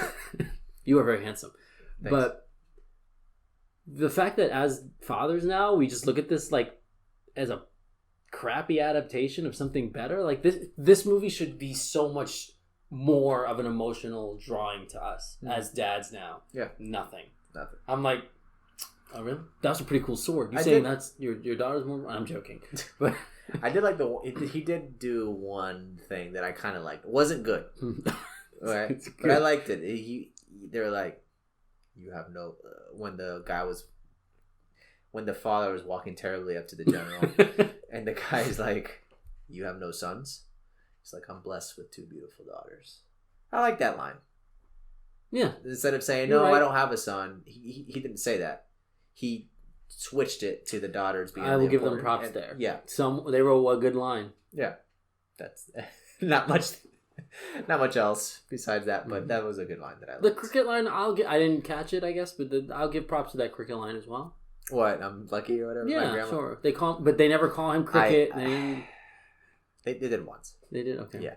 B: you are very handsome.
A: Thanks.
B: But the fact that as fathers now, we just look at this like as a crappy adaptation of something better. Like this movie should be so much more of an emotional drawing to us as dads now.
A: Yeah.
B: Nothing. I'm like, oh really? That's a pretty cool sword. That's your daughter's more? I'm joking. But
A: I did like he did do one thing that I kind of liked. It wasn't good. Right? But I liked it. They were like, you have no... when the guy was... when the father was walking terribly up to the general, and the guy's like, "You have no sons?" He's like, "I'm blessed with 2 beautiful daughters." I like that line.
B: Yeah.
A: Instead of saying,
B: You're
A: "No,
B: right.
A: I don't have a son," he didn't say that. He switched it to the daughters being.
B: I will give them
A: important.
B: props
A: And,
B: there.
A: Yeah,
B: They wrote a good line.
A: yeah. That's not much. Not much else besides that, but that was a good line that I liked.
B: The cricket line, I didn't catch it, I guess, but I'll give props to that cricket line as well.
A: What? I'm lucky or whatever. My
B: Yeah,
A: grandma...
B: sure. But they never call him cricket.
A: They did it once.
B: They did, okay.
A: Yeah.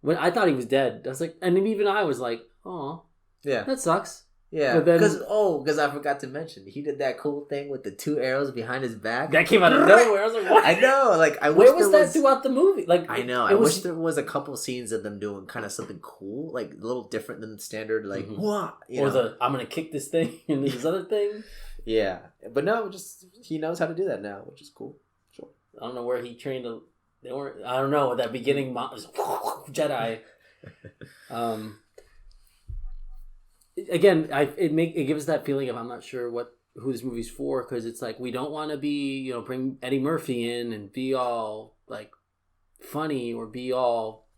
B: When I thought he was dead, I was like, and then even I was like, "Oh,
A: Yeah.
B: that sucks."
A: Yeah,
B: But then-
A: because I forgot to mention, he did that cool thing with the 2 arrows behind his back.
B: That came out of nowhere. I was like, "What?"
A: I know, like I wish
B: Where was
A: there
B: that throughout the movie? Like,
A: I know. I wish there was a couple scenes of them doing kind of something cool, like a little different than standard, like what,
B: or I'm gonna kick this thing and this other thing.
A: Yeah, but no, just he knows how to do that now, which is cool. Sure.
B: I don't know where he trained. They weren't. I don't know. That beginning Jedi. Again, it gives that feeling of I'm not sure who this movie's for, because it's like we don't want to be bring Eddie Murphy in and be all like funny or be all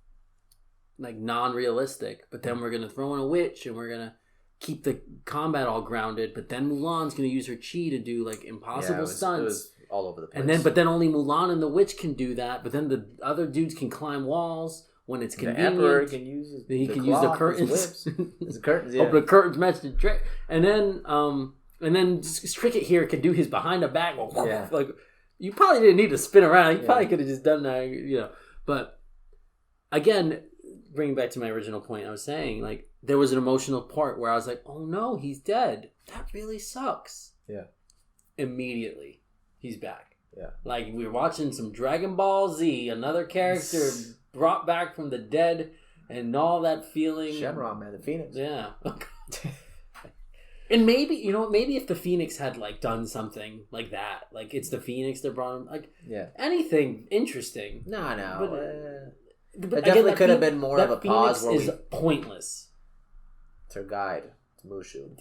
B: like non-realistic, but then we're gonna throw in a witch and we're gonna keep the combat all grounded, but then Mulan's gonna use her chi to do like impossible stunts.
A: It was all over the place.
B: And then only Mulan and the witch can do that, but then the other dudes can climb walls when it's convenient.
A: The Emperor can use
B: use the curtains.
A: The curtains, yeah.
B: Open the curtains, match the trick, and then Cricket here could do his behind the back.
A: Yeah.
B: Like you probably didn't need to spin around. You probably could have just done that, But again, bringing back to my original point, I was saying like there was an emotional part where I was like, "Oh no, he's dead. That really sucks."
A: Yeah.
B: Immediately, he's back.
A: Yeah. Like
B: we were watching some Dragon Ball Z, another character brought back from the dead, and all that feeling.
A: Shenron, man, the Phoenix.
B: Yeah. And maybe maybe if the Phoenix had like done something like that, like it's the Phoenix that brought him, like anything interesting.
A: No.
B: But
A: it definitely could have been more of a pause.
B: Phoenix is pointless.
A: It's her guide, it's Mushu.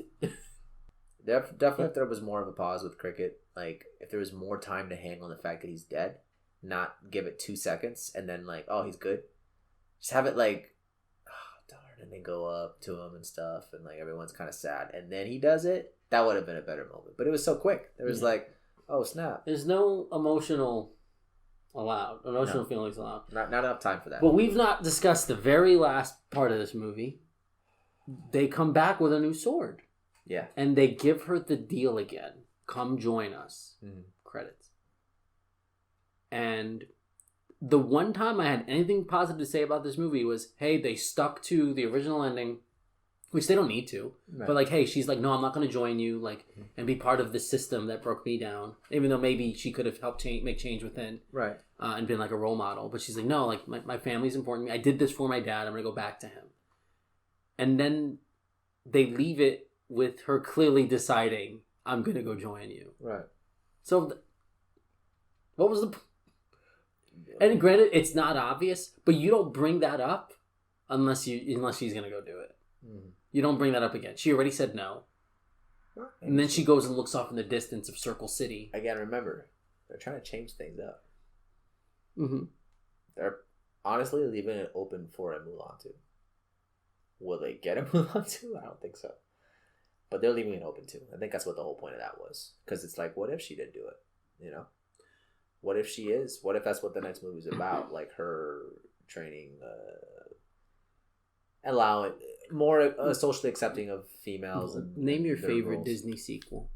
A: Definitely, if there was more of a pause with Cricket, like if there was more time to hang on the fact that he's dead, not give it 2 seconds and then like, oh, he's good. Just have it like, oh, darn, and then go up to him and stuff, and like everyone's kind of sad, and then he does it. That would have been a better moment, but it was so quick. There was like, oh snap.
B: There's no emotional feelings allowed.
A: Not enough time for that.
B: But we've not discussed the very last part of this movie. They come back with a new sword.
A: Yeah.
B: And they give her the deal again. Come join us. Credits. And the one time I had anything positive to say about this movie was, hey, they stuck to the original ending, which they don't need to. Right. But like, hey, she's like, no, I'm not going to join you, like, and be part of the system that broke me down. Even though maybe she could have helped make change within. Right. And been like a role model. But she's like, no, like my family's important to me. I did this for my dad. I'm going to go back to him. And then they leave it with her clearly deciding, I'm going to go join you. Right. So, what was the... And granted, it's not obvious, but you don't bring that up unless she's going to go do it. Mm-hmm. You don't bring that up again. She already said no. And then she goes and looks off in the distance of Circle City.
A: Again, remember, they're trying to change things up.
B: Mm-hmm.
A: They're honestly leaving it open for a Mulan 2. Will they get a Mulan 2? I don't think so. But they're leaving it open too. I think that's what the whole point of that was. Because it's like, what if she did do it? What if she is? What if that's what the next movie's about? Like her training, allowing more socially accepting of females. And
B: name your favorite
A: roles.
B: Disney sequel.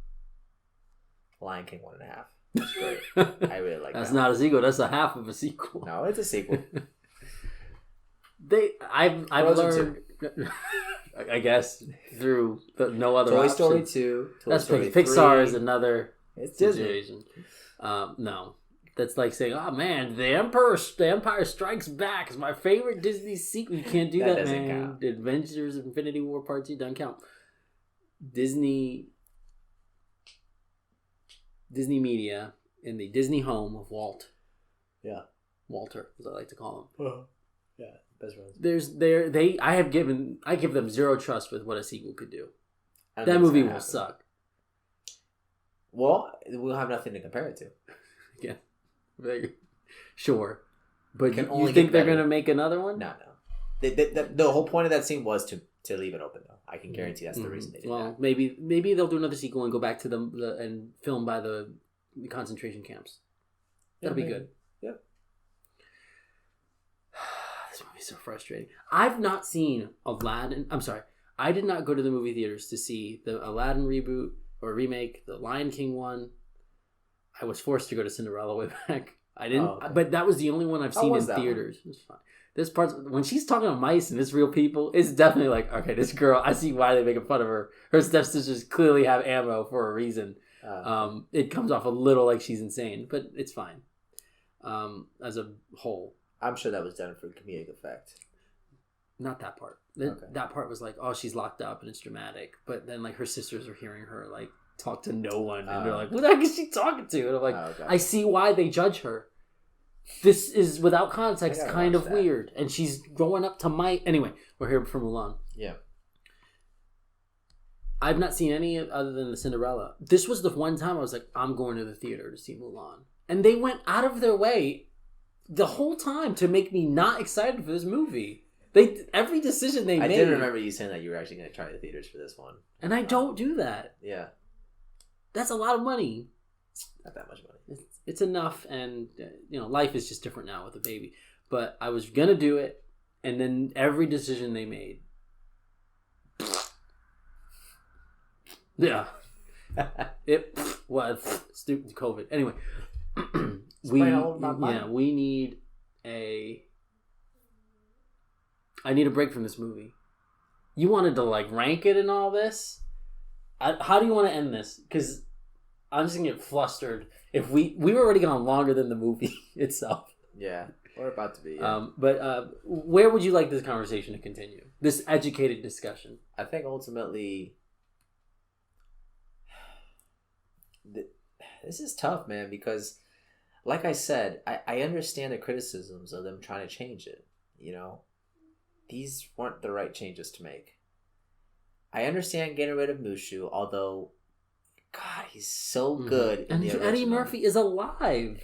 A: Lion King 1.5. That's great. I really like that.
B: That's not a sequel. That's a half of a sequel.
A: No, it's a sequel.
B: I've learned. I guess through no other
A: Toy
B: option.
A: Story 2.
B: That's
A: Story
B: Pixar
A: 3.
B: is another
A: it's
B: situation. No, that's like saying, "Oh man, the Empire Strikes Back is my favorite Disney sequel." You can't do that, man. Count. The Adventures of Infinity War Part 2 doesn't count. Disney Media in the Disney home of Walt. Yeah, Walter, as I like to call him.
A: Yeah. Best friends.
B: I give them zero trust with what a sequel could do. That movie will suck.
A: Well, we'll have nothing to compare it to.
B: Yeah. Sure. But
A: Can
B: you
A: only
B: think
A: get
B: they're
A: better.
B: going to make another one?
A: No. The whole point of that scene was to leave it open, though. I can guarantee that's the reason they did that.
B: Maybe they'll do another sequel and go back to the and film by the concentration camps. That'll be good.
A: Yep.
B: This movie's so frustrating. I've not seen Aladdin. I'm sorry. I did not go to the movie theaters to see the Aladdin reboot or remake, the Lion King one. I was forced to go to Cinderella way back. I didn't, but that was the only one I've seen in theaters. It was fun. This part, when she's talking to mice and it's real people, it's definitely like, okay, this girl, I see why they're making fun of her. Her stepsisters clearly have ammo for a reason. It comes off a little like she's insane, but it's fine. As a whole.
A: I'm sure that was done for comedic effect.
B: Not that part. That part was like, oh, she's locked up and it's dramatic. But then like her sisters are hearing her like talk to no one and they're like, what the heck is she talking to? And I'm like, I see why they judge her. This is without context kind of weird. And she's growing up to my... Anyway, we're here for Mulan.
A: Yeah.
B: I've not seen any other than the Cinderella. This was the one time I was like, I'm going to the theater to see Mulan. And they went out of their way the whole time to make me not excited for this movie. Every decision they made... I
A: did remember you saying that you were actually going to try the theaters for this one.
B: And I don't do that.
A: Yeah.
B: That's a lot of money.
A: Not that much money.
B: It's enough, and life is just different now with a baby. But I was gonna do it, and then every decision they made, yeah, it was stupid COVID. Anyway, we need a. I need a break from this movie. You wanted to like rank it and all this. How do you want to end this? Because I'm just gonna get flustered if we were already gone longer than the movie itself.
A: Yeah, we're about to be. Yeah.
B: But where would you like this conversation to continue? This educated discussion.
A: I think ultimately, this is tough, man. Because, like I said, I understand the criticisms of them trying to change it. These weren't the right changes to make. I understand getting rid of Mushu, although. God, he's so good.
B: And Eddie Murphy is alive.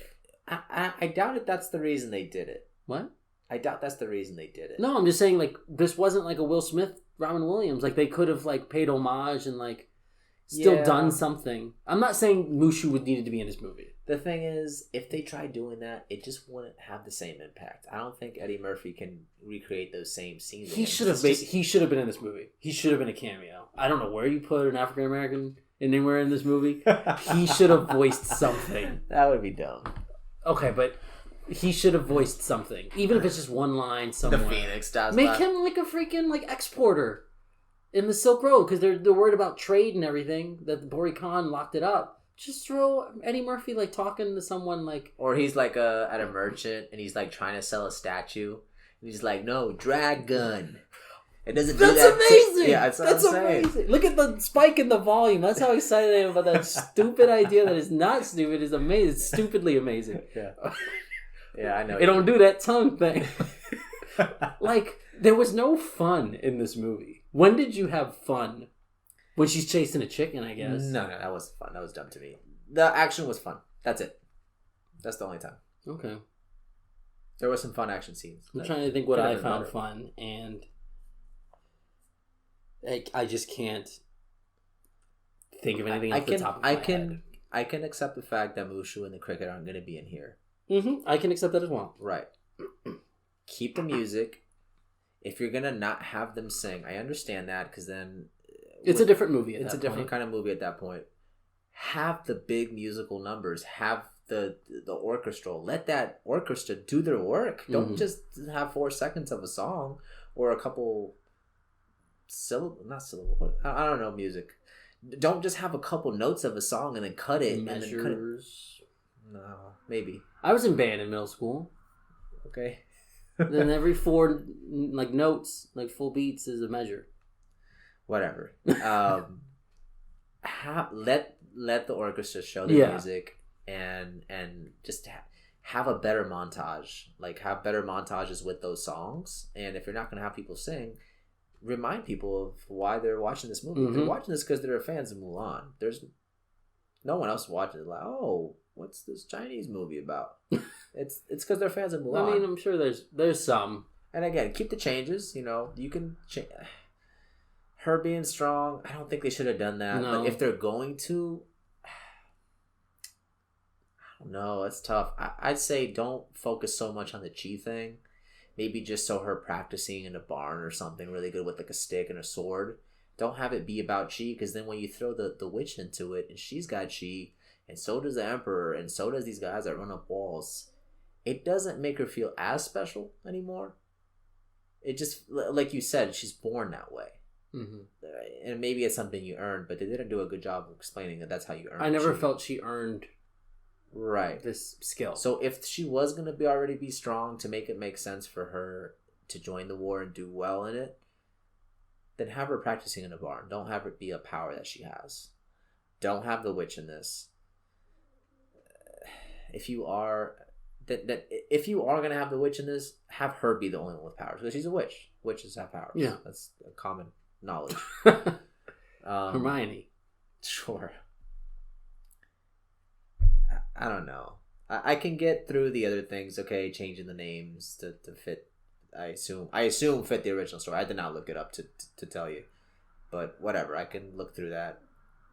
A: I doubt it. That's the reason they did it.
B: What?
A: I doubt that's the reason they did it.
B: No, I'm just saying, like, this wasn't like a Will Smith, Robin Williams. Like, they could have like paid homage and like still done something. I'm not saying Mushu would needed to be in this movie.
A: The thing is, if they tried doing that, it just wouldn't have the same impact. I don't think Eddie Murphy can recreate those same scenes.
B: He should have been in this movie. He should have been a cameo. I don't know where you put an African American anywhere in this movie. He should have voiced something.
A: That would be dumb.
B: Okay, but he should have voiced something, even if it's just one line somewhere.
A: The Phoenix does.
B: Make him like a freaking like exporter in the Silk Road because they're worried about trade and everything. That the Bori Khan locked it up. Just throw Eddie Murphy like talking to someone like,
A: or he's like at a merchant and he's like trying to sell a statue. And he's like, no, drag gun. It doesn't.
B: That's amazing.
A: Yeah, that's amazing.
B: Look at the spike in the volume. That's how excited I am about that stupid idea. That is not stupid. It's amazing. It's stupidly amazing.
A: Yeah. Yeah, I know.
B: It don't do that tongue thing. Like there was no fun in this movie. When did you have fun? When she's chasing a chicken, I guess.
A: No, that wasn't fun. That was dumb to me. The action was fun. That's it. That's the only time.
B: Okay.
A: There were some fun action scenes.
B: I'm trying to think what I found fun, and I just can't think of anything off the top of my head.
A: I can accept the fact that Mushu and the cricket aren't going to be in here.
B: Mm-hmm. I can accept that as well.
A: Right. Keep the music. If you're going to not have them sing, I understand that because then...
B: It's a different movie
A: It's a different kind of movie at that point. Have the big musical numbers. Have the orchestral. Let that orchestra do their work. Don't just have 4 seconds of a song or a couple... not syllable. I don't know music. Don't just have a couple notes of a song and then cut it.
B: Measures.
A: And then cut it. No, maybe.
B: I was in band in middle school.
A: Okay.
B: Then every 4 like notes, like full beats, is a measure.
A: Whatever. Let the orchestra show the music and just have a better montage. Like have better montages with those songs. And if you're not going to have people sing, remind people of why they're watching this movie. They're watching this because they're fans of Mulan. No one else watches it. Like, oh, what's this Chinese movie about? It's because they're fans of Mulan.
B: I mean, I'm sure there's some.
A: And again, keep the changes. You can change. Her being strong, I don't think they should have done that.
B: No.
A: But if they're going to, I don't know. It's tough. I'd say don't focus so much on the chi thing. Maybe just show her practicing in a barn or something really good with like a stick and a sword. Don't have it be about chi, because then when you throw the witch into it, and she's got chi, and so does the emperor, and so does these guys that run up walls, it doesn't make her feel as special anymore. It just, like you said, she's born that way. Mm-hmm. And maybe it's something you earned, but they didn't do a good job of explaining that that's how you earn.
B: I never felt she earned this skill.
A: So if she was going to already be strong, to make it make sense for her to join the war and do well in it, then have her practicing in a barn. Don't have it be a power that she has. Don't have the witch in this. If you are if you are going to have the witch in this, have her be the only one with powers, because she's a witch. Witches have powers.
B: Yeah,
A: that's a common knowledge.
B: Hermione.
A: Sure. I don't know. I can get through the other things. Okay, changing the names to fit. I assume fit the original story. I did not look it up to tell you, but whatever. I can look through that.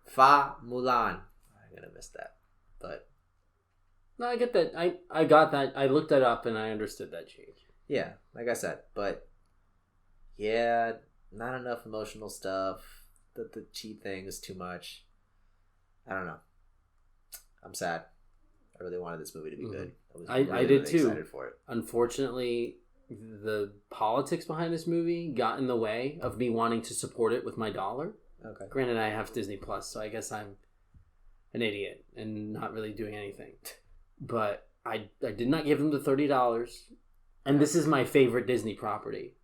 A: Fa Mulan. I'm gonna miss that, but
B: no, I get that. I got that. I looked that up and I understood that change.
A: Yeah, like I said, but yeah, not enough emotional stuff. The chi thing is too much. I don't know. I'm sad. I really wanted this movie to be good.
B: I did too. Excited for it. Unfortunately, the politics behind this movie got in the way of me wanting to support it with my dollar.
A: Okay.
B: Granted, I have Disney Plus, so I guess I'm an idiot and not really doing anything. But I did not give them the $30. And this is my favorite Disney property.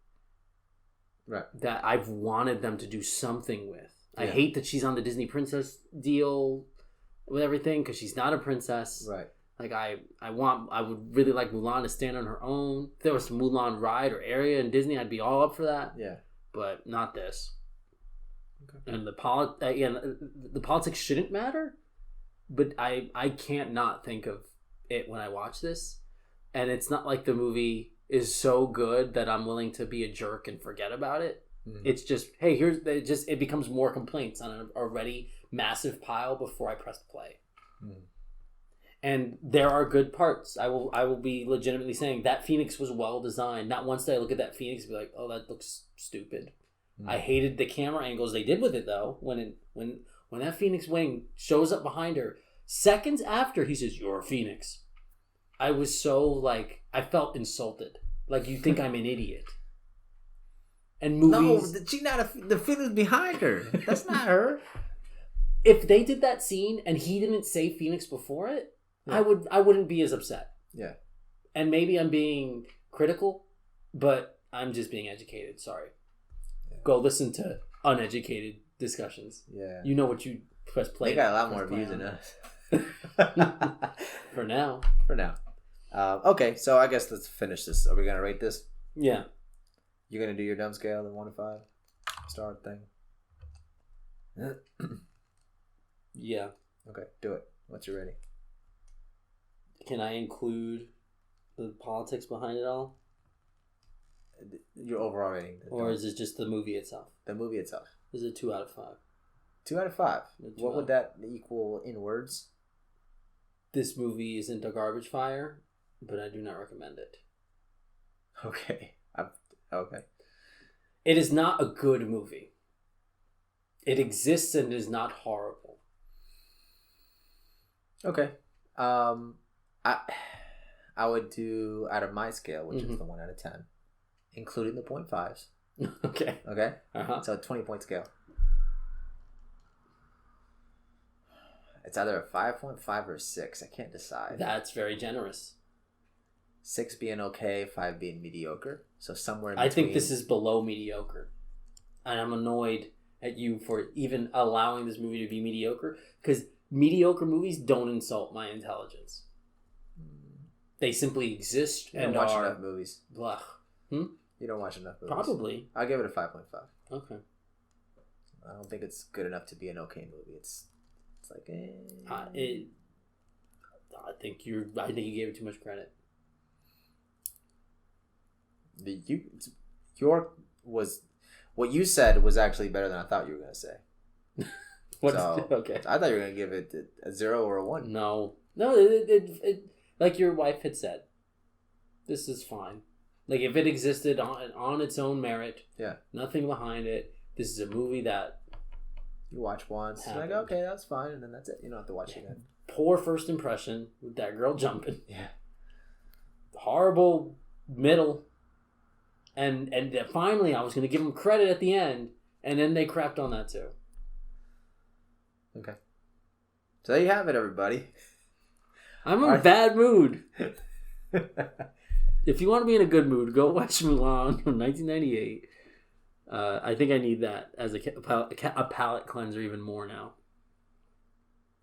A: Right.
B: That I've wanted them to do something with. Yeah. I hate that she's on the Disney Princess deal with everything, because she's not a princess.
A: Right.
B: Like I would really like Mulan to stand on her own. If there was some Mulan ride or area in Disney, I'd be all up for that.
A: Yeah.
B: But not this. Okay. And the politics shouldn't matter, but I can't not think of it when I watch this. And it's not like the movie is so good that I'm willing to be a jerk and forget about it. Mm-hmm. It's just, hey, it becomes more complaints on an already massive pile before I press play. Mm-hmm. And there are good parts. I will be legitimately saying that Phoenix was well designed. Not once did I look at that Phoenix and be like, oh, that looks stupid. Mm-hmm. I hated the camera angles they did with it, though. When that Phoenix wing shows up behind her, seconds after he says, "You're a Phoenix," I was so I felt insulted. Like, you think I'm an idiot. And movies...
A: No, she's not the Phoenix behind her. That's not her.
B: If they did that scene and he didn't say Phoenix before it, yeah. I wouldn't be as upset.
A: Yeah.
B: And maybe I'm being critical, but I'm just being educated. Sorry. Yeah. Go listen to uneducated discussions.
A: Yeah.
B: You know what you press play.
A: They got a lot more views than us.
B: For now.
A: Okay, so I guess let's finish this. Are we going to rate this?
B: Yeah.
A: You're going to do your dumb scale, the 1 to 5 star thing?
B: Yeah.
A: Okay, do it. What's your rating?
B: Can I include the politics behind it all?
A: Your overall rating.
B: Or is it just the movie itself?
A: The movie itself.
B: Is it 2 out of 5?
A: 2 out of 5. What would that equal in words?
B: This movie isn't a garbage fire, but I do not recommend it.
A: Okay. Okay.
B: It is not a good movie. It exists and is not horrible.
A: Okay. I would do out of my scale, which is the 1 out of 10, including the 0.5s.
B: Okay.
A: Okay?
B: Uh-huh.
A: So a 20-point scale. It's either a 5.5 or 6. I can't decide.
B: That's very generous.
A: 6 being okay, 5 being mediocre. So somewhere in between.
B: I think this is below mediocre. And I'm annoyed at you for even allowing this movie to be mediocre, because mediocre movies don't insult my intelligence. They simply exist
A: and watch enough movies.
B: Blah.
A: You don't watch enough movies.
B: Probably.
A: I'll give it a 5.5.
B: Okay.
A: I don't think it's good enough to be an okay movie. It's It's like,
B: I think you gave it too much credit.
A: What you said was actually better than I thought you were gonna say.
B: Okay.
A: I thought you were gonna give it a 0 or a 1.
B: No. It like your wife had said. This is fine. Like if it existed on its own merit, nothing behind it. This is a movie that
A: you watch once, you're like, okay, that's fine, and then that's it. You don't have to watch it again.
B: Poor first impression with that girl jumping.
A: Yeah.
B: Horrible middle. And finally, I was going to give them credit at the end, and then they crapped on that too.
A: Okay. So there you have it, everybody.
B: I'm in a bad mood. If you want to be in a good mood, go watch Mulan from 1998. I think I need that as a palate cleanser even more now.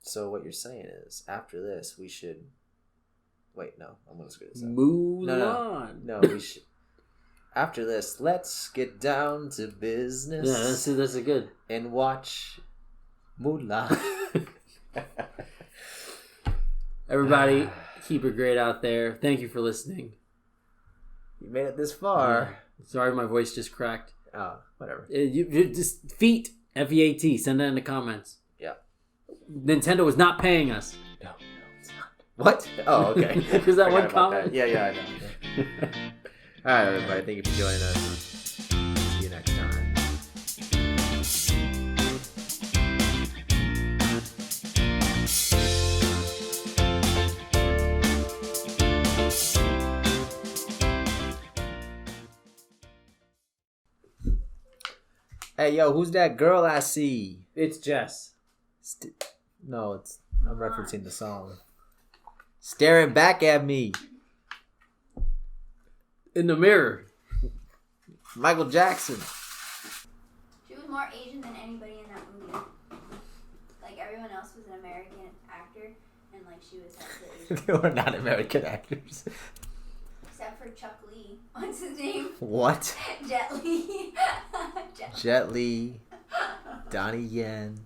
A: So what you're saying is, after this, we should... Wait, no. I'm going to screw this up.
B: Mulan.
A: No, we should... After this, let's get down to business.
B: Yeah, that's a good.
A: And watch Mulan.
B: Everybody, keep it great out there. Thank you for listening.
A: You made it this far.
B: Sorry, my voice just cracked.
A: Oh, whatever.
B: You just feet, FEAT. Send that in the comments.
A: Yeah.
B: Nintendo is not paying us.
A: No, it's not. What? Oh, okay.
B: Is that one comment?
A: Yeah, I know. All right, everybody. Thank you for joining us. See you next time. Hey, yo, who's that girl I see?
B: It's Jess.
A: No, I'm referencing the song. Staring back at me.
B: In the mirror.
A: Michael Jackson.
C: She was more Asian than anybody in that movie. Like, everyone else was an American actor, and, like, she was half the Asian.
A: They were not American actors.
C: Except for Chuck Lee. What's his name?
A: What?
C: Jet Li.
A: Jet Li. Donnie Yen.